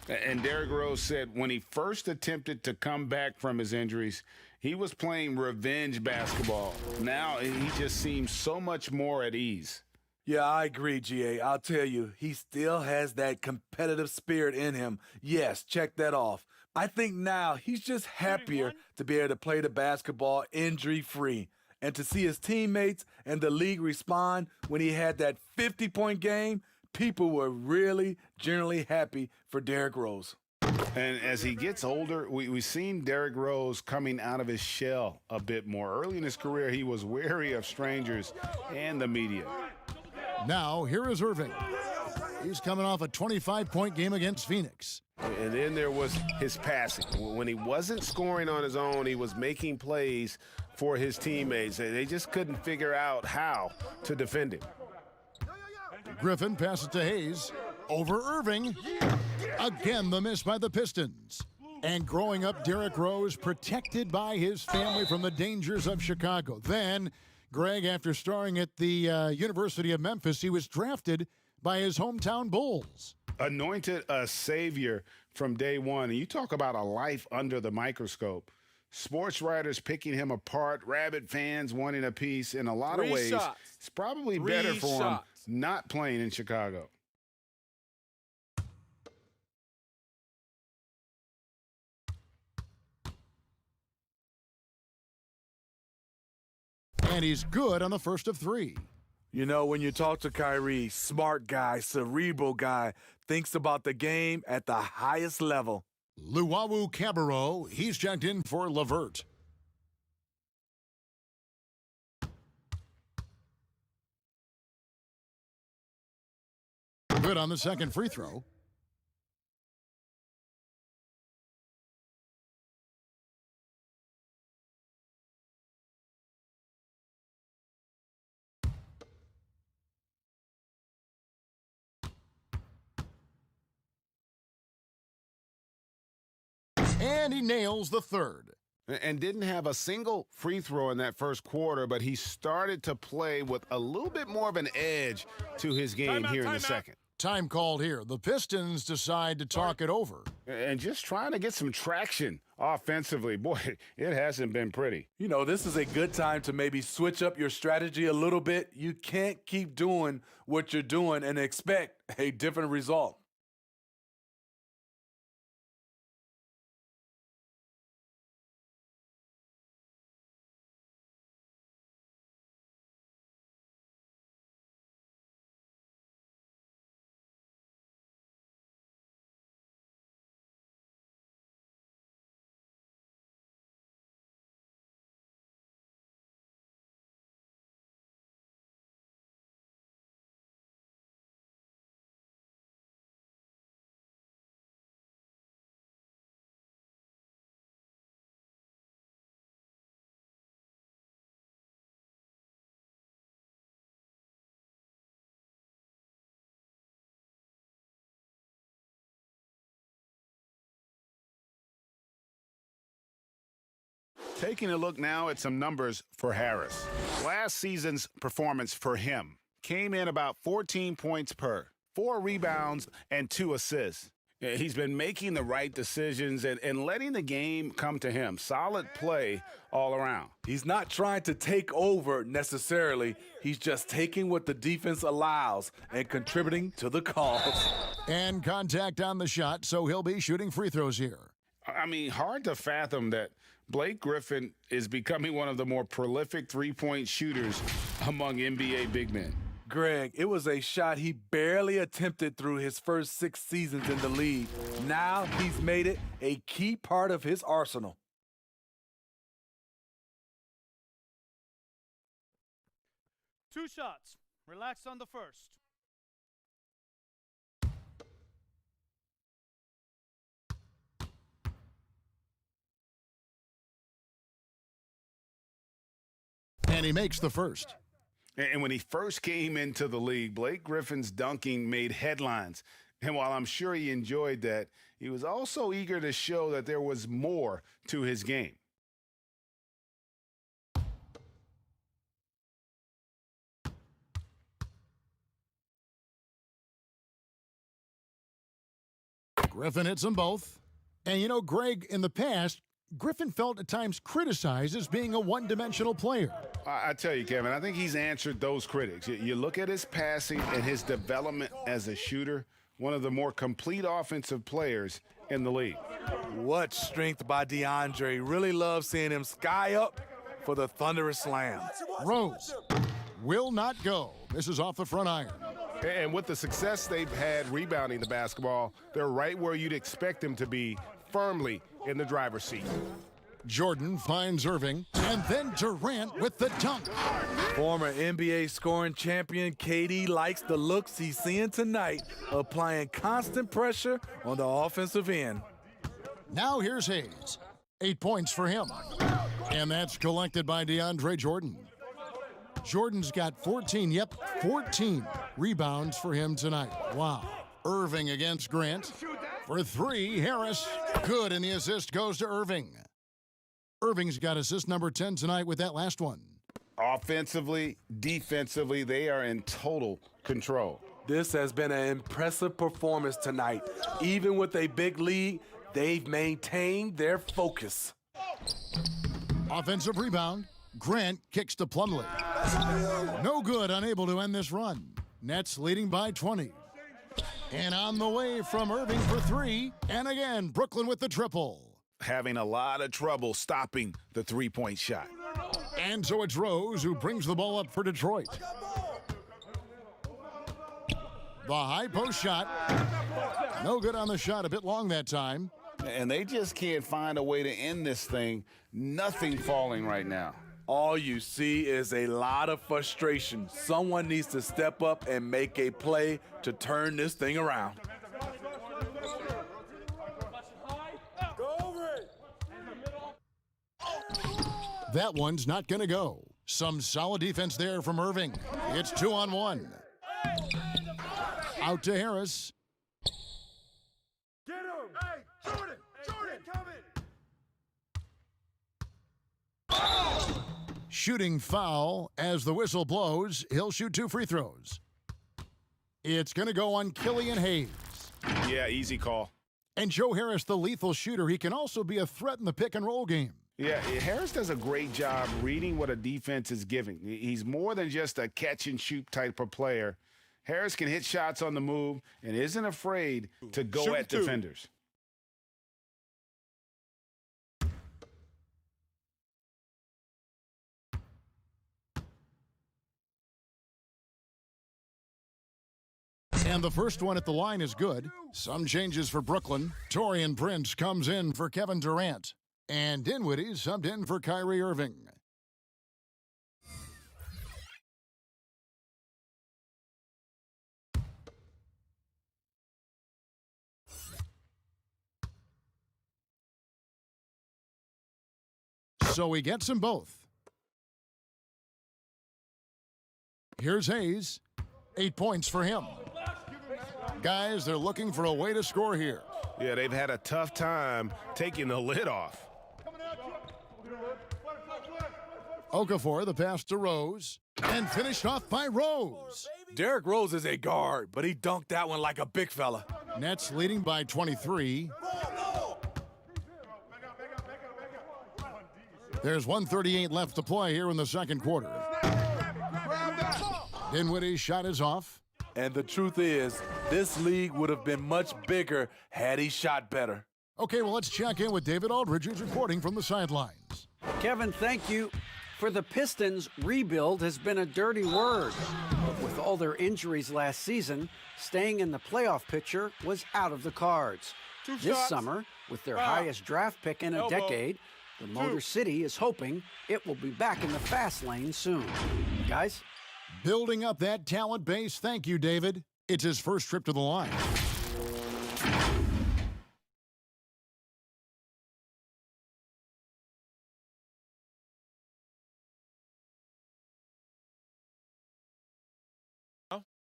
And Derrick Rose said when he first attempted to come back from his injuries, he was playing revenge basketball. Now he just seems so much more at ease. Yeah, I agree, GA. I'll tell you, he still has that competitive spirit in him. Yes, check that off. I think now he's just happier to be able to play the basketball injury-free and to see his teammates and the league respond when he had that 50-point game. People were really generally happy for Derrick Rose. And as he gets older, we've seen Derrick Rose coming out of his shell a bit more. Early in his career, he was wary of strangers and the media. Now, here is Irving. He's coming off a 25-point game against Phoenix. And then there was his passing. When he wasn't scoring on his own, he was making plays for his teammates. They just couldn't figure out how to defend him. Griffin passes to Hayes. Over Irving. Again, the miss by the Pistons. And growing up, Derrick Rose protected by his family from the dangers of Chicago. Then, Greg, after starring at the University of Memphis, he was drafted by his hometown Bulls. Anointed a savior from day one. And you talk about a life under the microscope. Sports writers picking him apart, rabid fans wanting a piece. In a lot of ways, it's probably better for him not playing in Chicago. And he's good on the first of 3. You know, when you talk to Kyrie, smart guy, cerebral guy, thinks about the game at the highest level. Luwawu Cabarro, he's checked in for LeVert. Good on the second free throw. And he nails the third. And didn't have a single free throw in that first quarter, but he started to play with a little bit more of an edge to his game here in the second. Time called here. The Pistons decide to talk it over. And just trying to get some traction Offensively, boy, it hasn't been pretty. You know, this is a good time to maybe switch up your strategy a little bit. You can't keep doing what you're doing and expect a different result. Taking a look now at some numbers for Harris. Last season's performance for him came in about 14 points per, 4 rebounds, and 2 assists. He's been making the right decisions and letting the game come to him. Solid play all around. He's not trying to take over necessarily. He's just taking what the defense allows and contributing to the cause. And contact on the shot, so he'll be shooting free throws here. I mean, hard to fathom that Blake Griffin is becoming one of the more prolific three-point shooters among NBA big men. Greg, it was a shot he barely attempted through his first 6 seasons in the league. Now he's made it a key part of his arsenal. Two shots. Relax on the first. And he makes the first. And when he first came into the league, Blake Griffin's dunking made headlines. And while I'm sure he enjoyed that, he was also eager to show that there was more to his game. Griffin hits them both. And you know, Greg, in the past, Griffin felt at times criticized as being a one-dimensional player. I tell you, Kevin, I think he's answered those critics. You look at his passing and his development as a shooter, one of the more complete offensive players in the league. What strength by DeAndre. Really love seeing him sky up for the thunderous slam. Rose will not go. This is off the front iron. And with the success they've had rebounding the basketball, they're right where you'd expect them to be, firmly in the driver's seat. Jordan finds Irving, and then Durant with the dunk. Former NBA scoring champion KD likes the looks he's seeing tonight, applying constant pressure on the offensive end. Now here's Hayes. 8 points for him. And that's collected by DeAndre Jordan. Jordan's got 14 rebounds for him tonight. Wow. Irving against Grant. For 3, Harris. Good, and the assist goes to Irving. Irving's got assist number 10 tonight with that last one. Offensively, defensively, they are in total control. This has been an impressive performance tonight. Even with a big lead, they've maintained their focus. Offensive rebound. Grant kicks to Plumlee. No good, unable to end this run. Nets leading by 20. And on the way from Irving for 3. And again, Brooklyn with the triple. Having a lot of trouble stopping the three-point shot. And so it's Rose who brings the ball up for Detroit. The high post shot. No good on the shot, a bit long that time. And they just can't find a way to end this thing. Nothing falling right now. All you see is a lot of frustration. Someone needs to step up and make a play to turn this thing around. That one's not going to go. Some solid defense there from Irving. It's 2-on-1. Out to Harris. Get him! Hey, Jordan! Jordan, coming! Shooting foul as the whistle blows. He'll shoot 2 free throws. It's going to go on Killian Hayes. Yeah, easy call. And Joe Harris, the lethal shooter, he can also be a threat in the pick-and-roll game. Yeah, Harris does a great job reading what a defense is giving. He's more than just a catch-and-shoot type of player. Harris can hit shots on the move and isn't afraid to go at defenders. And the first one at the line is good. Some changes for Brooklyn. Taurean Prince comes in for Kevin Durant. And Dinwiddie subbed in for Kyrie Irving. So he gets them both. Here's Hayes. 8 points for him. Guys, they're looking for a way to score here. Yeah, they've had a tough time taking the lid off. Okafor, the pass to Rose, and finished off by Rose. Derrick Rose is a guard, but he dunked that one like a big fella. Nets leading by 23. There's 1:38 left to play here in the second quarter. Dinwiddie's shot is off. And the truth is, this league would have been much bigger had he shot better. Okay, well, let's check in with David Aldridge, who's reporting from the sidelines. Kevin, thank you. For the Pistons, rebuild has been a dirty word. But with all their injuries last season, staying in the playoff picture was out of the cards. This summer, with their highest draft pick in a decade, the Motor City is hoping it will be back in the fast lane soon. Guys? Building up that talent base. Thank you, David. It's his first trip to the line.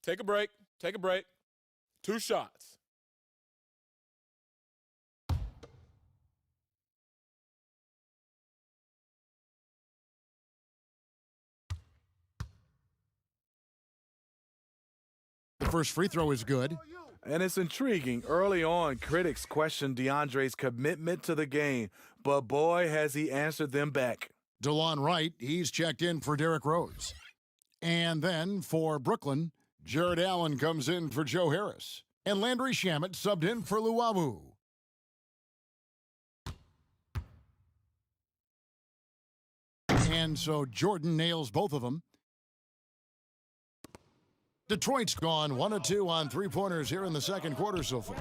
Take a break. Take a break. 2 shots. The first free throw is good. And it's intriguing. Early on, critics questioned DeAndre's commitment to the game, but boy, has he answered them back. DeLon Wright, he's checked in for Derrick Rose. And then for Brooklyn, Jared Allen comes in for Joe Harris. And Landry Shamet subbed in for Luwawu. And so Jordan nails both of them. Detroit's gone 1 of 2 on three-pointers here in the second quarter so far.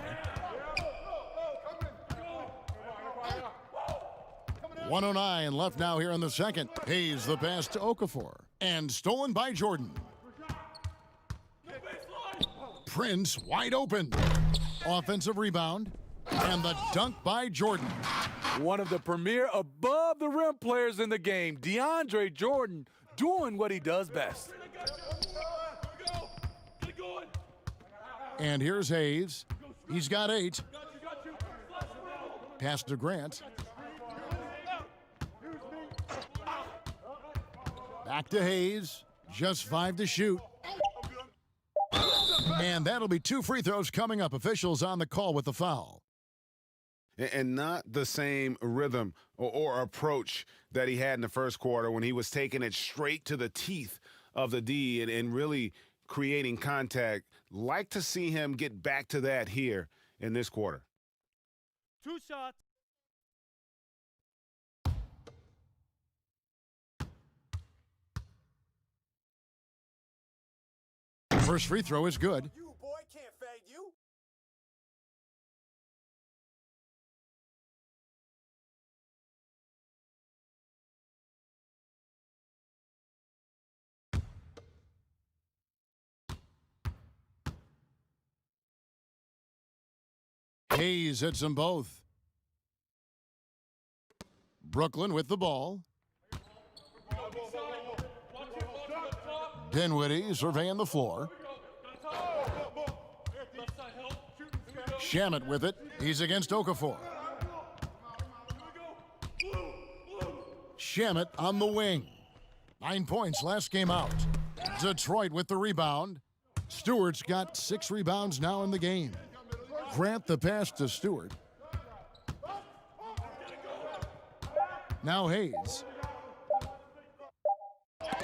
1:09 left now here in the second. Hayes the pass to Okafor. And stolen by Jordan. Prince wide open. Offensive rebound. And the dunk by Jordan. One of the premier above-the-rim players in the game, DeAndre Jordan, doing what he does best. And here's Hayes. He's got 8. Pass to Grant. Back to Hayes. Just 5 to shoot. And that'll be 2 free throws coming up. Officials on the call with the foul. And not the same rhythm or approach that he had in the first quarter when he was taking it straight to the teeth of the D and really creating contact. Like to see him get back to that here in this quarter. 2 shots. First free throw is good. You boy can't fade you. Hayes hits them both. Brooklyn with the ball. Dinwiddie surveying the floor. Shamet with it. He's against Okafor. Shamet on the wing. 9 points last game out. Detroit with the rebound. Stewart's got 6 rebounds now in the game. Grant the pass to Stewart. Now Hayes.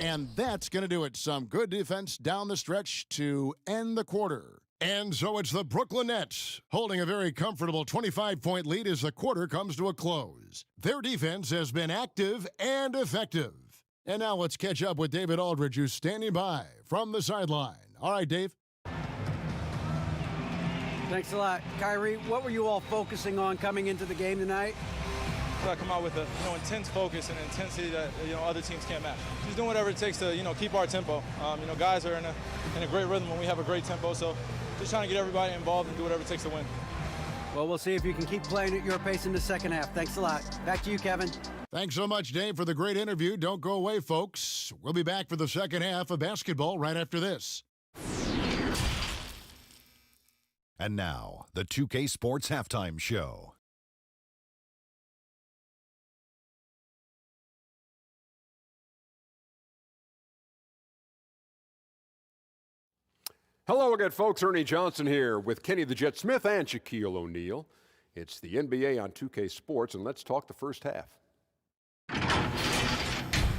And that's going to do it. Some good defense down the stretch to end the quarter. And so it's the Brooklyn Nets holding a very comfortable 25-point lead as the quarter comes to a close. Their defense has been active and effective. And now let's catch up with David Aldridge, who's standing by from the sideline. All right, Dave. Thanks a lot. Kyrie, what were you all focusing on coming into the game tonight? I come out with a intense focus and intensity that other teams can't match. Just doing whatever it takes to keep our tempo. Guys are in a great rhythm when we have a great tempo. So just trying to get everybody involved and do whatever it takes to win. Well, we'll see if you can keep playing at your pace in the second half. Thanks a lot. Back to you, Kevin. Thanks so much, Dave, for the great interview. Don't go away, folks. We'll be back for the second half of basketball right after this. And now, the 2K Sports Halftime Show. Hello again, folks. Ernie Johnson here with Kenny the Jet Smith and Shaquille O'Neal. It's the NBA on 2K Sports, and let's talk the first half.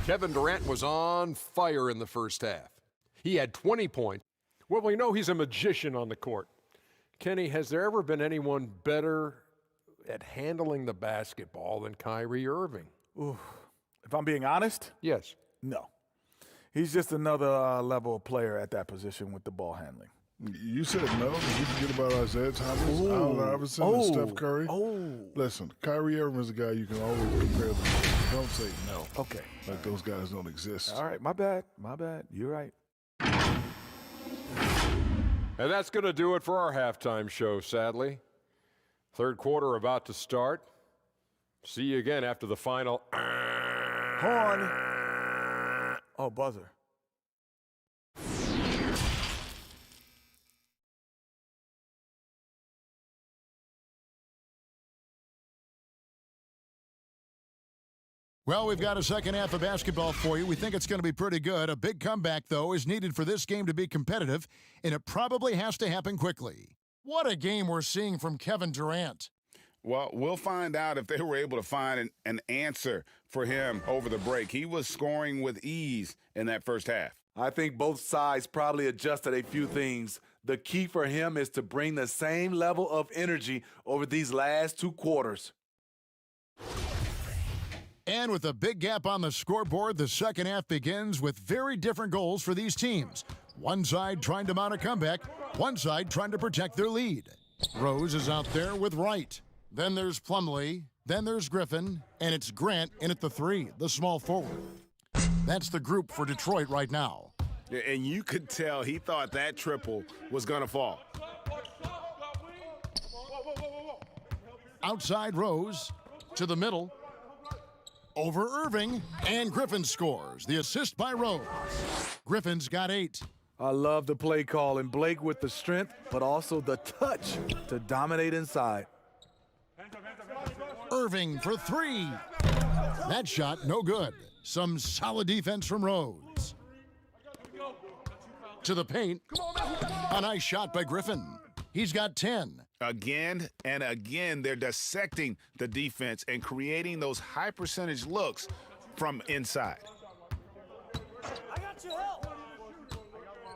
Kevin Durant was on fire in the first half. He had 20 points. Well, we know he's a magician on the court. Kenny, has there ever been anyone better at handling the basketball than Kyrie Irving? Ooh, if I'm being honest? Yes. No. He's just another level player at that position with the ball handling. You said no. Did you forget about Isaiah Thomas, Allen Iverson, and Steph Curry? Listen, Kyrie Irving is a guy you can always compare them to. Don't say no. Okay. Like those guys don't exist. All right, my bad. You're right. And that's going to do it for our halftime show, sadly. Third quarter about to start. See you again after the final. Horn. Oh, buzzer. Well, we've got a second half of basketball for you. We think it's going to be pretty good. A big comeback, though, is needed for this game to be competitive, and it probably has to happen quickly. What a game we're seeing from Kevin Durant. Well, we'll find out if they were able to find an answer for him over the break. He was scoring with ease in that first half. I think both sides probably adjusted a few things. The key for him is to bring the same level of energy over these last two quarters. And with a big gap on the scoreboard, the second half begins with very different goals for these teams. One side trying to mount a comeback, one side trying to protect their lead. Rose is out there with Wright. Then there's Plumlee, then there's Griffin, and it's Grant in at the three, the small forward. That's the group for Detroit right now. And you could tell he thought that triple was going to fall. Outside Rose, to the middle, over Irving, and Griffin scores. The assist by Rose. Griffin's got 8. I love the play call, and Blake with the strength, but also the touch to dominate inside. Irving for 3. That shot, no good. Some solid defense from Rose. To the paint. A nice shot by Griffin. He's got 10. Again and again, they're dissecting the defense and creating those high percentage looks from inside. I got your help.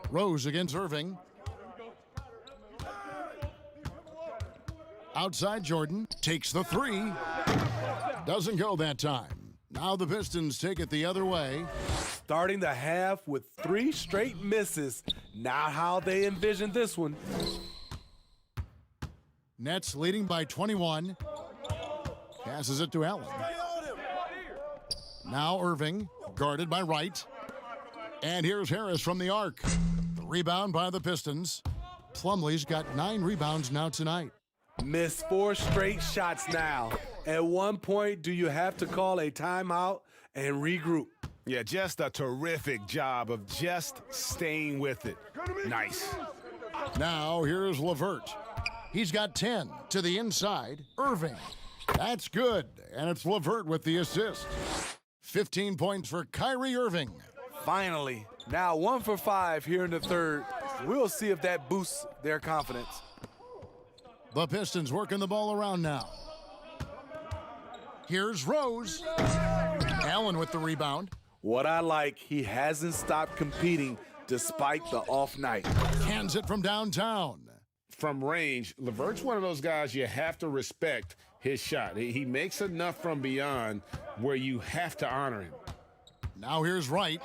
Rose against Irving. Outside Jordan takes the 3. Doesn't go that time. Now the Pistons take it the other way. Starting the half with 3 straight misses. Not how they envisioned this one. Nets leading by 21. Passes it to Allen. Now Irving, guarded by Wright. And here's Harris from the arc. The rebound by the Pistons. Plumlee's got 9 rebounds now tonight. Missed 4 straight shots now. At one point, do you have to call a timeout and regroup? Yeah, just a terrific job of just staying with it. Nice. Now here's LeVert. He's got 10 to the inside. Irving. That's good. And it's LeVert with the assist. 15 points for Kyrie Irving. Finally. Now 1 for 5 here in the third. We'll see if that boosts their confidence. The Pistons working the ball around now. Here's Rose. Allen with the rebound. What I like, he hasn't stopped competing despite the off night. Hands it from downtown. From range, LeVert's one of those guys you have to respect his shot. He makes enough from beyond where you have to honor him. Now here's Wright.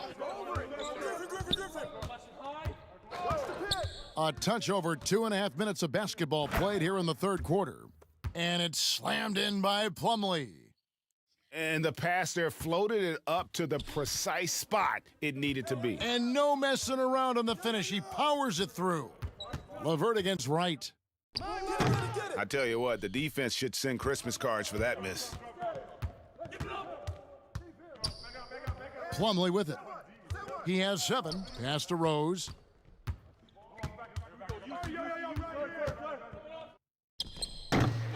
A touch over 2.5 minutes of basketball played here in the third quarter. And it's slammed in by Plumlee. And the pass there floated it up to the precise spot it needed to be. And no messing around on the finish. He powers it through. LeVert against Wright. I tell you what, the defense should send Christmas cards for that miss. Plumlee with it. He has 7. Pass to Rose.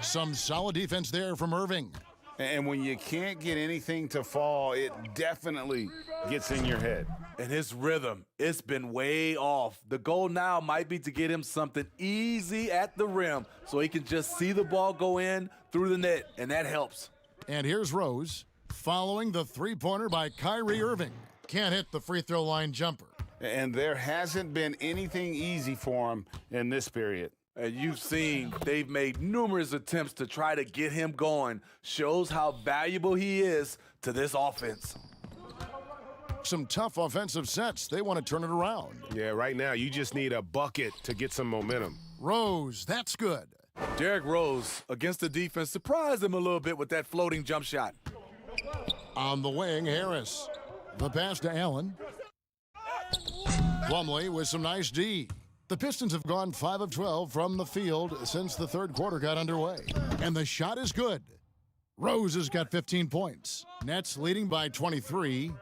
Some solid defense there from Irving. And when you can't get anything to fall, it definitely gets in your head. And his rhythm, it's been way off. The goal now might be to get him something easy at the rim so he can just see the ball go in through the net, and that helps. And here's Rose, following the three-pointer by Kyrie Irving. Can't hit the free throw line jumper. And there hasn't been anything easy for him in this period. And you've seen they've made numerous attempts to try to get him going. Shows how valuable he is to this offense. Some tough offensive sets. They want to turn it around. Yeah, right now you just need a bucket to get some momentum. Rose, that's good. Derrick Rose, against the defense, surprised him a little bit with that floating jump shot. On the wing, Harris. The pass to Allen. Plumlee with some nice D. The Pistons have gone 5 of 12 from the field since the third quarter got underway. And the shot is good. Rose has got 15 points. Nets leading by 23.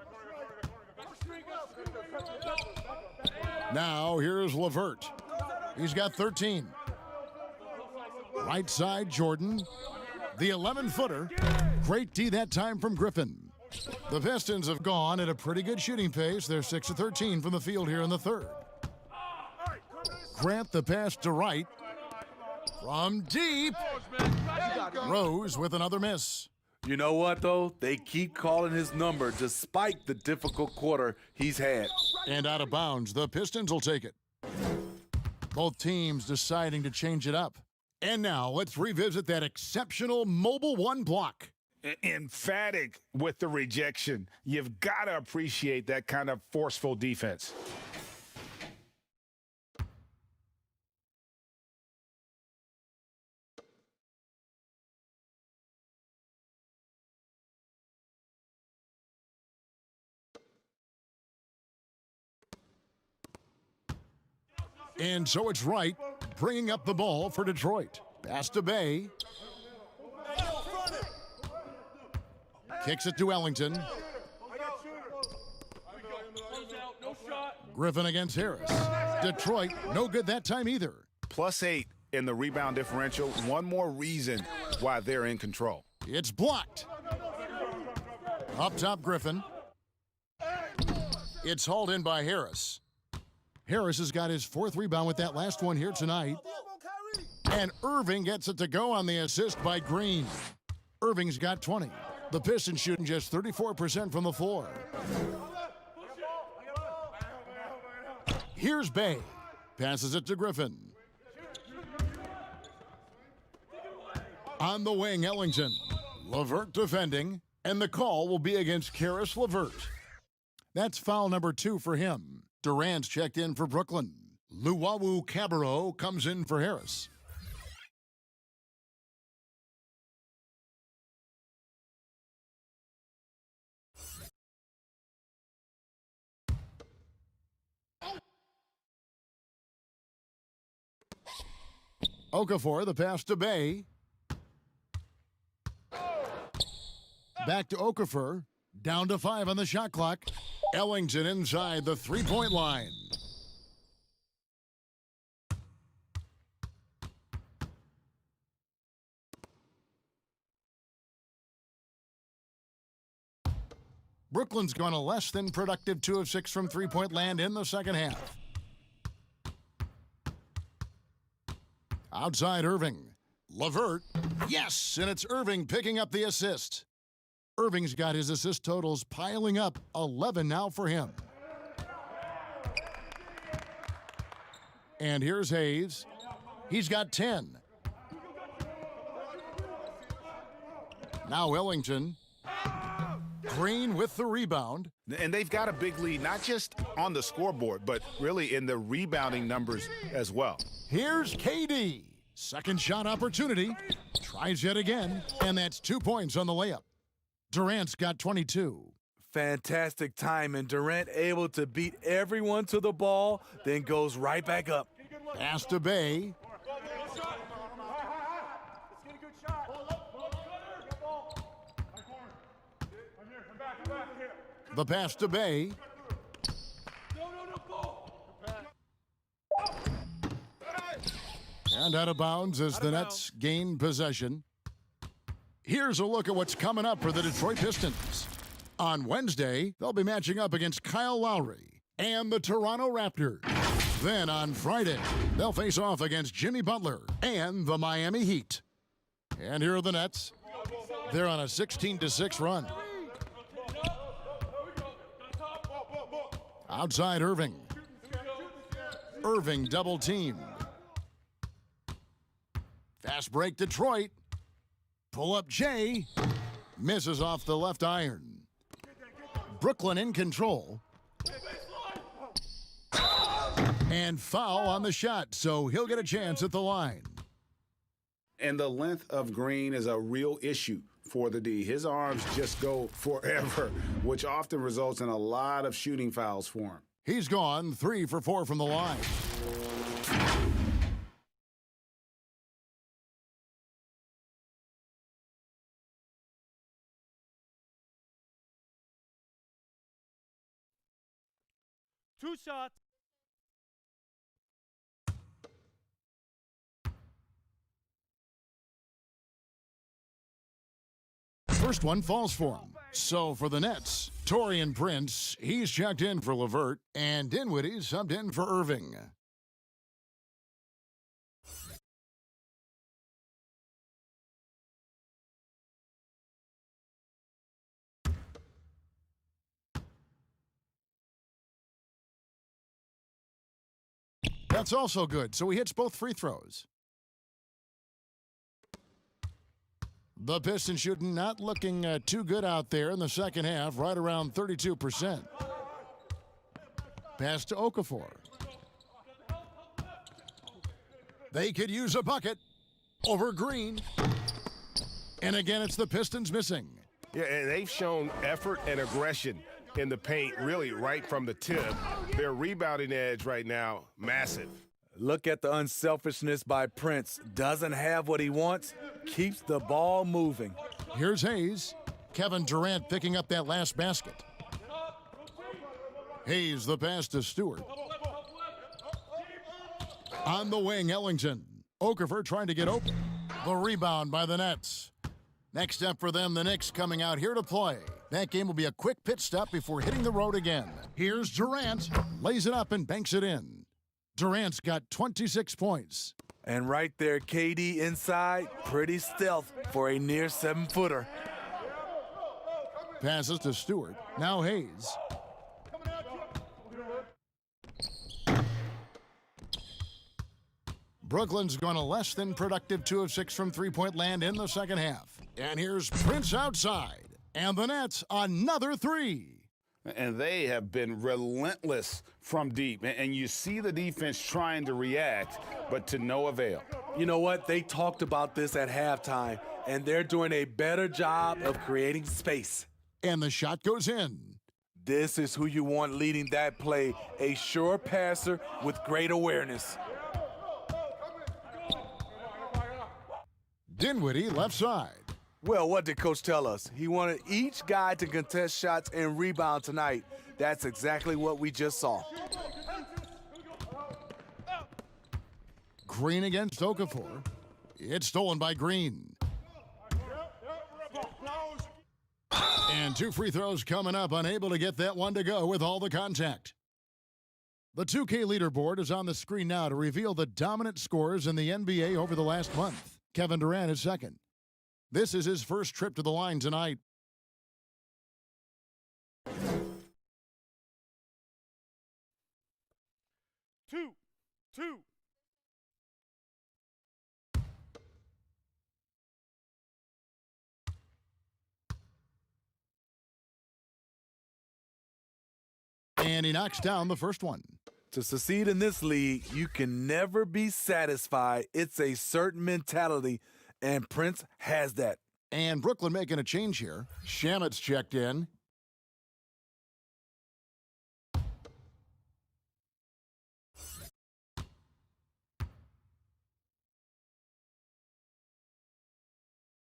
Now here's LeVert. He's got 13. Right side, Jordan. The 11-footer. Great D that time from Griffin. The Pistons have gone at a pretty good shooting pace. They're 6 of 13 from the field here in the third. Grant the pass to Wright. From deep. Rose with another miss. You know what, though? They keep calling his number despite the difficult quarter he's had. And out of bounds, the Pistons will take it. Both teams deciding to change it up. And now let's revisit that exceptional Mobile One block. Emphatic with the rejection. You've got to appreciate that kind of forceful defense. And so it's Wright bringing up the ball for Detroit. Pass to Bay. Kicks it to Ellington. Griffin against Harris. Detroit, no good that time either. +8 in the rebound differential. One more reason why they're in control. It's blocked. Up top, Griffin. It's hauled in by Harris. Harris has got his 4th rebound with that last one here tonight. And Irving gets it to go on the assist by Green. Irving's got 20. The Pistons shooting just 34% from the floor. Here's Bay. Passes it to Griffin. On the wing, Ellington. LeVert defending. And the call will be against Karis LeVert. That's foul number 2 for him. Durant's checked in for Brooklyn. Luwawu Cabarro comes in for Harris. Okafor, the pass to Bay. Back to Okafor. Down to 5 on the shot clock. Ellington inside the three-point line. Brooklyn's gone a less than productive 2 of 6 from three-point land in the second half. Outside Irving. LeVert, yes, and it's Irving picking up the assist. Irving's got his assist totals piling up, 11 now for him. And here's Hayes. He's got 10. Now Ellington. Green with the rebound. And they've got a big lead, not just on the scoreboard, but really in the rebounding numbers as well. Here's KD. Second shot opportunity. Tries yet again, and that's 2 points on the layup. Durant's got 22. Fantastic time, and Durant able to beat everyone to the ball, then goes right back up. Pass to Bay. The pass to Bay. And out of bounds as the Nets gain possession. Here's a look at what's coming up for the Detroit Pistons. On Wednesday, they'll be matching up against Kyle Lowry and the Toronto Raptors. Then on Friday, they'll face off against Jimmy Butler and the Miami Heat. And here are the Nets. They're on a 16-6 run. Outside Irving. Irving double teamed. Fast break Detroit. Pull up Jay. Misses off the left iron. Brooklyn in control. And foul on the shot, so he'll get a chance at the line. And the length of Green is a real issue for the D. His arms just go forever, which often results in a lot of shooting fouls for him. He's gone 3 for 4 from the line. Two shots. First one falls for him. So for the Nets, Taurean Prince, he's checked in for LeVert, and Dinwiddie subbed in for Irving. That's also good, so he hits both free throws. The Pistons shooting not looking too good out there in the second half, right around 32%. Pass to Okafor. They could use a bucket over Green. And again, it's the Pistons missing. Yeah, and they've shown effort and aggression in the paint, really right from the tip. Their rebounding edge right now, massive. Look at the unselfishness by Prince. Doesn't have what he wants, keeps the ball moving. Here's Hayes. Kevin Durant picking up that last basket. Hayes, the pass to Stewart. On the wing, Ellington. Okafor trying to get open. The rebound by the Nets. Next up for them, the Knicks coming out here to play. That game will be a quick pit stop before hitting the road again. Here's Durant. Lays it up and banks it in. Durant's got 26 points. And right there, KD inside, pretty stealth for a near 7-footer. Passes to Stewart. Now Hayes. Brooklyn's gone a less than productive 2 of 6 from three-point land in the second half. And here's Prince outside. And the Nets, another 3. And they have been relentless from deep. And you see the defense trying to react, but to no avail. You know what? They talked about this at halftime, and they're doing a better job of creating space. And the shot goes in. This is who you want leading that play, a sure passer with great awareness. Dinwiddie left side. Well, what did Coach tell us? He wanted each guy to contest shots and rebound tonight. That's exactly what we just saw. Green against Okafor. It's stolen by Green. And 2 free throws coming up, unable to get that one to go with all the contact. The 2K leaderboard is on the screen now to reveal the dominant scores in the NBA over the last month. Kevin Durant is second. This is his first trip to the line tonight. Two. And he knocks down the first one. To succeed in this league, you can never be satisfied. It's a certain mentality, and Prince has that. And Brooklyn making a change here. Shamet's checked in.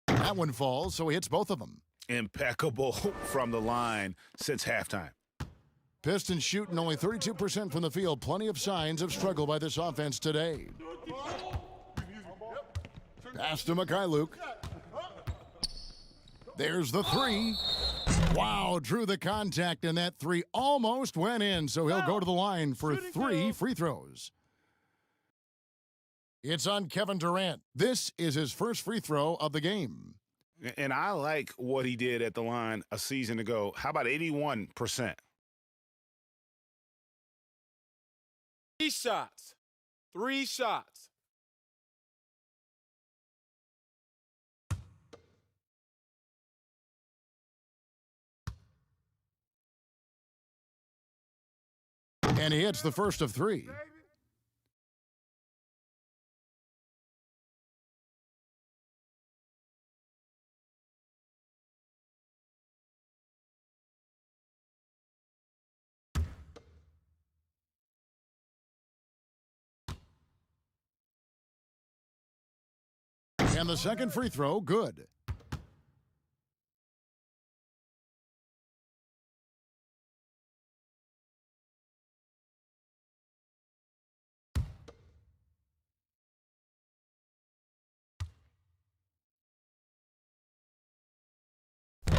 That one falls, so he hits both of them. Impeccable from the line since halftime. Pistons shooting only 32% from the field. Plenty of signs of struggle by this offense today. Pass to Mikhailuk. There's the three. Wow, drew the contact, and that three almost went in, so he'll go to the line for 3 free throws. It's on Kevin Durant. This is his first free throw of the game. And I like what he did at the line a season ago. How about 81%? 3 shots. 3 shots. And he hits the first of 3. And the second free throw, good.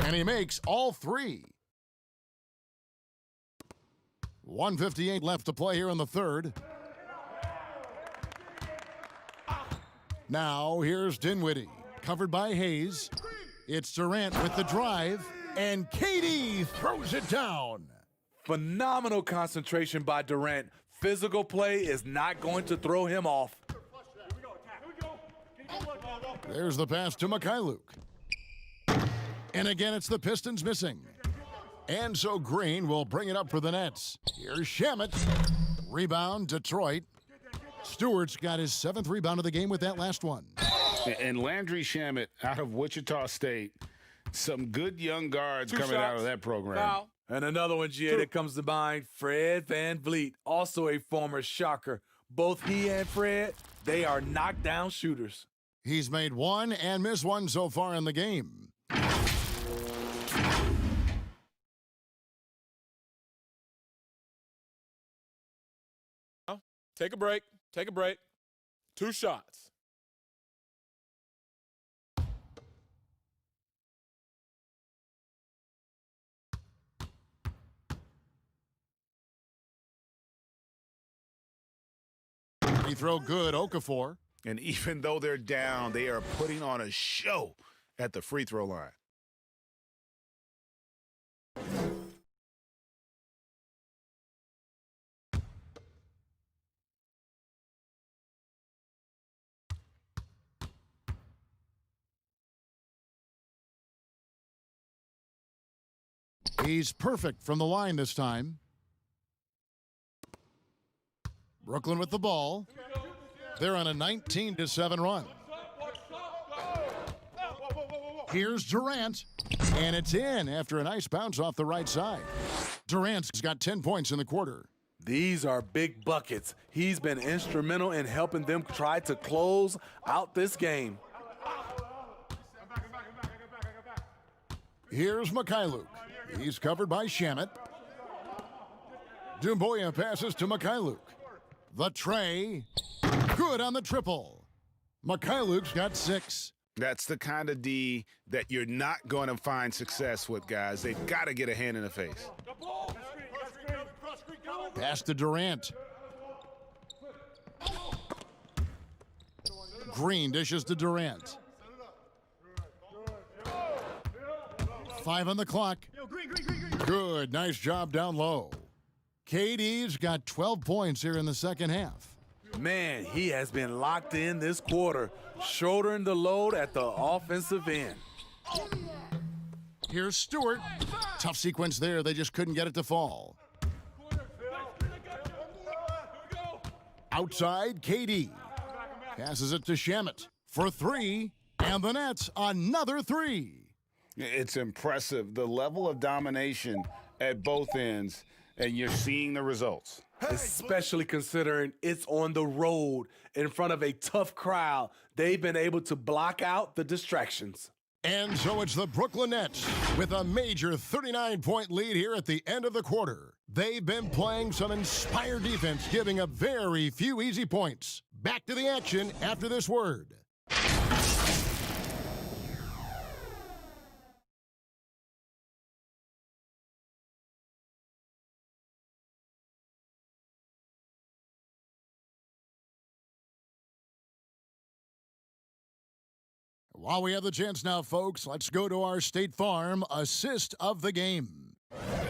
And he makes all 3. 1:58 left to play here in the third. Now, here's Dinwiddie, covered by Hayes. It's Durant with the drive, and KD throws it down. Phenomenal concentration by Durant. Physical play is not going to throw him off. There's the pass to Mikhailuk. And again, it's the Pistons missing. And so Green will bring it up for the Nets. Here's Shamet. Rebound, Detroit. Stewart's got his 7th rebound of the game with that last one. And Landry Shamet out of Wichita State. Some good young guards coming out of that program. Foul. And another one, GA, that comes to mind, Fred VanVleet, also a former Shocker. Both he and Fred, they are knockdown shooters. He's made 1 and missed 1 so far in the game. Take a break. Take a break. 2 shots. He throw good, Okafor. And even though they're down, they are putting on a show at the free throw line. He's perfect from the line this time. Brooklyn with the ball. They're on a 19-7 run. Here's Durant, and it's in after a nice bounce off the right side. Durant's got 10 points in the quarter. These are big buckets. He's been instrumental in helping them try to close out this game. Here's Mikhailuk. He's covered by Shamet. Doumbouya passes to Mikhailuk. The tray. Good on the triple. Mikhailuk's got 6. That's the kind of D that you're not going to find success with, guys. They've got to get a hand in the face. Pass to Durant. Green dishes to Durant. 5 on the clock. Good, nice job down low. KD's got 12 points here in the second half. Man, he has been locked in this quarter, shouldering the load at the offensive end. Here's Stewart. Tough sequence there. They just couldn't get it to fall. Outside, KD. Passes it to Shamet for 3. And the Nets, another 3. It's impressive, the level of domination at both ends, and you're seeing the results. Especially considering it's on the road in front of a tough crowd. They've been able to block out the distractions. And so it's the Brooklyn Nets with a major 39-point lead here at the end of the quarter. They've been playing some inspired defense, giving up very few easy points. Back to the action after this word. While we have the chance now, folks, let's go to our State Farm assist of the game.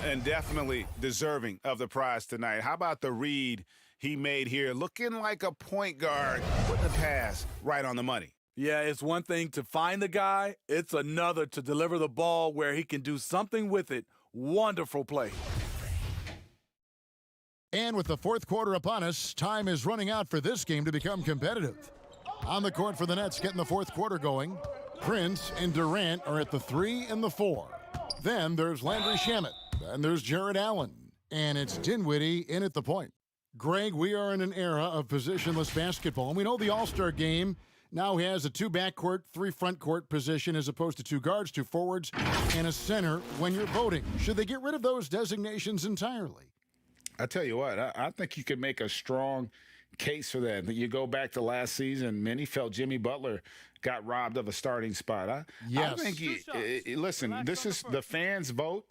And definitely deserving of the prize tonight. How about the read he made here? Looking like a point guard with the pass right on the money. Yeah, it's one thing to find the guy. It's another to deliver the ball where he can do something with it. Wonderful play. And with the fourth quarter upon us, time is running out for this game to become competitive. On the court for the Nets, getting the fourth quarter going. Prince and Durant are at the 3 and the 4. Then there's Landry Shamet. Then there's Jared Allen. And it's Dinwiddie in at the point. Greg, we are in an era of positionless basketball. And we know the All-Star game now has a 2 backcourt, 3 front court position as opposed to 2 guards, 2 forwards, and a center when you're voting. Should they get rid of those designations entirely? I tell you what, I think you could make a strong case for that. You go back to last season, many felt Jimmy Butler got robbed of a starting spot. Yes. I think, listen, this is the fans' vote.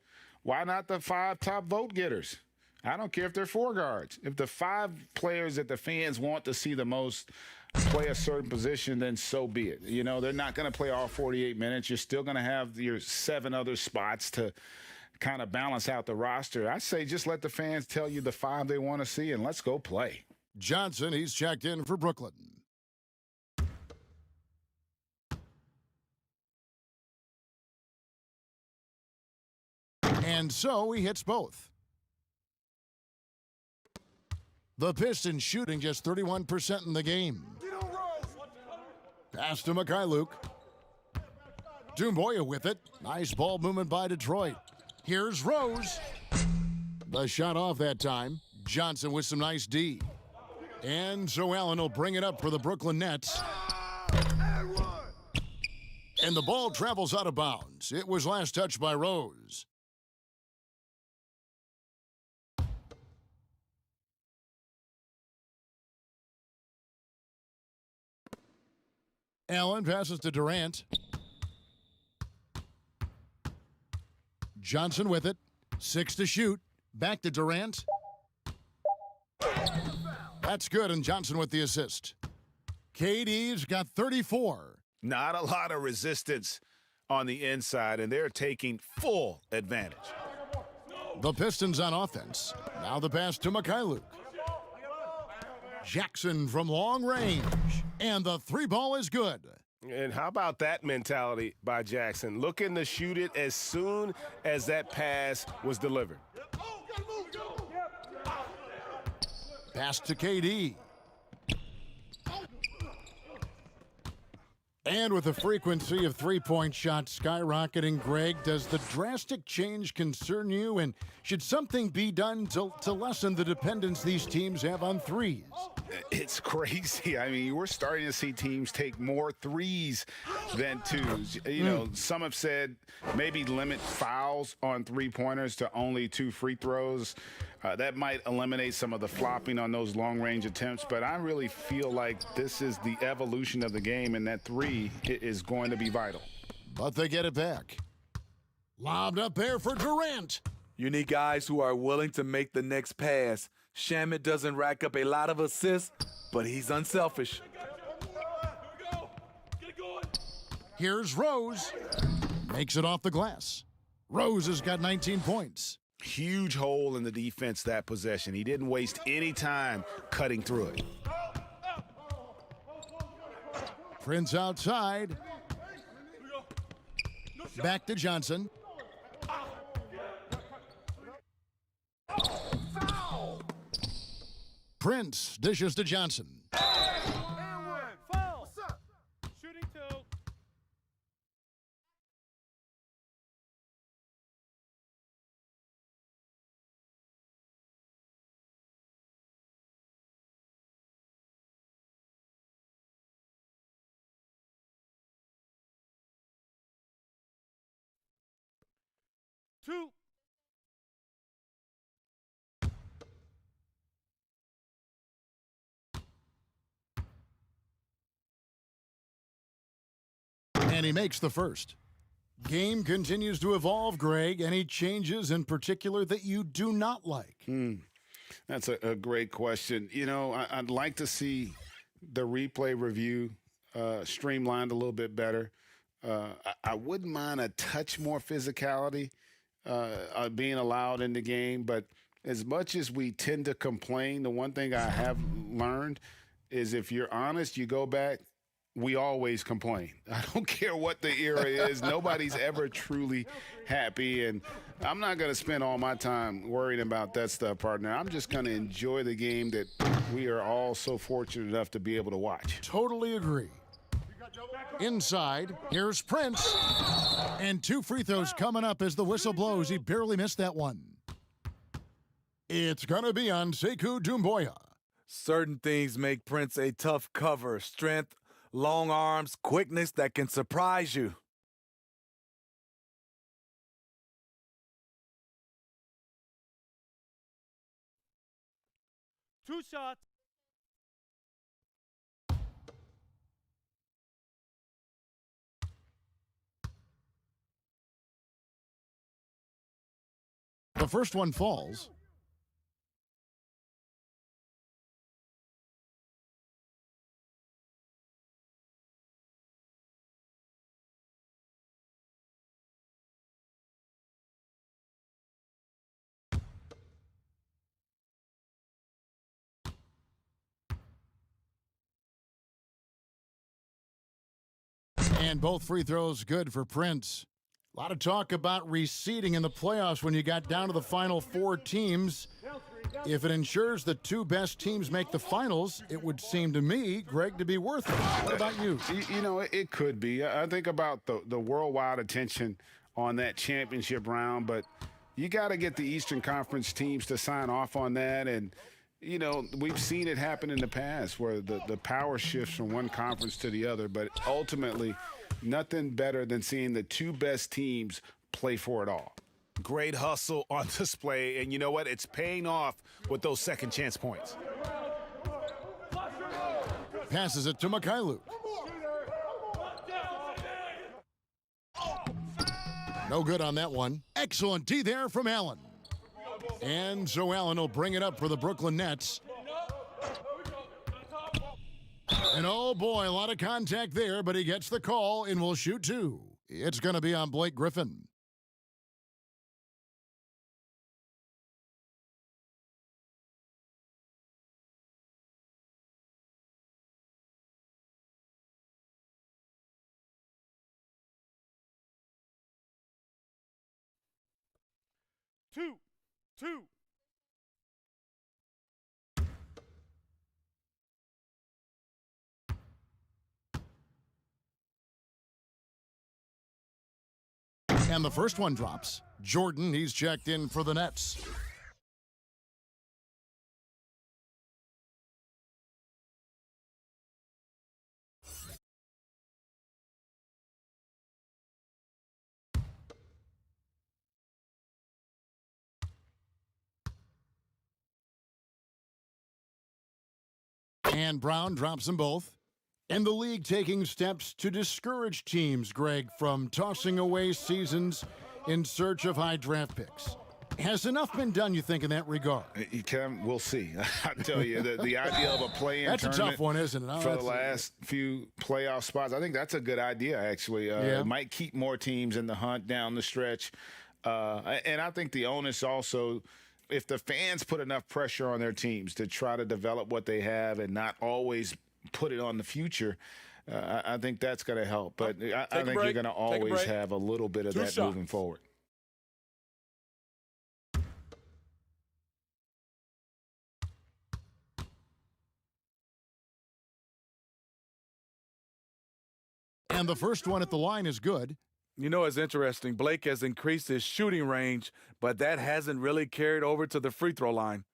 Why not the 5 top vote getters? I don't care if they're 4 guards. If the 5 players that the fans want to see the most play a certain position, then so be it. You know, they're not going to play all 48 minutes. You're still going to have your 7 other spots to kind of balance out the roster. I say just let the fans tell you the 5 they want to see, and let's go play. Johnson, he's checked in for Brooklyn. And so he hits both. The Pistons shooting just 31% in the game. Pass to Mikhailuk. Doumbouya with it. Nice ball movement by Detroit. Here's Rose. The shot off that time. Johnson with some nice D. And so Allen will bring it up for the Brooklyn Nets. And the ball travels out of bounds. It was last touched by Rose. Allen passes to Durant. Johnson with it. 6 to shoot. Back to Durant. That's good, and Johnson with the assist. KD's got 34. Not a lot of resistance on the inside, and they're taking full advantage. The Pistons on offense. Now the pass to Mikhailuk. Jackson from long range. And the 3 ball is good. And how about that mentality by Jackson? Looking to shoot it as soon as that pass was delivered. Pass to KD. And with the frequency of 3-point shots skyrocketing, Greg, does the drastic change concern you? And should something be done to lessen the dependence these teams have on threes? It's crazy. I mean, we're starting to see teams take more threes than twos. You know, some have said maybe limit fouls on 3-pointers to only 2 free throws. That might eliminate some of the flopping on those long-range attempts, but I really feel like this is the evolution of the game, and that 3 is going to be vital. But they get it back. Lobbed up there for Durant. You need guys who are willing to make the next pass. Shamet doesn't rack up a lot of assists, but he's unselfish. Here's Rose. Makes it off the glass. Rose has got 19 points. Huge hole in the defense that possession. He didn't waste any time cutting through it. Prince outside. Back to Johnson. Prince dishes to Johnson. Foul. Shooting two. Two. And he makes the first. Game continues to evolve, Greg. Any changes in particular that you do not like? That's a great question. You know, I'd like to see the replay review streamlined a little bit better. I wouldn't mind a touch more physicality being allowed in the game, but as much as we tend to complain, the one thing I have learned is if you're honest, you go back, we always complain. I don't care what the era is. Nobody's ever truly happy, and I'm not going to spend all my time worrying about that stuff, partner. I'm just going to enjoy the game that we are all so fortunate enough to be able to watch. Totally agree. Inside, here's Prince. And 2 free throws coming up as the whistle blows. He barely missed that one. It's going to be on Sekou Doumbouya. Certain things make Prince a tough cover. Strength, long arms, quickness that can surprise you. Two shots. The first one falls. And both free throws good for Prince. A lot of talk about reseeding in the playoffs when you got down to the final 4 teams. If it ensures the 2 best teams make the finals, it would seem to me, Greg, to be worth it. What about you? You know, it could be. I think about the worldwide attention on that championship round, but you got to get the Eastern Conference teams to sign off on that. And, you know, we've seen it happen in the past where the power shifts from one conference to the other, but ultimately nothing better than seeing the 2 best teams play for it all. Great hustle on display, and you know what? It's paying off with those second chance points. Passes it to Mikhailuk. No good on that one. Excellent D there from Allen. And so Allen will bring it up for the Brooklyn Nets. And oh boy, a lot of contact there, but he gets the call and will shoot 2. It's going to be on Blake Griffin. Two. And the first one drops. Jordan, he's checked in for the Nets. And Brown drops them both. And the league taking steps to discourage teams, Greg, from tossing away seasons in search of high draft picks. Has enough been done, you think, in that regard? We'll see. I tell you, the idea of a play-in That's tournament a tough one, isn't it? for the last few playoff spots, I think that's a good idea, actually. It might keep more teams in the hunt down the stretch. And I think the onus also, if the fans put enough pressure on their teams to try to develop what they have and not always put it on the future, I think that's going to help. But I think you're going to always have a little bit of that moving forward. And the first one at the line is good. You know, it's interesting. Blake has increased his shooting range, but that hasn't really carried over to the free throw line.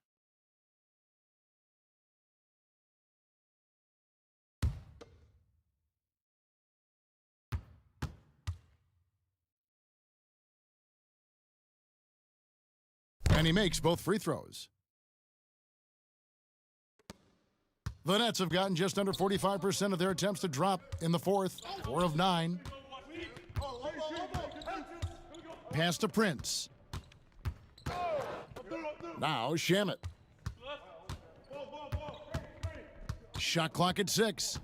And he makes both free throws. The Nets have gotten just under 45% of their attempts to drop in the fourth, 4 of 9. Pass to Prince. Now Shamet. Shot clock at 6.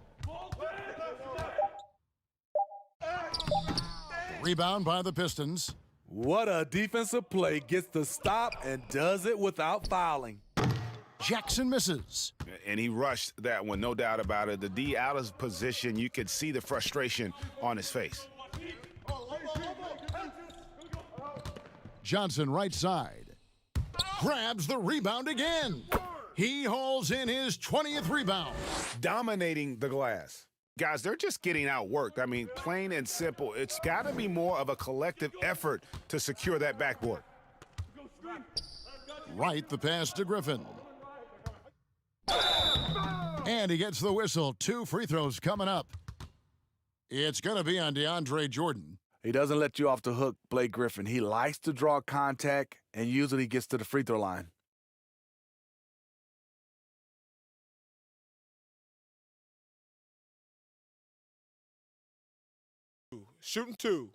Rebound by the Pistons. What a defensive play. Gets the stop and does it without fouling. Jackson misses. And he rushed that one, no doubt about it. The D out of position, you could see the frustration on his face. Johnson right side. Grabs the rebound again. He hauls in his 20th rebound. Dominating the glass. Guys, they're just getting outworked. I mean, plain and simple. It's got to be more of a collective effort to secure that backboard. Right, the pass to Griffin. And he gets the whistle. 2 free throws coming up. It's going to be on DeAndre Jordan. He doesn't let you off the hook, Blake Griffin. He likes to draw contact and usually gets to the free throw line. Shooting 2.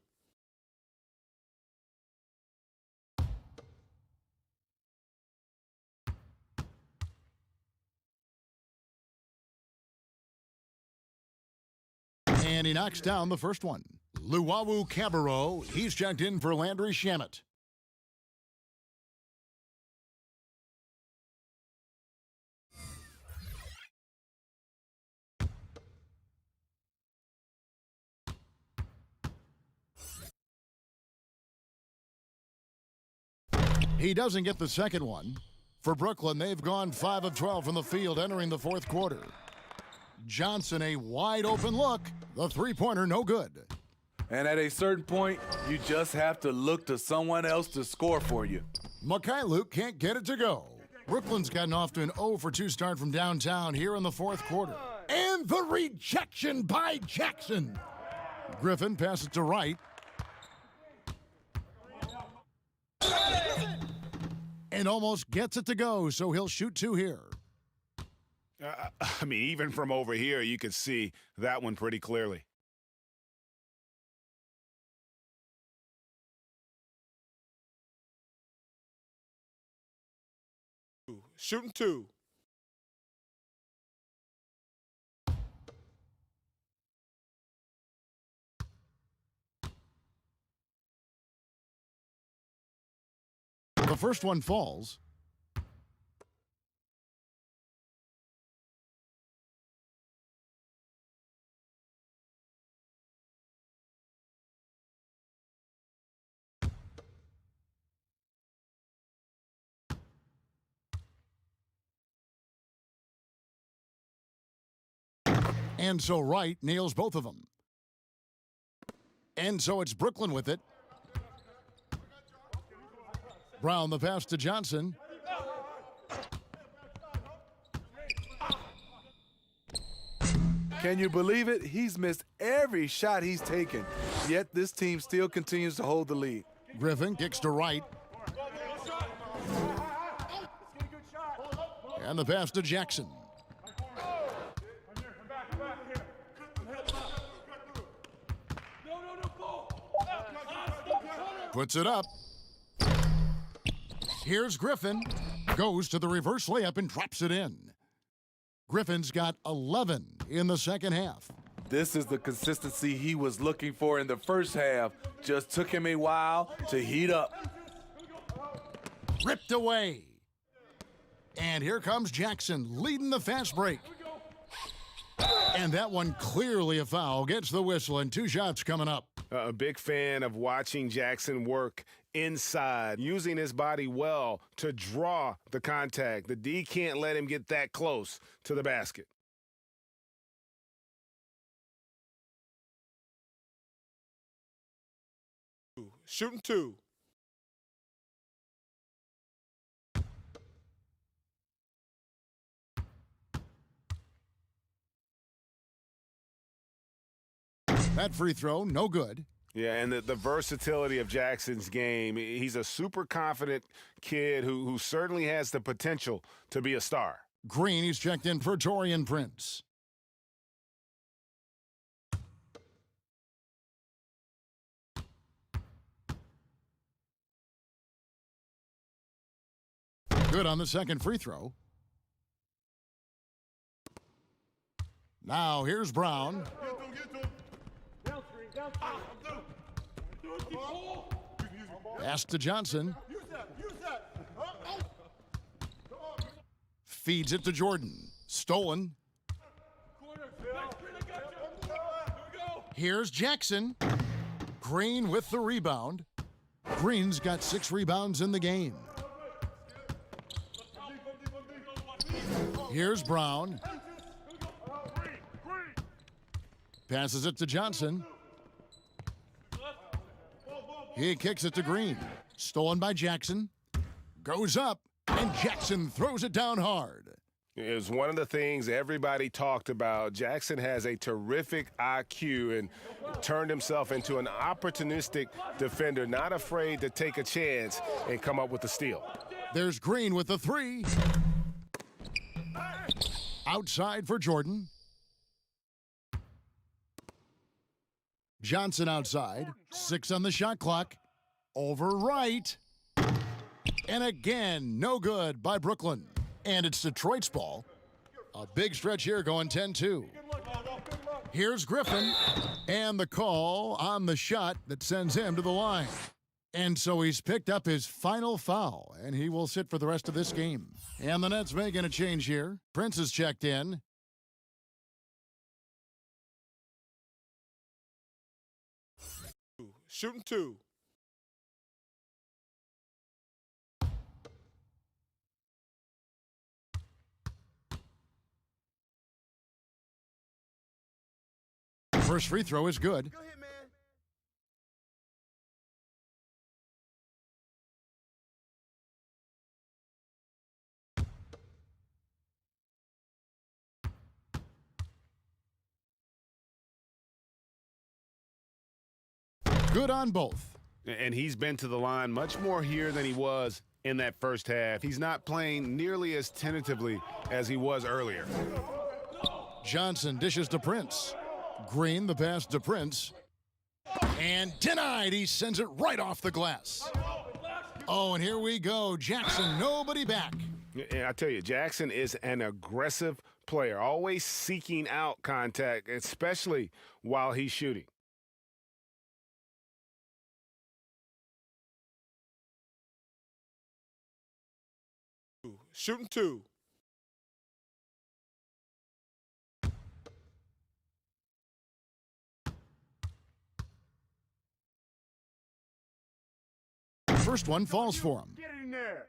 And he knocks down the first one. Luwawu Cabarro, he's checked in for Landry Shamet. He doesn't get the second one. For Brooklyn, they've gone 5 of 12 from the field entering the fourth quarter. Johnson, a wide open look. The three-pointer, no good. And at a certain point, you just have to look to someone else to score for you. Luke can't get it to go. Brooklyn's gotten off to an 0 for 2 start from downtown here in the fourth quarter. And the rejection by Jackson. Griffin passes to Wright. And almost gets it to go, so he'll shoot 2 here. I mean, even from over here, you could see that one pretty clearly. Shooting 2. The first one falls. And so Wright nails both of them. And so it's Brooklyn with it. Brown the pass to Johnson. Can you believe it? He's missed every shot he's taken, yet this team still continues to hold the lead. Griffin kicks to Wright. And the pass to Jackson. Puts it up. Here's Griffin. Goes to the reverse layup and drops it in. Griffin's got 11 in the second half. This is the consistency he was looking for in the first half. Just took him a while to heat up. Ripped away. And here comes Jackson leading the fast break. And that one clearly a foul. Gets the whistle and 2 shots coming up. A big fan of watching Jackson work inside, using his body well to draw the contact. The D can't let him get that close to the basket. Shooting 2. That free throw, no good. Yeah, and the versatility of Jackson's game. He's a super confident kid who certainly has the potential to be a star. Green, he's checked in for Torian Prince. Good on the second free throw. Now here's Brown. Pass to Johnson. Feeds it to Jordan. Stolen. Here's Jackson. Green with the rebound. Green's got 6 rebounds in the game. Here's Brown. Passes it to Johnson. He kicks it to Green. Stolen by Jackson. Goes up, and Jackson throws it down hard. It was one of the things everybody talked about. Jackson has a terrific IQ and turned himself into an opportunistic defender, not afraid to take a chance and come up with a steal. There's Green with the 3. Outside for Jordan. Johnson outside. 6 on the shot clock. Over right. And again, no good by Brooklyn. And it's Detroit's ball. A big stretch here going 10-2. Here's Griffin. And the call on the shot that sends him to the line. And so he's picked up his final foul, and he will sit for the rest of this game. And the Nets making a change here. Prince is checked in. Shooting 2. First free throw is good. Go ahead, man. Good on both. And he's been to the line much more here than he was in that first half. He's not playing nearly as tentatively as he was earlier. Johnson dishes to Prince. Green, the pass to Prince. And denied. He sends it right off the glass. Oh, and here we go. Jackson, nobody back. And I tell you, Jackson is an aggressive player, always seeking out contact, especially while he's shooting. Shooting 2. First one falls for him. Get in there.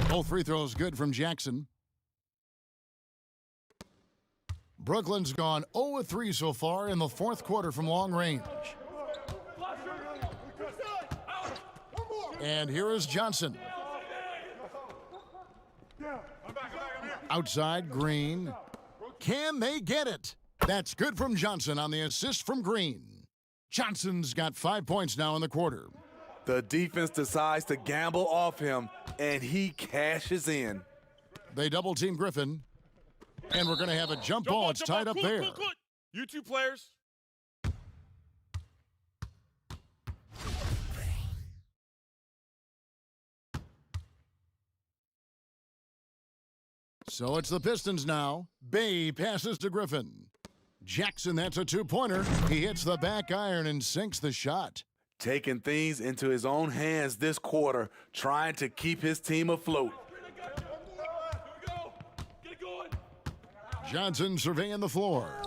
Both free throws good from Jackson. Brooklyn's gone 0-3 so far in the fourth quarter from long range. And here is Johnson. Outside, Green. Can they get it? That's good from Johnson on the assist from Green. Johnson's got 5 points now in the quarter. The defense decides to gamble off him, and he cashes in. They double-team Griffin, and we're going to have a jump ball. It's tied up there. You two players. So it's the Pistons now. Bay passes to Griffin. Jackson, that's a two-pointer. He hits the back iron and sinks the shot. Taking things into his own hands this quarter, trying to keep his team afloat. Johnson surveying the floor.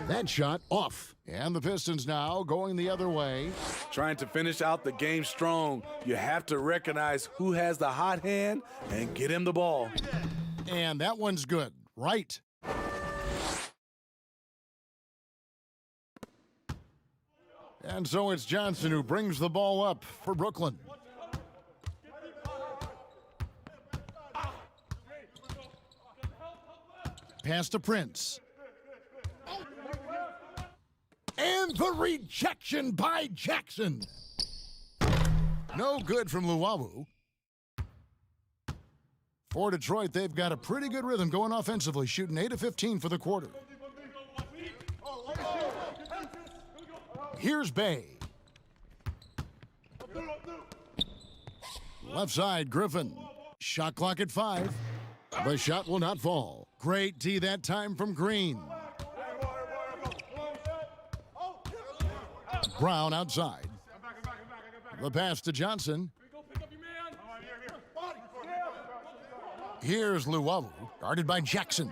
That shot off. And the Pistons now going the other way. Trying to finish out the game strong, you have to recognize who has the hot hand and get him the ball. And that one's good. Right. And so it's Johnson who brings the ball up for Brooklyn. Pass to Prince. And the rejection by Jackson. No good from Luwawu. For Detroit, they've got a pretty good rhythm going offensively, shooting 8 of 15 for the quarter. Here's Bay. Left side, Griffin. Shot clock at 5. The shot will not fall. Great D that time from Green. Brown outside. The pass to Johnson. Here's Luwawu, guarded by Jackson.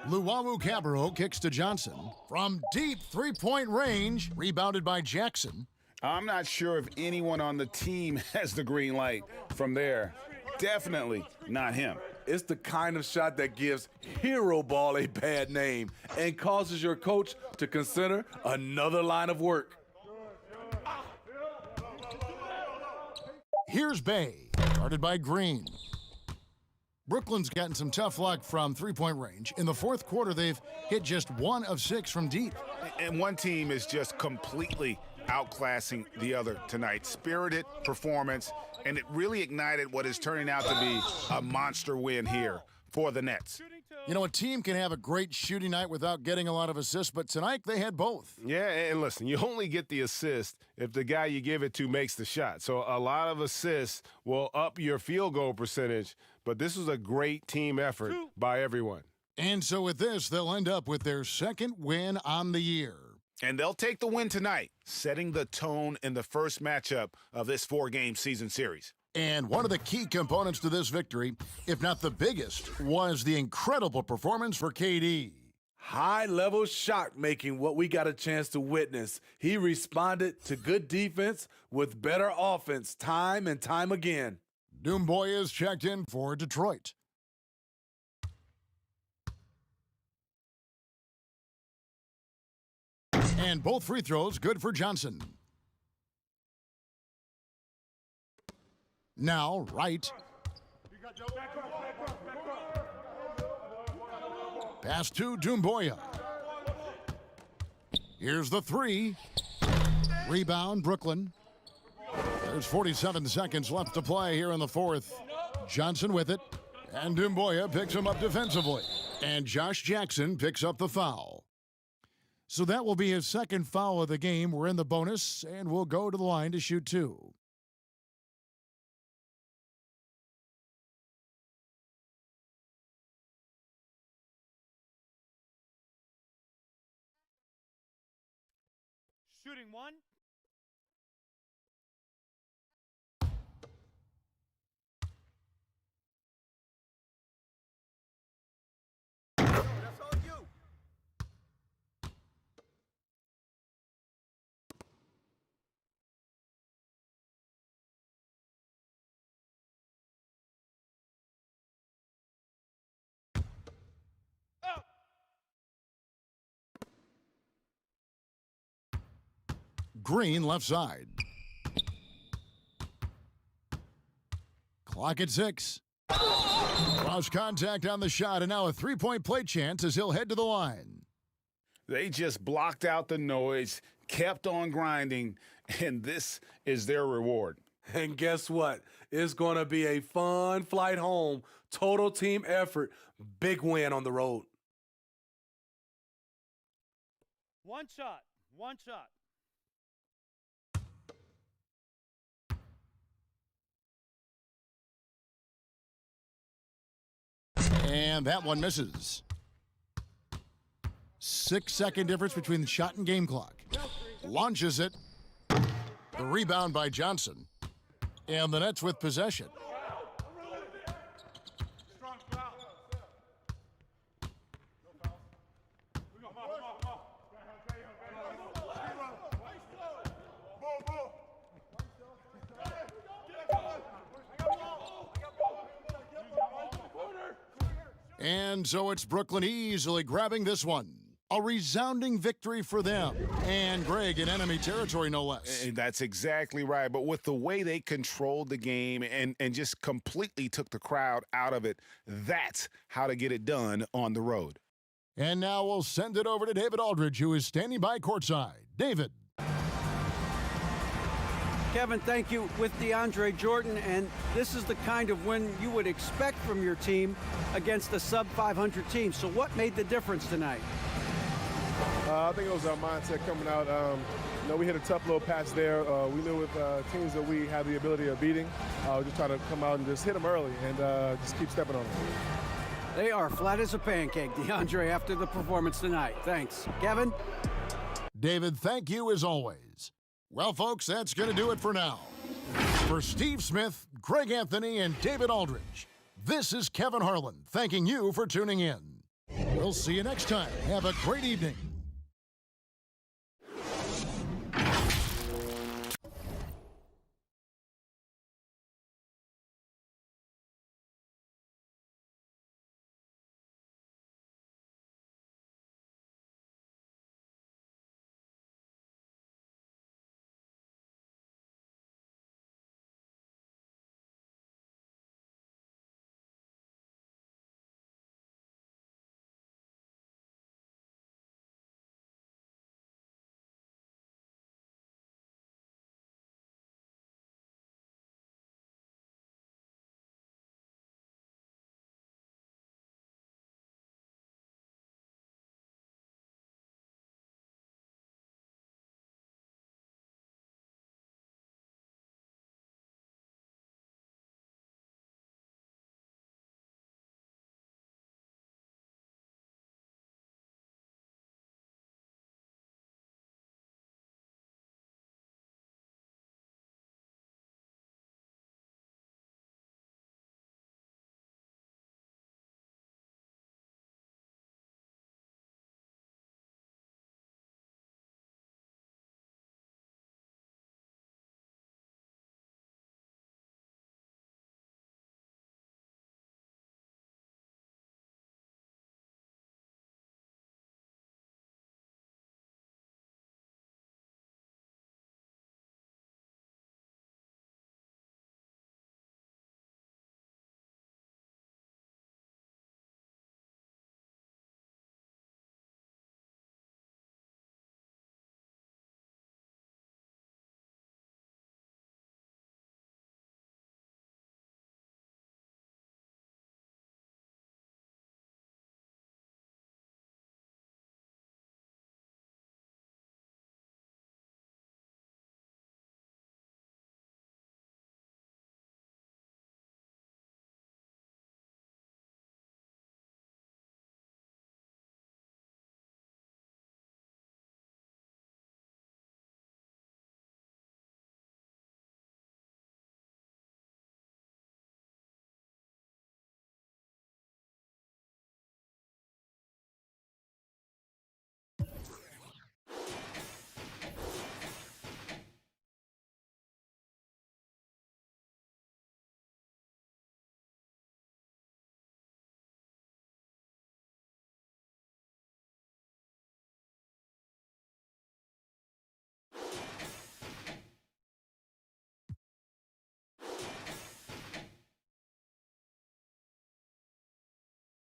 Luwawu-Cabarrot kicks to Johnson. From deep three-point range, rebounded by Jackson. I'm not sure if anyone on the team has the green light from there. Definitely not him. It's the kind of shot that gives hero ball a bad name and causes your coach to consider another line of work. Here's Bay, guarded by Green. Brooklyn's gotten some tough luck from three-point range. In the fourth quarter, they've hit just 1 of 6 from deep. And one team is just completely outclassing the other tonight. Spirited performance, and it really ignited what is turning out to be a monster win here for the Nets. You know, a team can have a great shooting night without getting a lot of assists, but tonight they had both. Yeah, and listen, you only get the assist if the guy you give it to makes the shot. So a lot of assists will up your field goal percentage, but this was a great team effort by everyone. And so with this, they'll end up with their second win on the year. And they'll take the win tonight, setting the tone in the first matchup of this 4-game season series. And one of the key components to this victory, if not the biggest, was the incredible performance for KD. High-level shot making, what we got a chance to witness. He responded to good defense with better offense time and time again. Doomboy is checked in for Detroit. And both free throws good for Johnson. Now, right. Pass to Doomboya. Here's the 3. Rebound, Brooklyn. There's 47 seconds left to play here in the fourth. Johnson with it. And Doomboya picks him up defensively. And Josh Jackson picks up the foul. So that will be his second foul of the game. We're in the bonus, and we'll go to the line to shoot 2. Shooting 1. Green left side. Clock at 6. Cross contact on the shot, and now a three-point play chance as he'll head to the line. They just blocked out the noise, kept on grinding, and this is their reward. And guess what? It's going to be a fun flight home. Total team effort. Big win on the road. One shot. One shot. And that one misses. 6-second difference between the shot and game clock. Launches it. The rebound by Johnson. And the Nets with possession. And so it's Brooklyn easily grabbing this one. A resounding victory for them. And Greg in enemy territory, no less. And that's exactly right. But with the way they controlled the game and just completely took the crowd out of it, that's how to get it done on the road. And now we'll send it over to David Aldridge, who is standing by courtside. David. Kevin, thank you. With DeAndre Jordan, and this is the kind of win you would expect from your team against a sub-500 team. So what made the difference tonight? I think it was our mindset coming out. We hit a tough little patch there. We knew with teams that we have the ability of beating, just try to come out and just hit them early and just keep stepping on them. They are flat as a pancake, DeAndre, after the performance tonight. Thanks. Kevin? David, thank you as always. Well, folks, that's going to do it for now. For Steve Smith, Greg Anthony, and David Aldridge, this is Kevin Harlan thanking you for tuning in. We'll see you next time. Have a great evening.